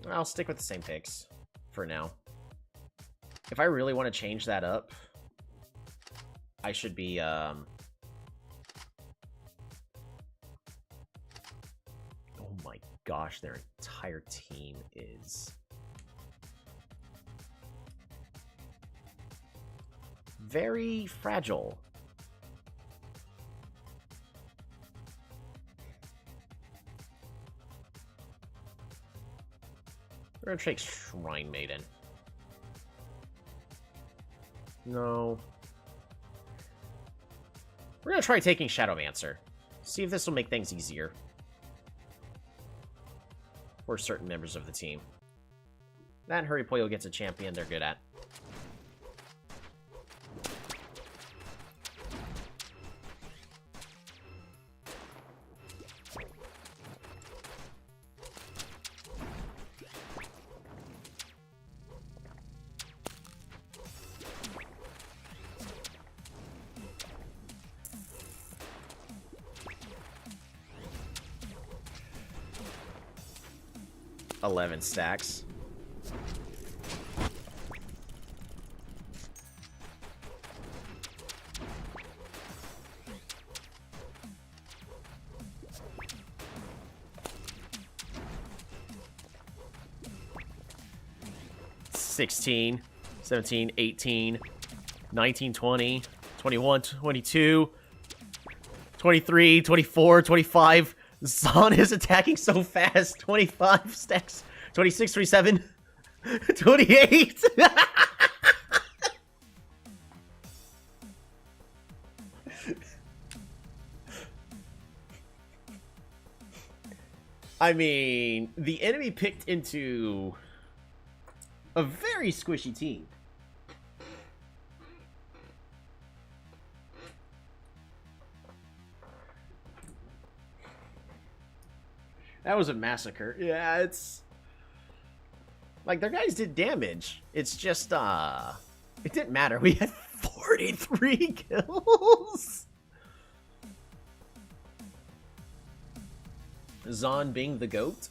I'll stick with the same picks for now. If I really want to change that up, I should be, oh my gosh, their entire team is very fragile. We're gonna take Shrine Maiden. No. We're gonna try taking Shadowmancer. See if this will make things easier. For certain members of the team. That and Hurry Poyo gets a champion they're good at. $11 stacks. $16, $17, $18, $19, $20, $21, $22, $23, $24, $25. Zon is attacking so fast. 25 stacks. 26, 27, 28. I mean, the enemy picked into a very squishy team. That was a massacre. Yeah, it's... like, their guys did damage. It's just, it didn't matter. We had 43 kills! Zon being the GOAT.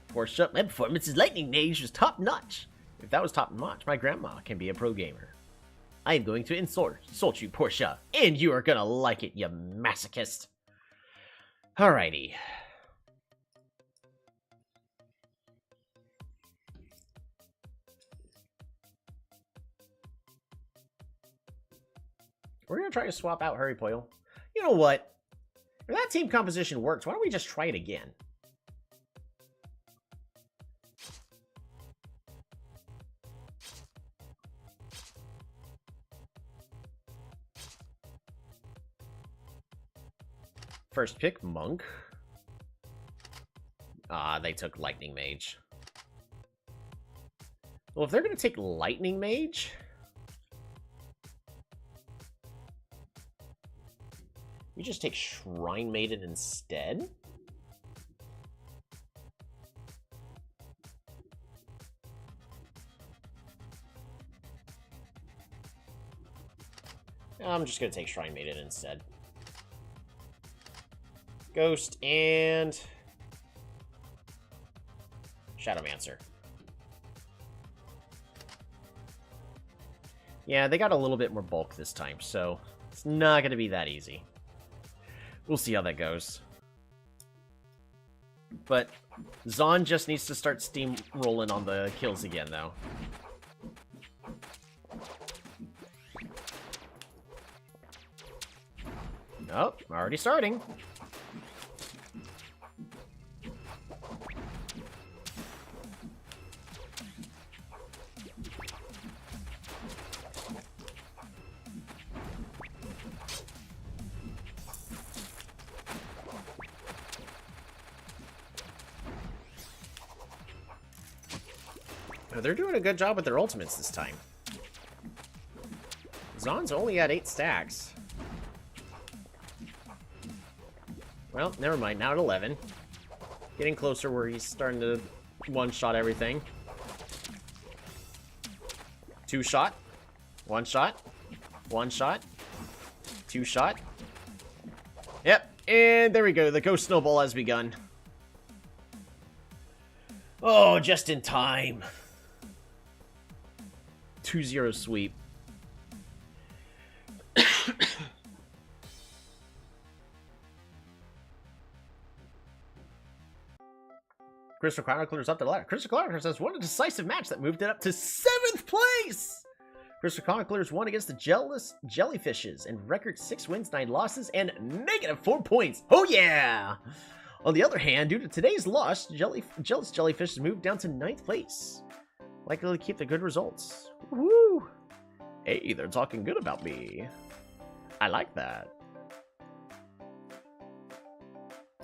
Portia, my performance as Lightning Mage was top-notch. If that was top-notch, my grandma can be a pro gamer. I am going to insult you, Portia, and you are gonna like it, you masochist. Alrighty. We're gonna try to swap out Hurry Poyo. You know what? If that team composition works, why don't we just try it again? First pick, Monk. Ah, they took Lightning Mage. Well, if they're gonna take Lightning Mage... we just take Shrine Maiden instead? I'm just going to take Shrine Maiden instead. Ghost and... Shadowmancer. Yeah, they got a little bit more bulk this time, so it's not going to be that easy. We'll see how that goes. But Zon just needs to start steamrolling on the kills again, though. Nope, already starting. They're doing a good job with their ultimates this time. Zon's only at 8 stacks. Well, never mind. Now at 11. Getting closer where he's starting to one-shot everything. 2-shot. 1-shot. 1-shot. 2-shot. Yep. And there we go. The Ghost Snowball has begun. Oh, just in time. 2-0 sweep. Crystal Chroniclers up the ladder. Crystal Chroniclers has won a decisive match that moved it up to 7th place! Crystal Chroniclers won against the Jealous Jellyfishes and record 6 wins, 9 losses, and negative 4 points. Oh yeah! On the other hand, due to today's loss, Jealous Jellyfishes moved down to 9th place. Likely to keep the good results. Woo! Hey, they're talking good about me. I like that.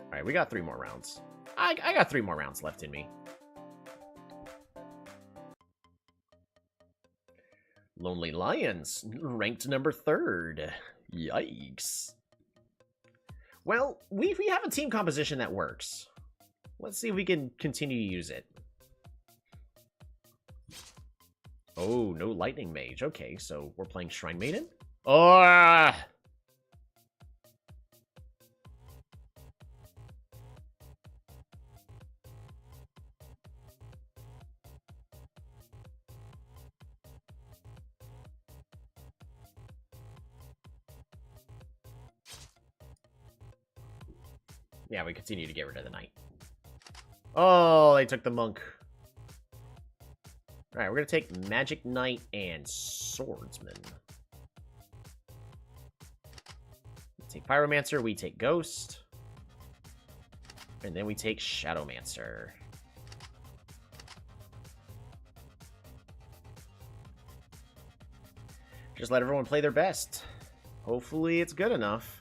Alright, we got 3 more rounds. I got 3 more rounds left in me. Lonely Lions, ranked number 3rd. Yikes. Well, we have a team composition that works. Let's see if we can continue to use it. Oh, no Lightning Mage. Okay, so we're playing Shrine Maiden? Oh! Yeah, we continue to get rid of the knight. Oh, they took the monk. Alright, we're going to take Magic Knight and Swordsman. We take Pyromancer, we take Ghost. And then we take Shadowmancer. Just let everyone play their best. Hopefully it's good enough.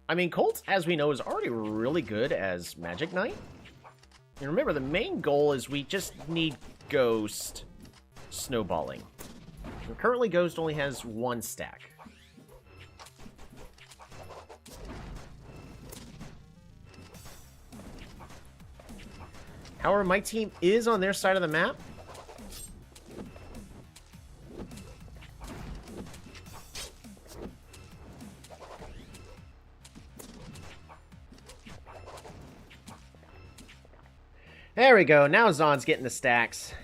I mean, Colt, as we know, is already really good as Magic Knight. And remember, the main goal is we just need Ghost snowballing. And currently, Ghost only has 1 stack. However, my team is on their side of the map. There we go. Now Zon's getting the stacks.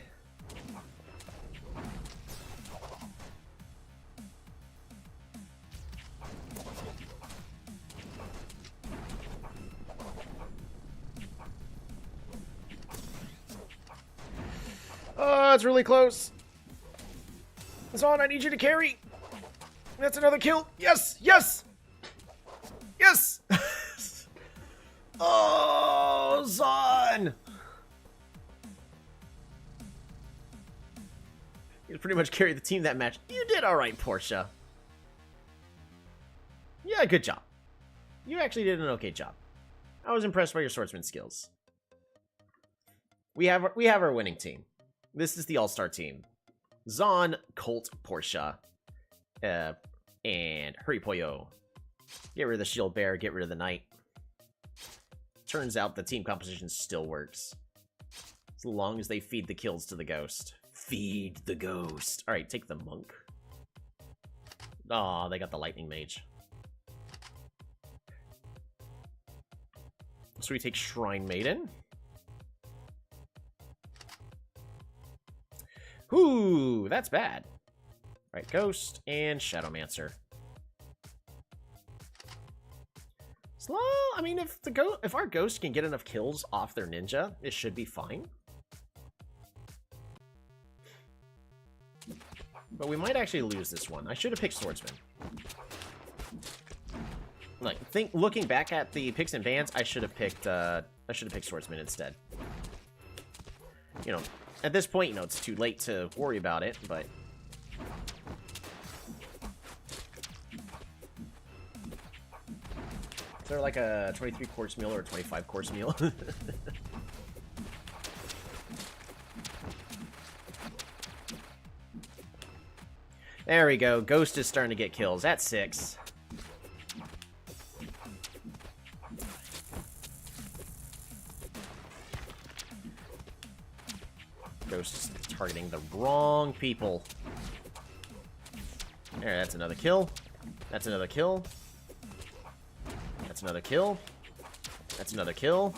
Oh, it's really close. Zon, I need you to carry. That's another kill. Yes! Yes! Yes! Oh, Zon! You pretty much carried the team that match. You did alright, Portia. Yeah, good job. You actually did an okay job. I was impressed by your swordsman skills. We have our winning team. This is the all-star team. Zon, Colt, Portia, and Hurry Poyo. Get rid of the shield bear, get rid of the knight. Turns out the team composition still works. As long as they feed the kills to the ghost. Feed the ghost. Alright, take the monk. Aw, they got the lightning mage. So we take Shrine Maiden. Ooh, that's bad. Alright, Ghost and Shadowmancer. Slow. I mean, if our ghost can get enough kills off their ninja, it should be fine. But we might actually lose this one. I should have picked Swordsman. Like, looking back at the picks and bans, I should have picked Swordsman instead. You know, at this point, you know, it's too late to worry about it, but is there like a 23-course meal or a 25-course meal? There we go. Ghost is starting to get kills. That's 6. Ghost is targeting the wrong people. There, that's another kill. That's another kill. That's another kill. That's another kill.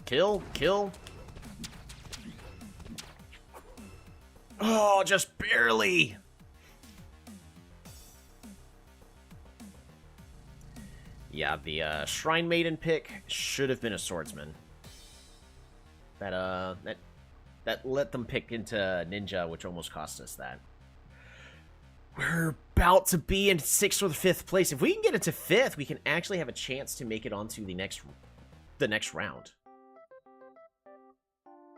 Kill, kill. Oh, just barely. Yeah, the Shrine Maiden pick should have been a Swordsman. That that let them pick into Ninja, which almost cost us that. We're about to be in 6th or 5th place. If we can get into 5th, we can actually have a chance to make it onto the next round.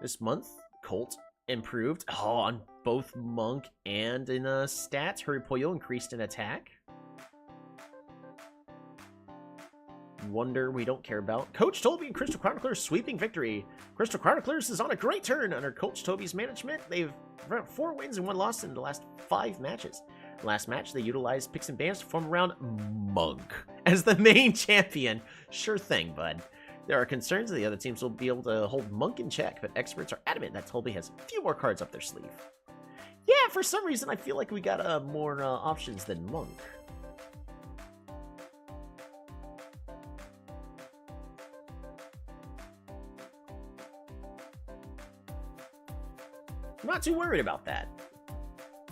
This month, Colt improved on both Monk and in stats. Hurrypoyo increased in attack. Wonder we don't care about. Coach Toby and Crystal Chroniclers sweeping victory. Crystal Chroniclers is on a great turn under Coach Toby's management. They've 4 wins and 1 loss in the last 5 matches. Last match, they utilized picks and bans to form around Monk as the main champion. Sure thing, bud. There are concerns that the other teams will be able to hold Monk in check, but experts are adamant that Toby has a few more cards up their sleeve. Yeah, for some reason, I feel like we got more options than Monk. I'm not too worried about that.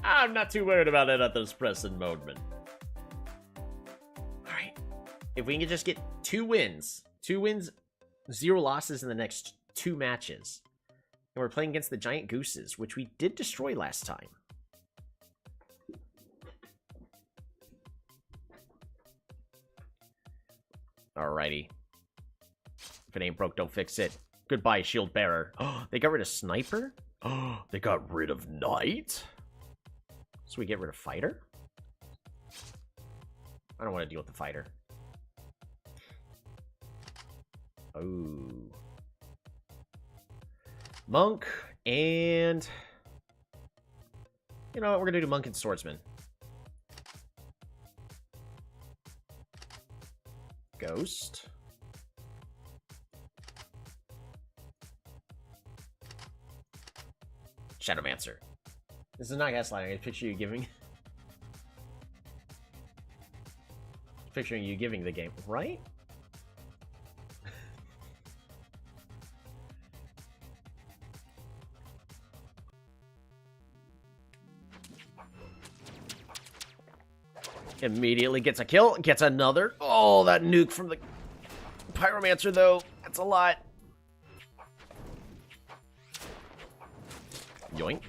I'm not too worried about it at this present moment. Alright. If we can just get 2 wins. 2 wins, 0 losses in the next 2 matches. And we're playing against the Giant Gooses, which we did destroy last time. Alrighty. If it ain't broke, don't fix it. Goodbye, Shield Bearer. Oh, they got rid of Sniper? Oh, they got rid of Knight? So we get rid of Fighter? I don't want to deal with the Fighter. Oh. Monk and... You know what? We're going to do Monk and Swordsman. Ghost. Shadowmancer. This is not gaslighting. I picture you giving... Picturing you giving the game, right? Immediately gets a kill, gets another. Oh, that nuke from the Pyromancer, though. That's a lot. Yoink.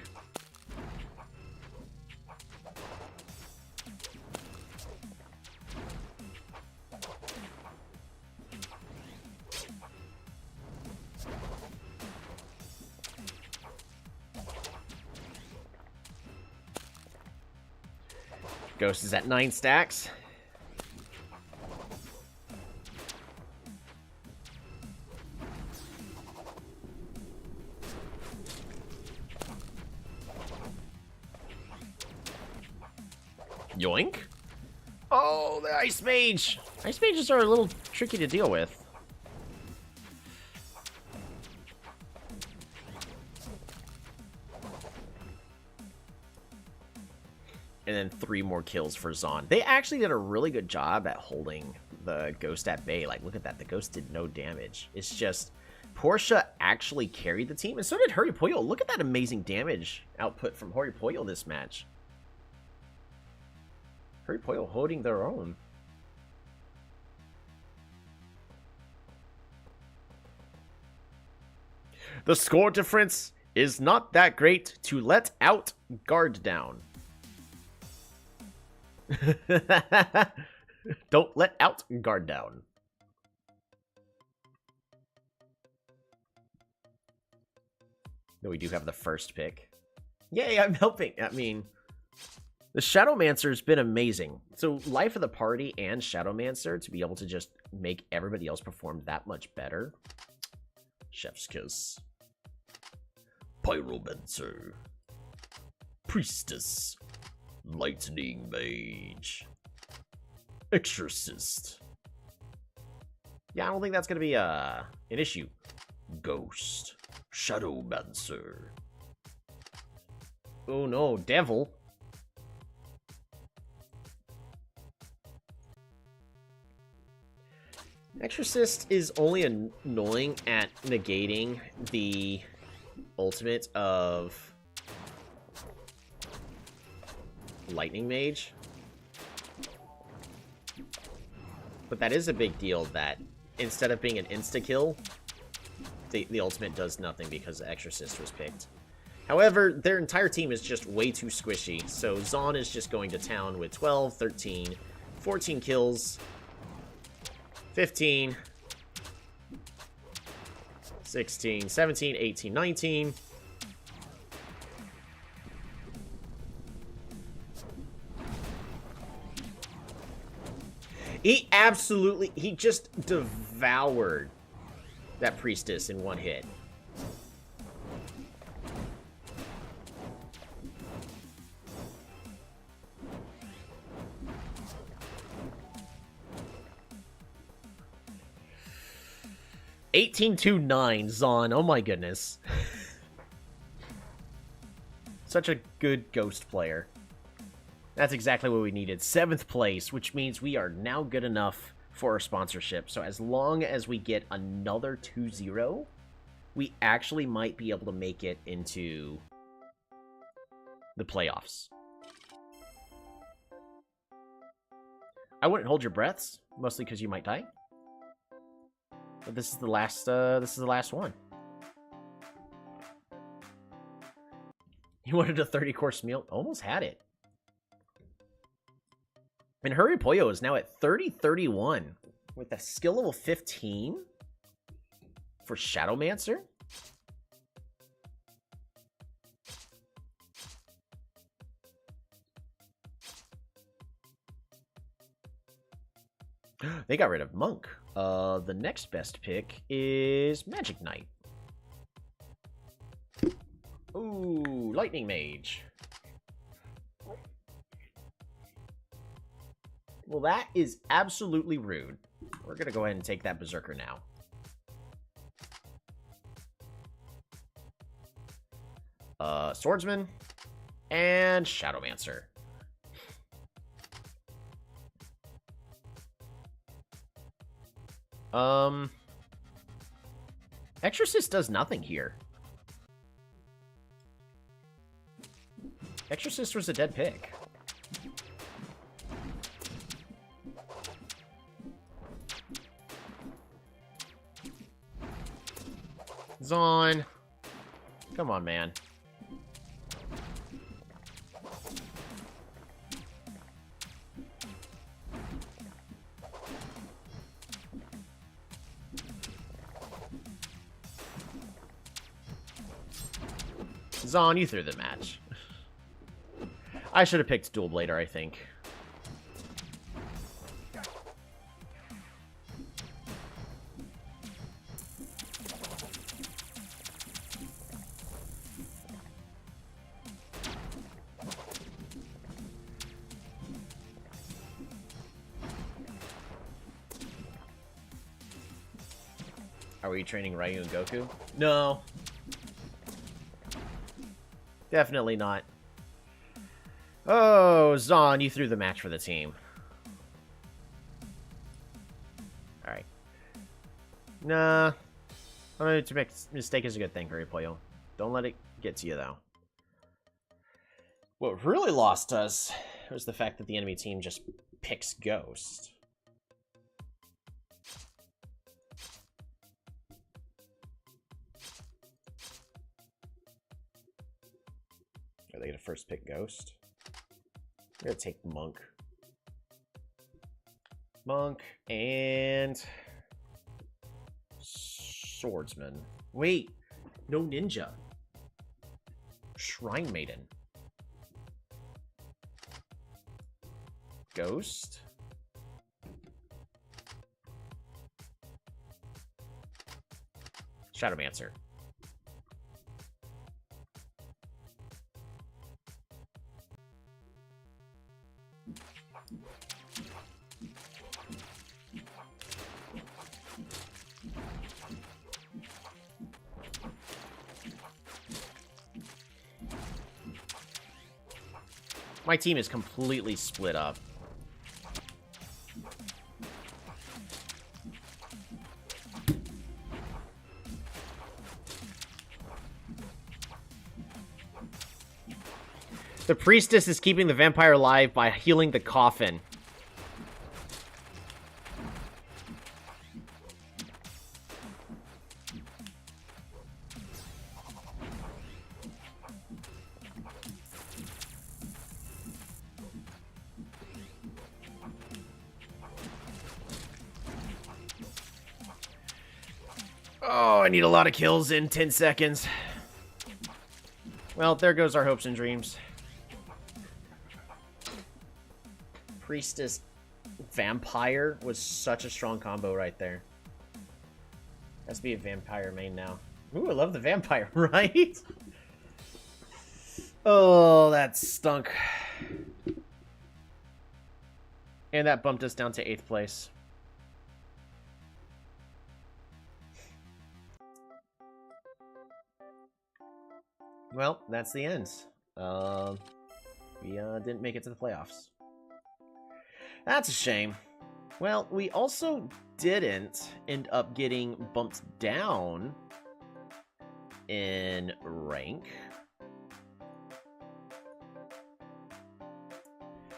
Ghost is at 9 stacks. Yoink. Oh, the Ice Mage. Ice Mages are a little tricky to deal with. And then 3 more kills for Zon. They actually did a really good job at holding the Ghost at bay. Like, look at that. The Ghost did no damage. It's just Portia actually carried the team, and so did Hurrypoyo. Look at that amazing damage output from Hurrypoyo this match. Hurrypoyo holding their own. The score difference is not that great to let out guard down. Don't let out guard down. No, we do have the first pick. Yay, I'm helping. I mean, the Shadowmancer's been amazing. So Life of the Party and Shadowmancer to be able to just make everybody else perform that much better. Chef's kiss. Pyromancer. Priestess. Lightning Mage. Exorcist. Yeah, I don't think that's going to be an issue. Ghost. Shadowmancer. Oh no, Devil. Exorcist is only annoying at negating the ultimate of Lightning Mage. But that is a big deal that instead of being an insta-kill, the ultimate does nothing because Exorcist was picked. However, their entire team is just way too squishy, so Zon is just going to town with 12, 13, 14 kills, 15, 16, 17, 18, 19. He just devoured that priestess in one hit. $18-9, Zon. Oh my goodness. Such a good ghost player. That's exactly what we needed. 7th place, which means we are now good enough for our sponsorship. So as long as we get another 2-0, we actually might be able to make it into the playoffs. I wouldn't hold your breaths, mostly because you might die. But this is the last one. You wanted a 30-course meal? Almost had it. And Hurry Pollo is now at 30-31 with a skill level 15 for Shadowmancer. They got rid of Monk. The next best pick is Magic Knight. Ooh, Lightning Mage. Well, that is absolutely rude. We're going to go ahead and take that Berserker now. Swordsman and Shadowmancer. Exorcist does nothing here. Exorcist was a dead pick. Zon. Come on, man. Zon, you threw the match. I should have picked Dual Blader, I think. Are we training Ryu and Goku? No. Definitely not. Oh, Zon, you threw the match for the team. Alright. Nah. To make a mistake is a good thing, Hurry Pollo. Don't let it get to you, though. What really lost us was the fact that the enemy team just picks Ghost. Are they going to first pick Ghost? I'm going to take Monk. Monk and Swordsman. Wait, no Ninja. Shrine Maiden. Ghost. Shadowmancer. My team is completely split up. The priestess is keeping the vampire alive by healing the coffin. Oh, I need a lot of kills in 10 seconds. Well, there goes our hopes and dreams. Priestess Vampire was such a strong combo right there. Has to be a Vampire main now. Ooh, I love the Vampire, right? Oh, that stunk. And that bumped us down to 8th place. Well, that's the end. We didn't make it to the playoffs. That's a shame. Well, we also didn't end up getting bumped down in rank.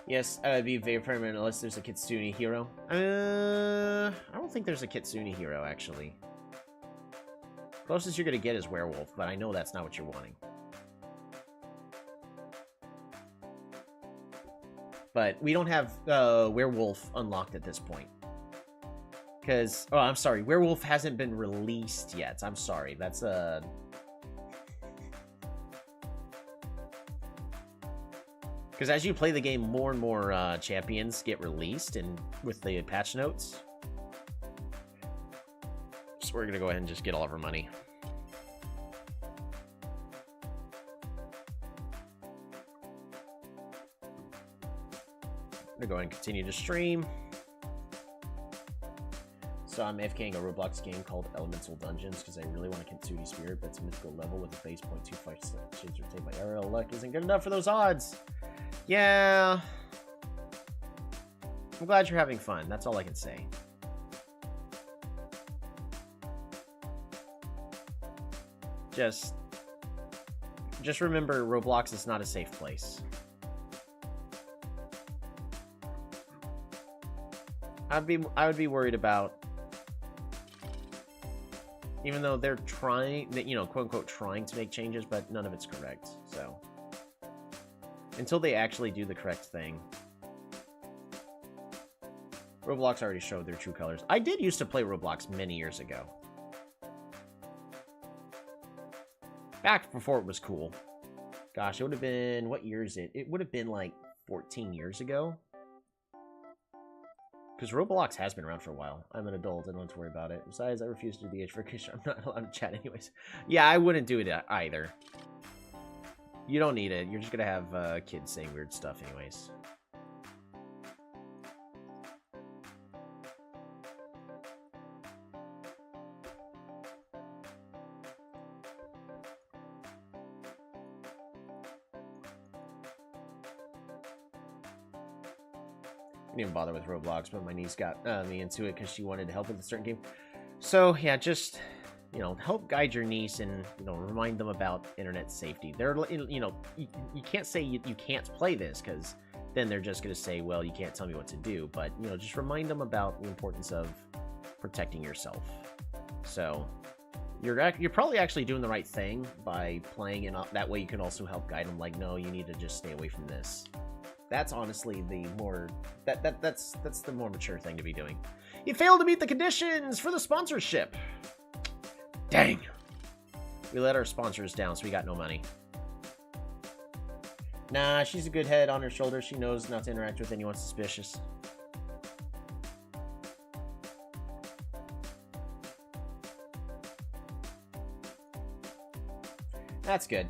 Yes, I would be very permanent unless there's a Kitsune hero. I don't think there's a Kitsune hero, actually. Closest you're gonna get is Werewolf, but I know that's not what you're wanting. But we don't have Werewolf unlocked at this point. Because, oh, I'm sorry, Werewolf hasn't been released yet. I'm sorry, that's because as you play the game, more and more champions get released, and with the patch notes. So we're gonna go ahead and just get all of our money. I'm gonna go ahead and continue to stream. So I'm AFKing a Roblox game called Elemental Dungeons because I really want a Kitsune Spirit, but it's a mythical level with a base 0.25 shades retained by aerial luck isn't good enough for those odds. Yeah. I'm glad you're having fun. That's all I can say. Just remember, Roblox is not a safe place. I would be worried about, even though they're trying, you know, quote unquote, trying to make changes, but none of it's correct. So until they actually do the correct thing, Roblox already showed their true colors. I did used to play Roblox many years ago. Back before it was cool. Gosh, it would have been, what year is it? It would have been like 14 years ago. Because Roblox has been around for a while. I'm an adult. I don't have to worry about it. Besides, I refuse to do the age verification. I'm not allowed to chat anyways. Yeah, I wouldn't do it either. You don't need it. You're just going to have kids saying weird stuff anyways. I didn't even bother with Roblox, but my niece got me into it because she wanted to help with a certain game. So yeah, just, you know, help guide your niece and, you know, remind them about internet safety. They're, you know, you can't say you can't play this, because then they're just going to say, well, you can't tell me what to do. But, you know, just remind them about the importance of protecting yourself. So you're probably actually doing the right thing by playing, and that way you can also help guide them, like, no, you need to just stay away from this. That's honestly the more that's the more mature thing to be doing. You failed to meet the conditions for the sponsorship. Dang. We let our sponsors down, so we got no money. Nah, she's a good head on her shoulders. She knows not to interact with anyone suspicious. That's good.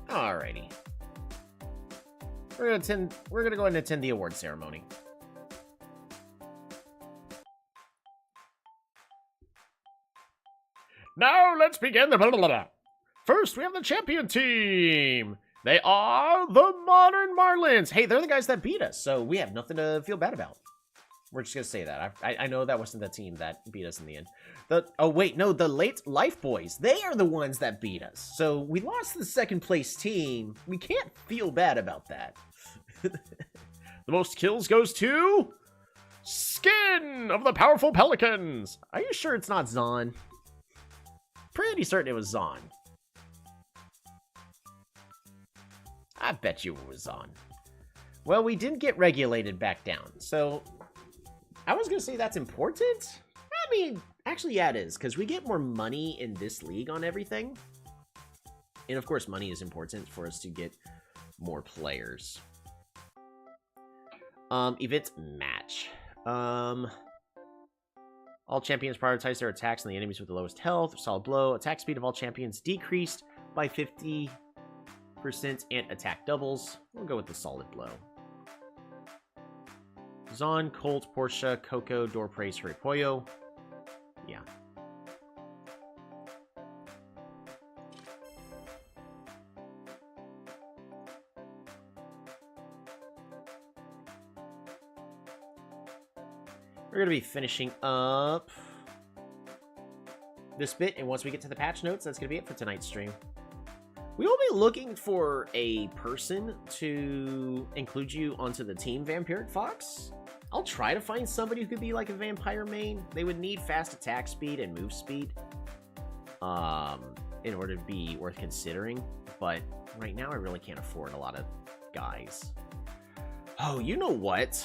Alrighty. We're gonna go ahead and attend the award ceremony. Now let's begin the blah, blah, blah. First, we have the champion team. They are the Modern Marlins. Hey, they're the guys that beat us, so we have nothing to feel bad about. We're just gonna say that. I know that wasn't the team that beat us in the end. Oh wait, no, the Late Life Boys. They are the ones that beat us. So we lost to the second place team. We can't feel bad about that. The most kills goes to Skin of the Powerful Pelicans. Are you sure it's not Zon? pretty certain it was Zon. I bet you it was Zon. Well, we didn't get regulated back down, so I was going to say that's important. I mean, actually, yeah, it is, because we get more money in this league on everything. And, of course, money is important for us to get more players. Event match. All champions prioritize their attacks on the enemies with the lowest health. Solid blow. Attack speed of all champions decreased by 50% and attack doubles. We'll go with the solid blow. Zon, Colt, Portia, Coco, Dorpraise, Repollo. Yeah. We're going to be finishing up this bit, and once we get to the patch notes, that's going to be it for tonight's stream. We will be looking for a person to include you onto the team, Vampiric Fox. I'll try to find somebody who could be like a vampire main. They would need fast attack speed and move speed in order to be worth considering, but right now I really can't afford a lot of guys. Oh, you know what?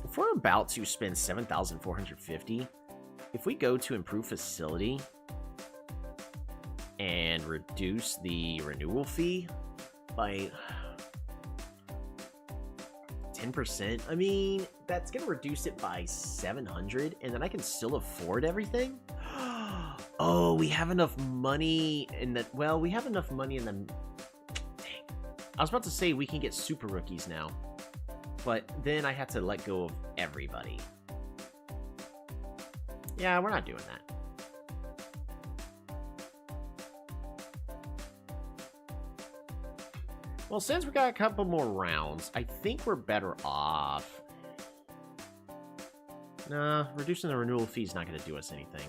If we're about to spend 7,450, if we go to improve facility and reduce the renewal fee by 10%, I mean, that's going to reduce it by 700, and then I can still afford everything? Oh, we have enough money in that. Well, we have enough money in the. Dang. I was about to say we can get super rookies now, but then I had to let go of everybody. Yeah, we're not doing that. Well, since we got a couple more rounds, I think we're better off. Nah, reducing the renewal fee is not going to do us anything.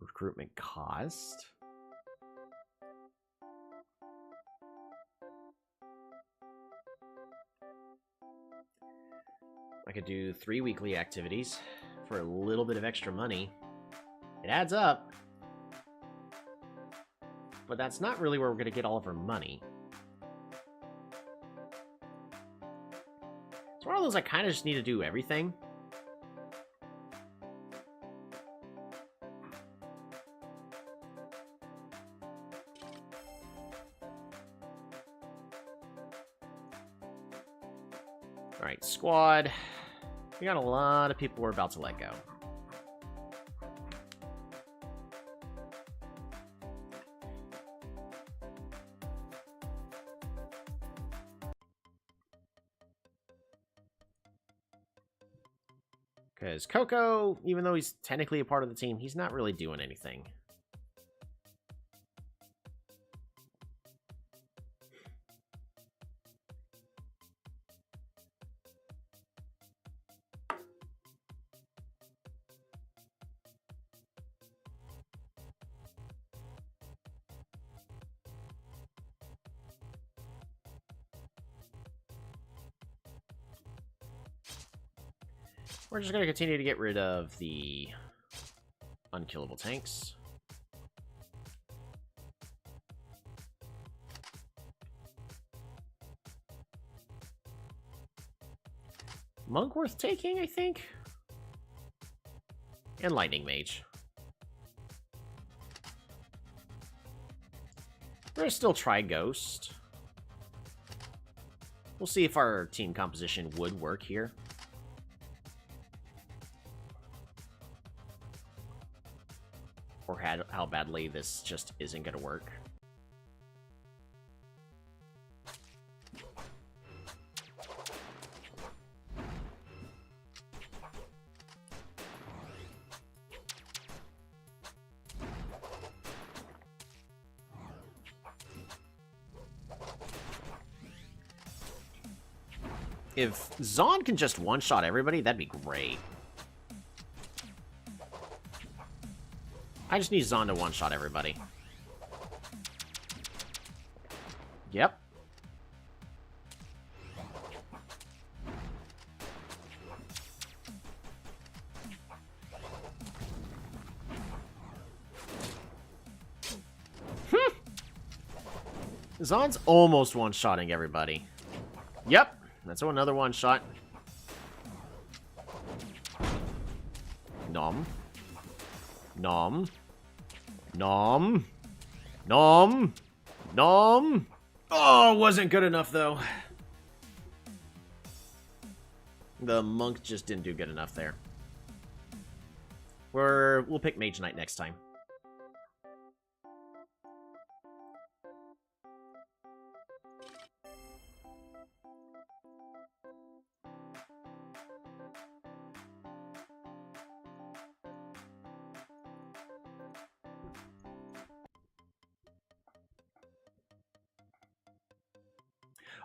Recruitment cost. I could do 3 weekly activities for a little bit of extra money. It adds up. But that's not really where we're going to get all of our money. It's one of those I kind of just need to do everything. Alright, squad. We got a lot of people we're about to let go. Because Coco, even though he's technically a part of the team, he's not really doing anything. We're just going to continue to get rid of the unkillable tanks. Monk worth taking, I think. And Lightning Mage. We're going to still try Ghost. We'll see if our team composition would work here. Or how badly this just isn't going to work. If Zon can just one-shot everybody, that'd be great. I just need Zon to one-shot everybody. Yep. Zon's almost one-shotting everybody. Yep. That's another one-shot. Nom. Nom. Nom. Nom. Nom. Oh, wasn't good enough, though. The monk just didn't do good enough there. We'll pick Mage Knight next time.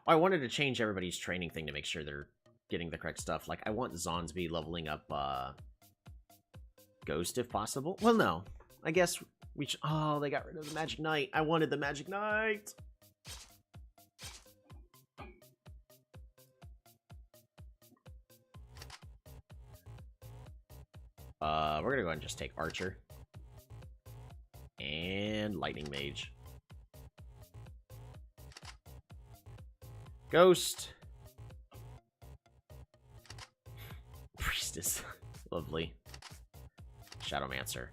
I wanted to change everybody's training thing to make sure they're getting the correct stuff. Like, I want Zon to be leveling up Ghost if possible. Well, no. I guess we should... Oh, they got rid of the Magic Knight. I wanted the Magic Knight. We're gonna go ahead and just take Archer. And Lightning Mage. Ghost. Priestess. Lovely. Shadowmancer.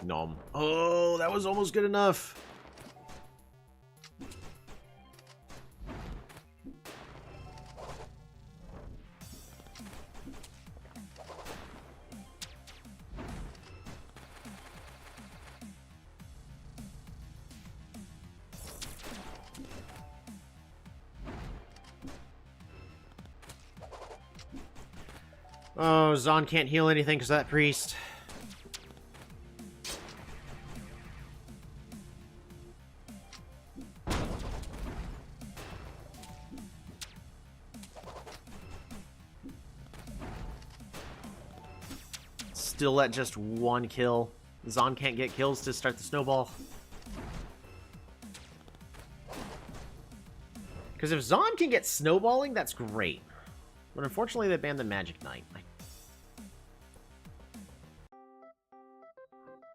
Nom. Oh, that was almost good enough. Oh, Zon can't heal anything because of that priest. Still at just one kill. Zon can't get kills to start the snowball. Because if Zon can get snowballing, that's great. But unfortunately, they banned the Magic Knight.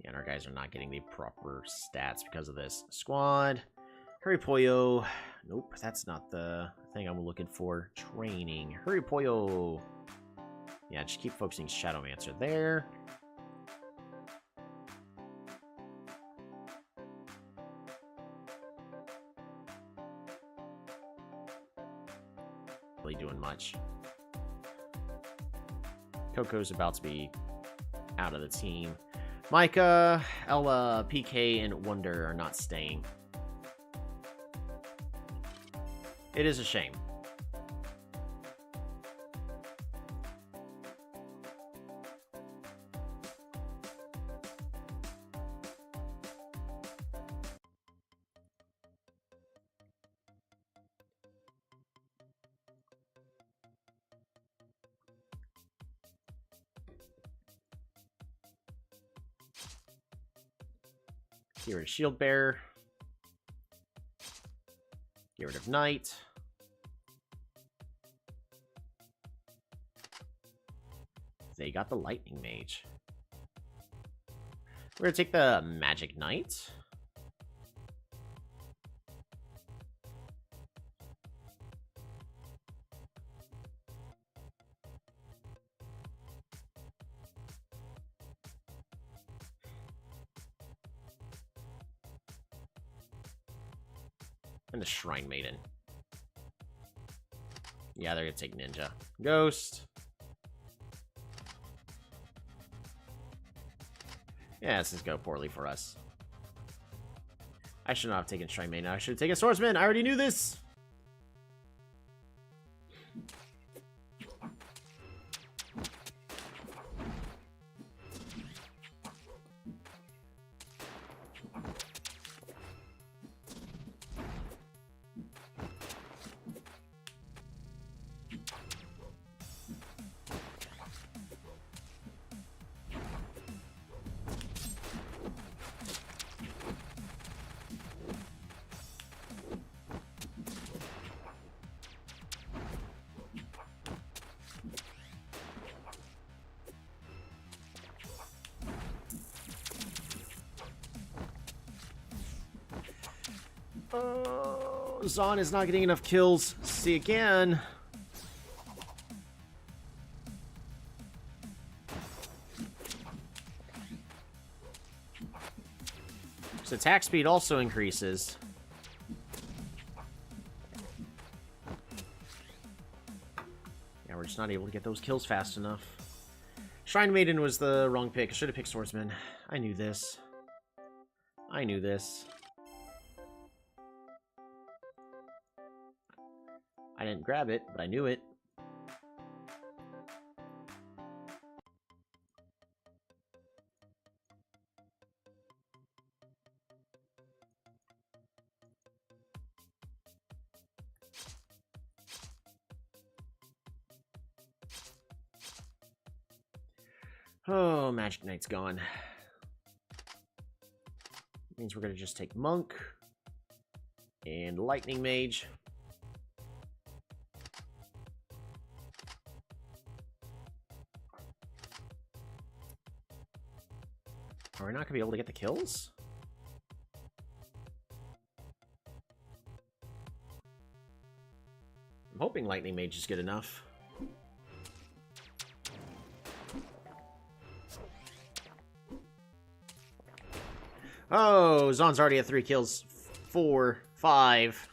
Yeah, and our guys are not getting the proper stats because of this. Squad. Hurry Pollo. Nope, that's not the thing I'm looking for. Training. Hurry Pollo. Yeah, just keep focusing Shadowmancer there. Really doing much. Coco's about to be out of the team. Micah, Ella, PK, and Wonder are not staying. It is a shame. Get rid of Shield Bearer. Get rid of Knight. They got the Lightning Mage. We're gonna take the Magic Knight. And the Shrine Maiden. Yeah, they're gonna take Ninja. Ghost. Yeah, this is go poorly for us. I should not have taken Shrine Maiden. I should have taken Swordsman. I already knew this. Oh, Zon is not getting enough kills. See again. His attack speed also increases. Yeah, we're just not able to get those kills fast enough. Shrine Maiden was the wrong pick. I should have picked Swordsman. I knew this. I knew this. I didn't grab it, but I knew it. Oh, Magic Knight's gone. Means we're going to just take Monk and Lightning Mage. Are we not going to be able to get the kills? I'm hoping Lightning Mage is good enough. Oh, Zon's already at 3 kills. 4, 5.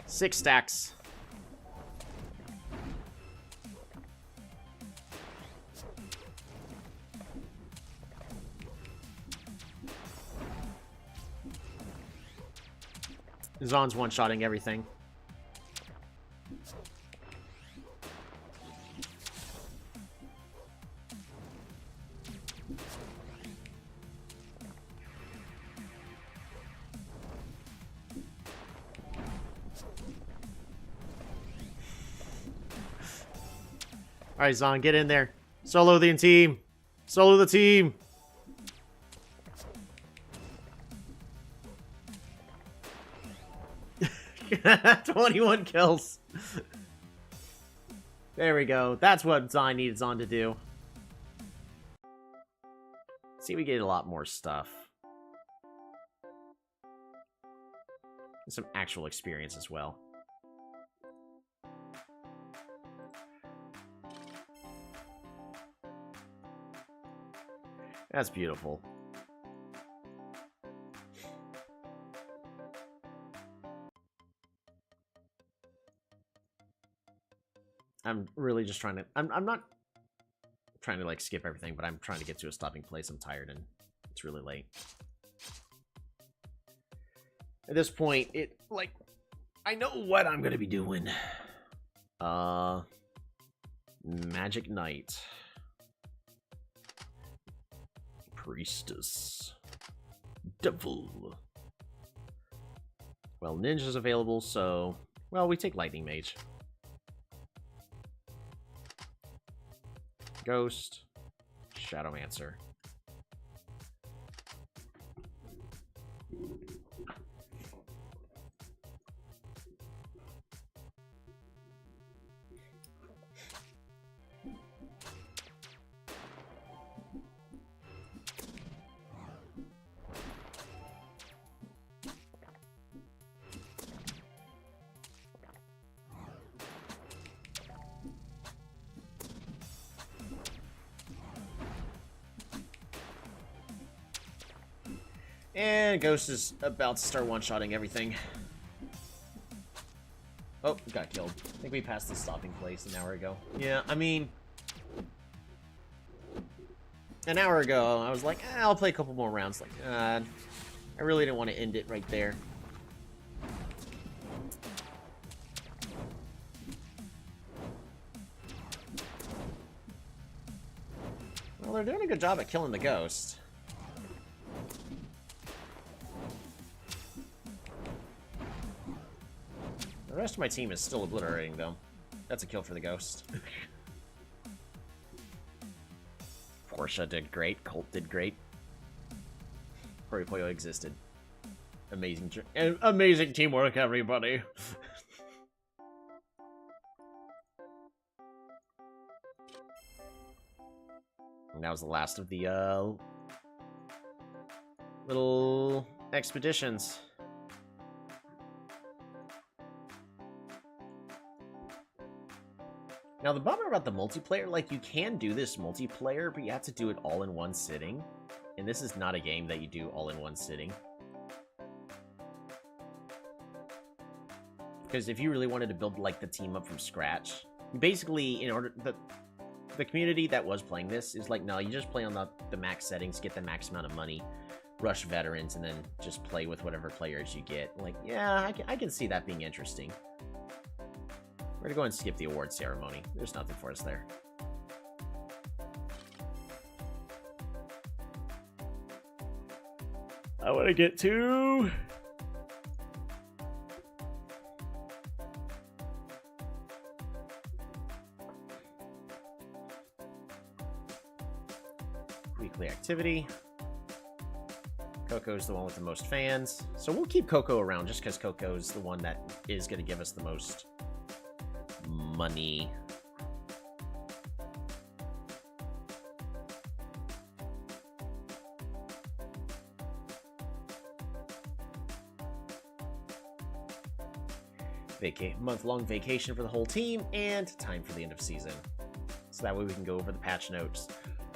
6 stacks. Zon's one-shotting everything. Alright, Zon, get in there. Solo the team. Solo the team. "21 kills. There we go. That's what Zon needed Zon to do. See, we get a lot more stuff. And some actual experience as well. That's beautiful. I'm really just trying to... I'm not trying to, like, skip everything, but I'm trying to get to a stopping place. I'm tired, and it's really late. At this point, I know what I'm gonna be doing. Magic Knight. Priestess. Devil. Well, Ninja's available, so... Well, we take Lightning Mage. Ghost. Shadowmancer. And Ghost is about to start one-shotting everything. Oh, got killed. I think we passed the stopping place an hour ago. Yeah, I mean... An hour ago, I was like, I'll play a couple more rounds. Like, I really didn't want to end it right there. Well, they're doing a good job at killing the Ghost. The rest of my team is still obliterating them. That's a kill for the Ghost. Portia did great. Colt did great. Horipoyo existed. Amazing teamwork, everybody. And that was the last of the Little expeditions. Now, the bummer about the multiplayer, like, you can do this multiplayer, but you have to do it all in one sitting. And this is not a game that you do all in one sitting. Because if you really wanted to build, like, the team up from scratch, basically, in order... The community that was playing this is like, no, you just play on the max settings, get the max amount of money, rush veterans, and then just play with whatever players you get. Like, yeah, I can see that being interesting. We're gonna go and skip the award ceremony. There's nothing for us there. I want to get to... weekly activity. Coco's the one with the most fans. So we'll keep Coco around just because Coco's the one that is going to give us the most money. Month-long vacation for the whole team, and time for the end of season. So that way we can go over the patch notes.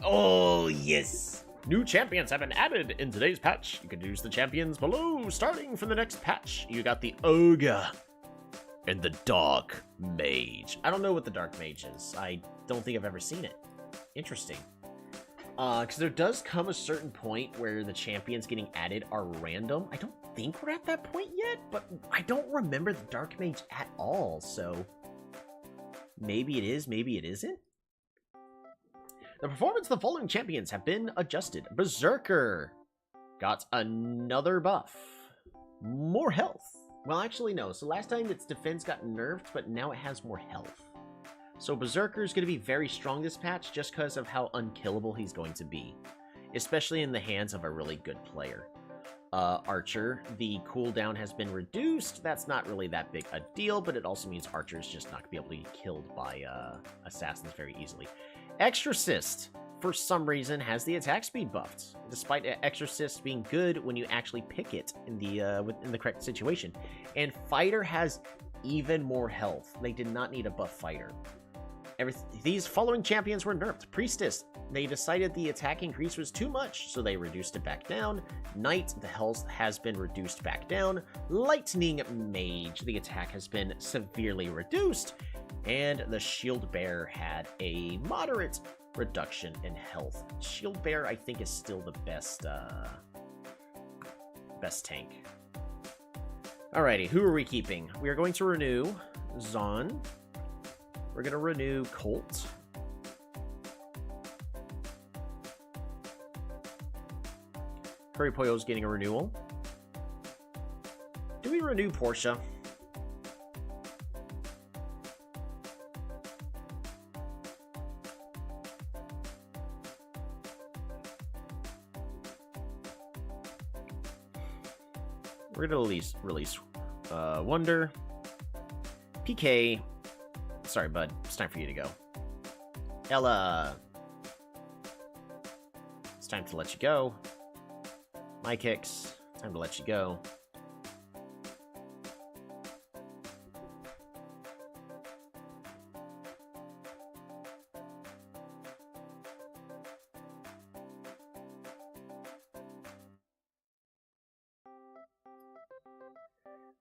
Oh, yes! New champions have been added in today's patch. You can use the champions below. Starting from the next patch, you got the Ogre and the Dark Mage. I don't know what the Dark Mage is. I don't think I've ever seen it. Interesting. Because there does come a certain point where the champions getting added are random. I don't think we're at that point yet, but I don't remember the Dark Mage at all, so maybe it is, maybe it isn't. The performance of the following champions have been adjusted. Berserker got another buff. More health. Well, actually, no. So last time its defense got nerfed, but now it has more health. So Berserker is going to be very strong this patch just because of how unkillable he's going to be. Especially in the hands of a really good player. Archer, the cooldown has been reduced. That's not really that big a deal, but it also means Archer is just not going to be able to get killed by assassins very easily. Exorcist, for some reason, has the attack speed buffed, despite Exorcist being good when you actually pick it in the correct situation. And Fighter has even more health. They did not need a buff Fighter. These following champions were nerfed. Priestess, they decided the attack increase was too much, so they reduced it back down. Knight, the health has been reduced back down. Lightning Mage, the attack has been severely reduced. And the Shield Bearer had a moderate reduction in health. Shield Bearer, I think, is still the best tank. Alrighty, who are we keeping? We are going to renew Zon. We're going to renew Colt. Curry Pollo's getting a renewal. Do we renew Portia? We're going to release Wonder. PK. Sorry, bud. It's time for you to go. Ella. It's time to let you go. My kicks. Time to let you go.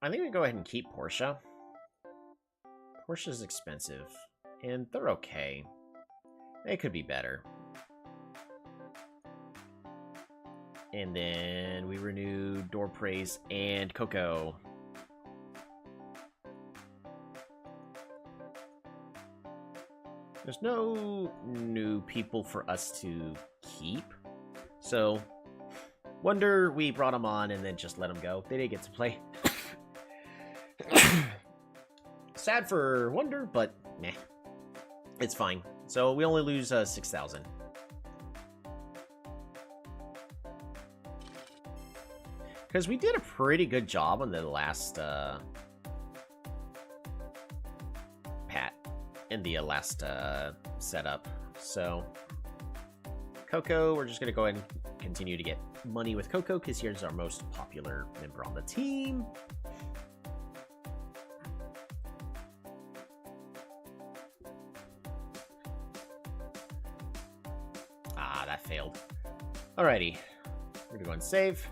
I think we go ahead and keep Portia. Portia's expensive, and they're okay. They could be better. And then we renew Door Praise and Coco. There's no new people for us to keep. So, Wonder, we brought them on and then just let them go. They didn't get to play. Sad for Wonder, but meh. It's fine. So we only lose 6,000. Because we did a pretty good job on the last in the last setup. So Coco, we're just gonna go ahead and continue to get money with Coco because here's our most popular member on the team. Ah, that failed. Alrighty. We're gonna go and save.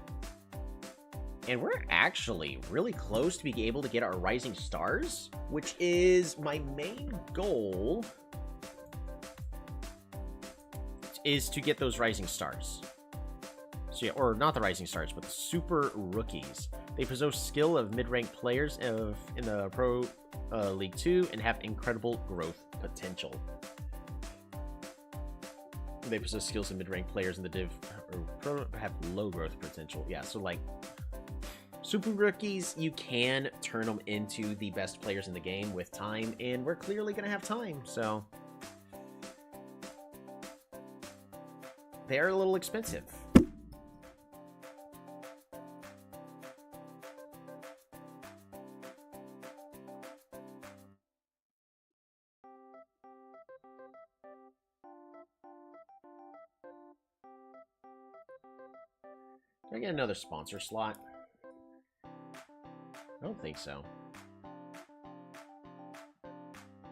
And we're actually really close to being able to get our Rising Stars, which is my main goal, is to get those Rising Stars. So yeah, or not the Rising Stars, but the Super Rookies. They possess skill of mid-ranked players in the Pro League 2 and have incredible growth potential. They possess skills of mid-ranked players in the Div or Pro have low growth potential. Yeah, so like Super Rookies, you can turn them into the best players in the game with time, and we're clearly going to have time, so they're a little expensive. Can I get another sponsor slot? I don't think so.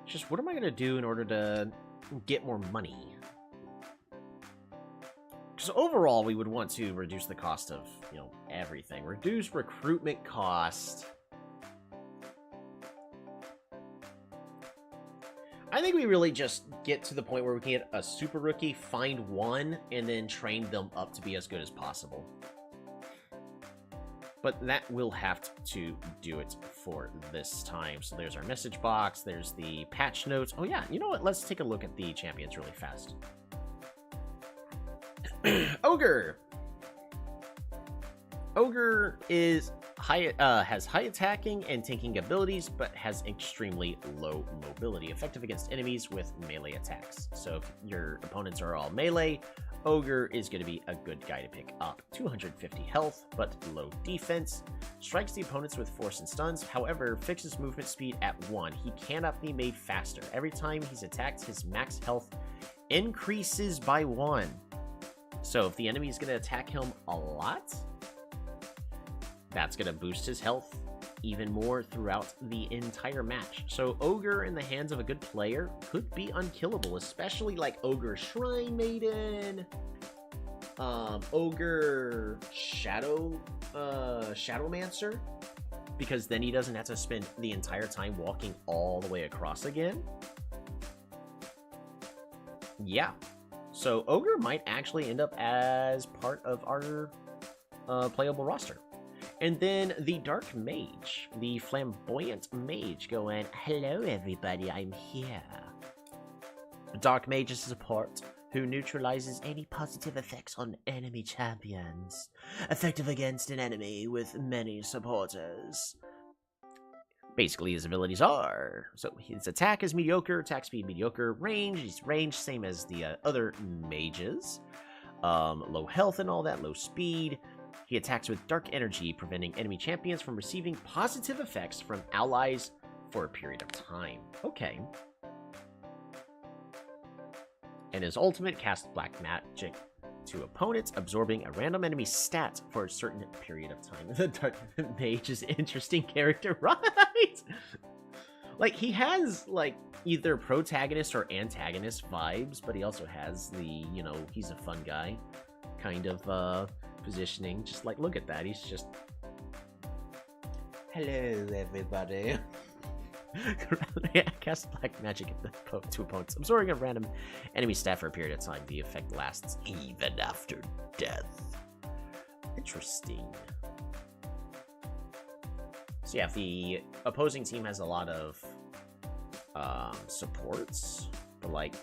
Just what am I going to do in order to get more money? Because overall, we would want to reduce the cost of, you know, everything. Reduce recruitment cost. I think we really just get to the point where we can get a super rookie, find one, and then train them up to be as good as possible. But that will have to do it for this time. So there's our message box. There's the patch notes. Oh, yeah. You know what? Let's take a look at the champions really fast. Ogre. Ogre is has high attacking and tanking abilities, but has extremely low mobility. Effective against enemies with melee attacks. So if your opponents are all melee, Ogre is going to be a good guy to pick up. 250 health, but low defense. Strikes the opponents with force and stuns. However, fixes movement speed at 1. He cannot be made faster. Every time he's attacked, his max health increases by 1. So if the enemy is going to attack him a lot, that's going to boost his health even more throughout the entire match. So Ogre in the hands of a good player could be unkillable, especially like Ogre Shrine Maiden, Ogre Shadowmancer, because then he doesn't have to spend the entire time walking all the way across again. Yeah. So Ogre might actually end up as part of our playable roster. And then the Dark Mage, the Flamboyant Mage, going, hello everybody, I'm here. Dark Mage is a support who neutralizes any positive effects on enemy champions. Effective against an enemy with many supporters. Basically, his abilities are, so his attack is mediocre, attack speed mediocre, range, he's range, same as the other mages. Low health and all that, low speed. He attacks with dark energy, preventing enemy champions from receiving positive effects from allies for a period of time. Okay. And his ultimate casts black magic to opponents, absorbing a random enemy stat for a certain period of time. The Dark Mage is an interesting character, right? Like, he has, like, either protagonist or antagonist vibes, but he also has the, you know, he's a fun guy kind of, positioning. Just like, look at that, he's just, hello everybody. Cast black magic to opponents, absorbing a random enemy stat for a period of time. The effect lasts even after death. Interesting. So yeah, if the opposing team has a lot of supports, but like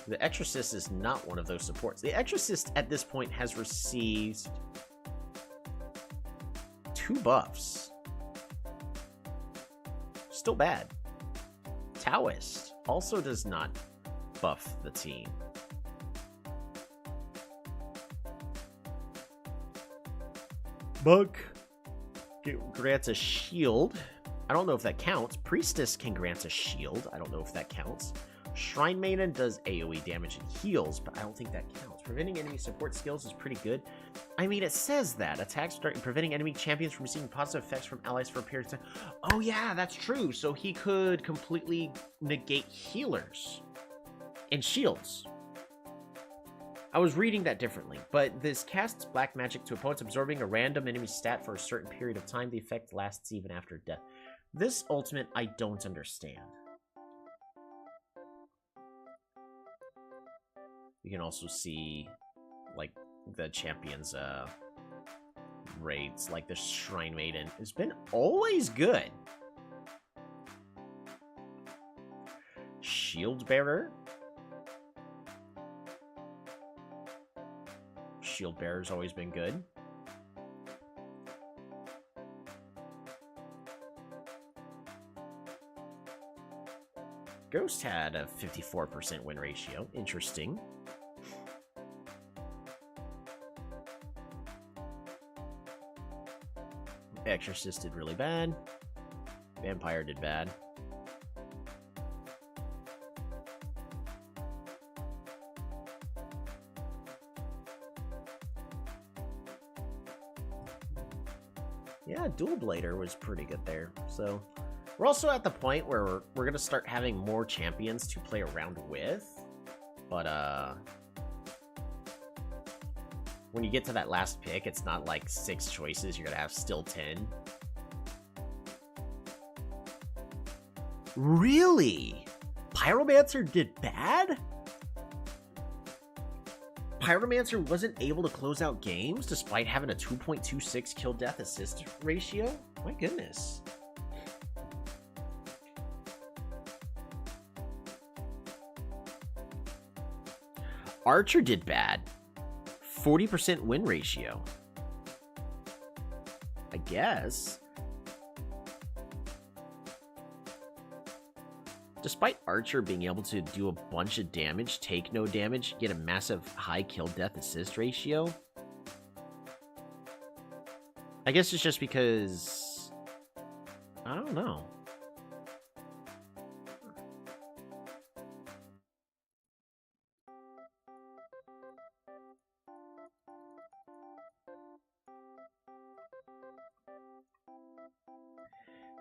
the Exorcist is not one of those supports. The Exorcist at this point has received 2 buffs. Still bad. Taoist also does not buff the team. Bug grants a shield. I don't know if that counts. Priestess can grant a shield. I don't know if that counts. Shrine Maiden does AoE damage and heals, but I don't think that counts. Preventing enemy support skills is pretty good. I mean, it says that. Attacks start preventing enemy champions from receiving positive effects from allies for a period of time. Oh, yeah, that's true. So he could completely negate healers and shields. I was reading that differently, but this casts black magic to opponents, absorbing a random enemy stat for a certain period of time. The effect lasts even after death. This ultimate, I don't understand. You can also see, like, the champions' raids, like the Shrine Maiden, has been always good. Shield Bearer. Shield Bearer's always been good. Ghost had a 54% win ratio. Interesting. Exorcist did really bad. Vampire did bad. Yeah, Dual Blader was pretty good there. So we're also at the point where we're gonna start having more champions to play around with. But when you get to that last pick, it's not like 6 choices. You're gonna have still 10. Really? Pyromancer did bad? Pyromancer wasn't able to close out games despite having a 2.26 kill death assist ratio? My goodness. Archer did bad. 40% win ratio. I guess. Despite Archer being able to do a bunch of damage, take no damage, get a massive high kill death assist ratio. I guess it's just because... I don't know.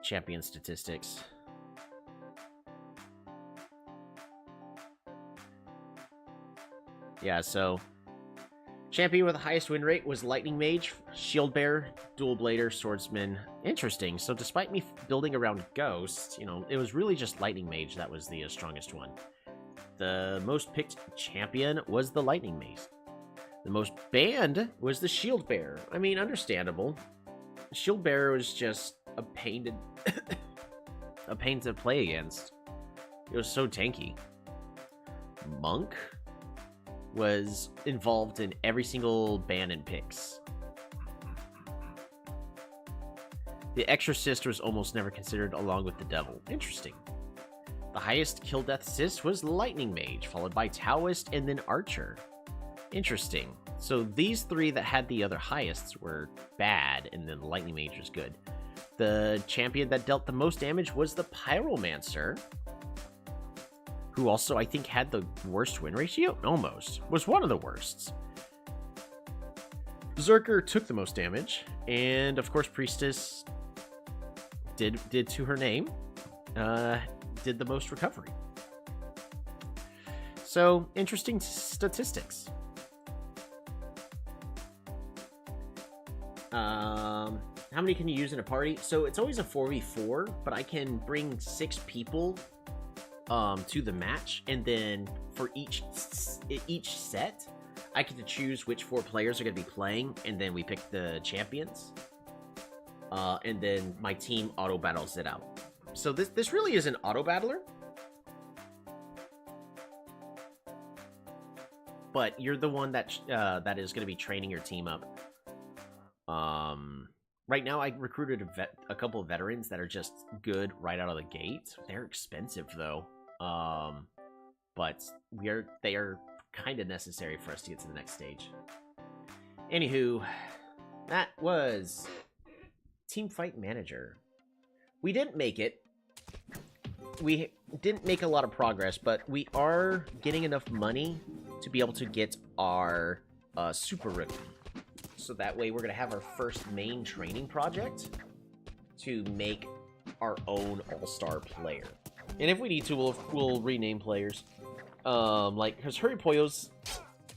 Champion statistics. Yeah, so champion with the highest win rate was Lightning Mage, Shield Bearer, Dual Blader, Swordsman. Interesting. So despite me building around Ghost, you know, it was really just Lightning Mage that was the strongest one. The most picked champion was the Lightning Mage. The most banned was the Shield Bearer. I mean, understandable. Shield Bearer was just a pain to a pain to play against. It was so tanky. Monk was involved in every single ban and picks. The Exorcist was almost never considered along with the Devil. Interesting. The highest kill death assist was Lightning Mage, followed by Taoist and then Archer. Interesting. So these three that had the other highest were bad, and then the Lightning Mage was good. The champion that dealt the most damage was the Pyromancer, who also, I think, had the worst win ratio? Almost. Was one of the worsts. Zerker took the most damage, and of course Priestess did to her name, did the most recovery. So, interesting statistics. How many can you use in a party? So it's always a 4v4, but I can bring 6 people to the match, and then for each set, I get to choose which 4 players are going to be playing, and then we pick the champions, and then my team auto battles it out. So this really is an auto battler, but you're the one that that is going to be training your team up. Right now, I recruited a couple of veterans that are just good right out of the gate. They're expensive though, but they are kind of necessary for us to get to the next stage. Anywho, that was Teamfight Manager. We didn't make it. We didn't make a lot of progress, but we are getting enough money to be able to get our super rookie. So that way we're going to have our first main training project to make our own all-star player. And if we need to, we'll rename players. Like, because Hurrypoyo's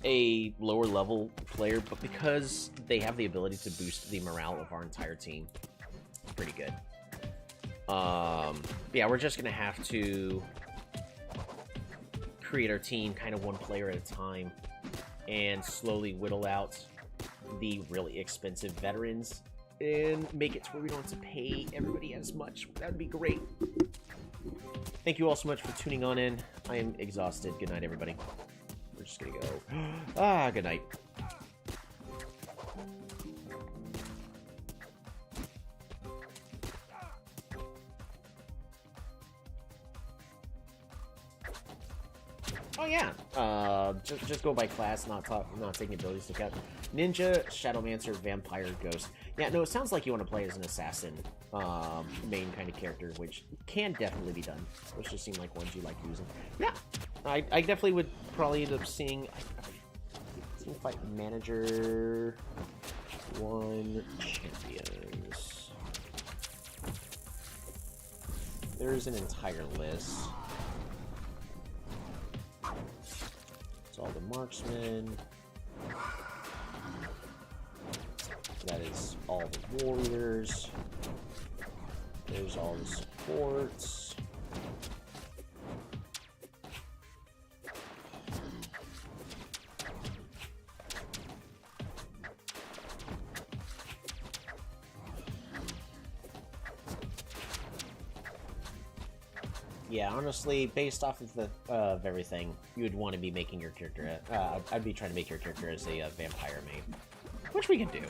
a lower level player, but because they have the ability to boost the morale of our entire team, it's pretty good. Yeah, we're just gonna have to create our team kind of one player at a time and slowly whittle out the really expensive veterans and make it to where we don't have to pay everybody as much. That would be great. Thank you all so much for tuning on in. I am exhausted. Good night, everybody. We're just gonna go. Good night. Oh yeah. Just go by class, not taking abilities to count. Ninja, Shadowmancer, Vampire, Ghost. Yeah, no, it sounds like you want to play as an assassin, main kind of character, which can definitely be done. Those just seem like ones you like using. Yeah, I definitely would probably end up seeing Teamfight Manager 1 Champions. There's an entire list. It's all the marksmen. That is all the warriors. There's all the supports. Yeah, honestly, based off of the everything, you would want to be making your character. I'd be trying to make your character as a vampire main, which we can do.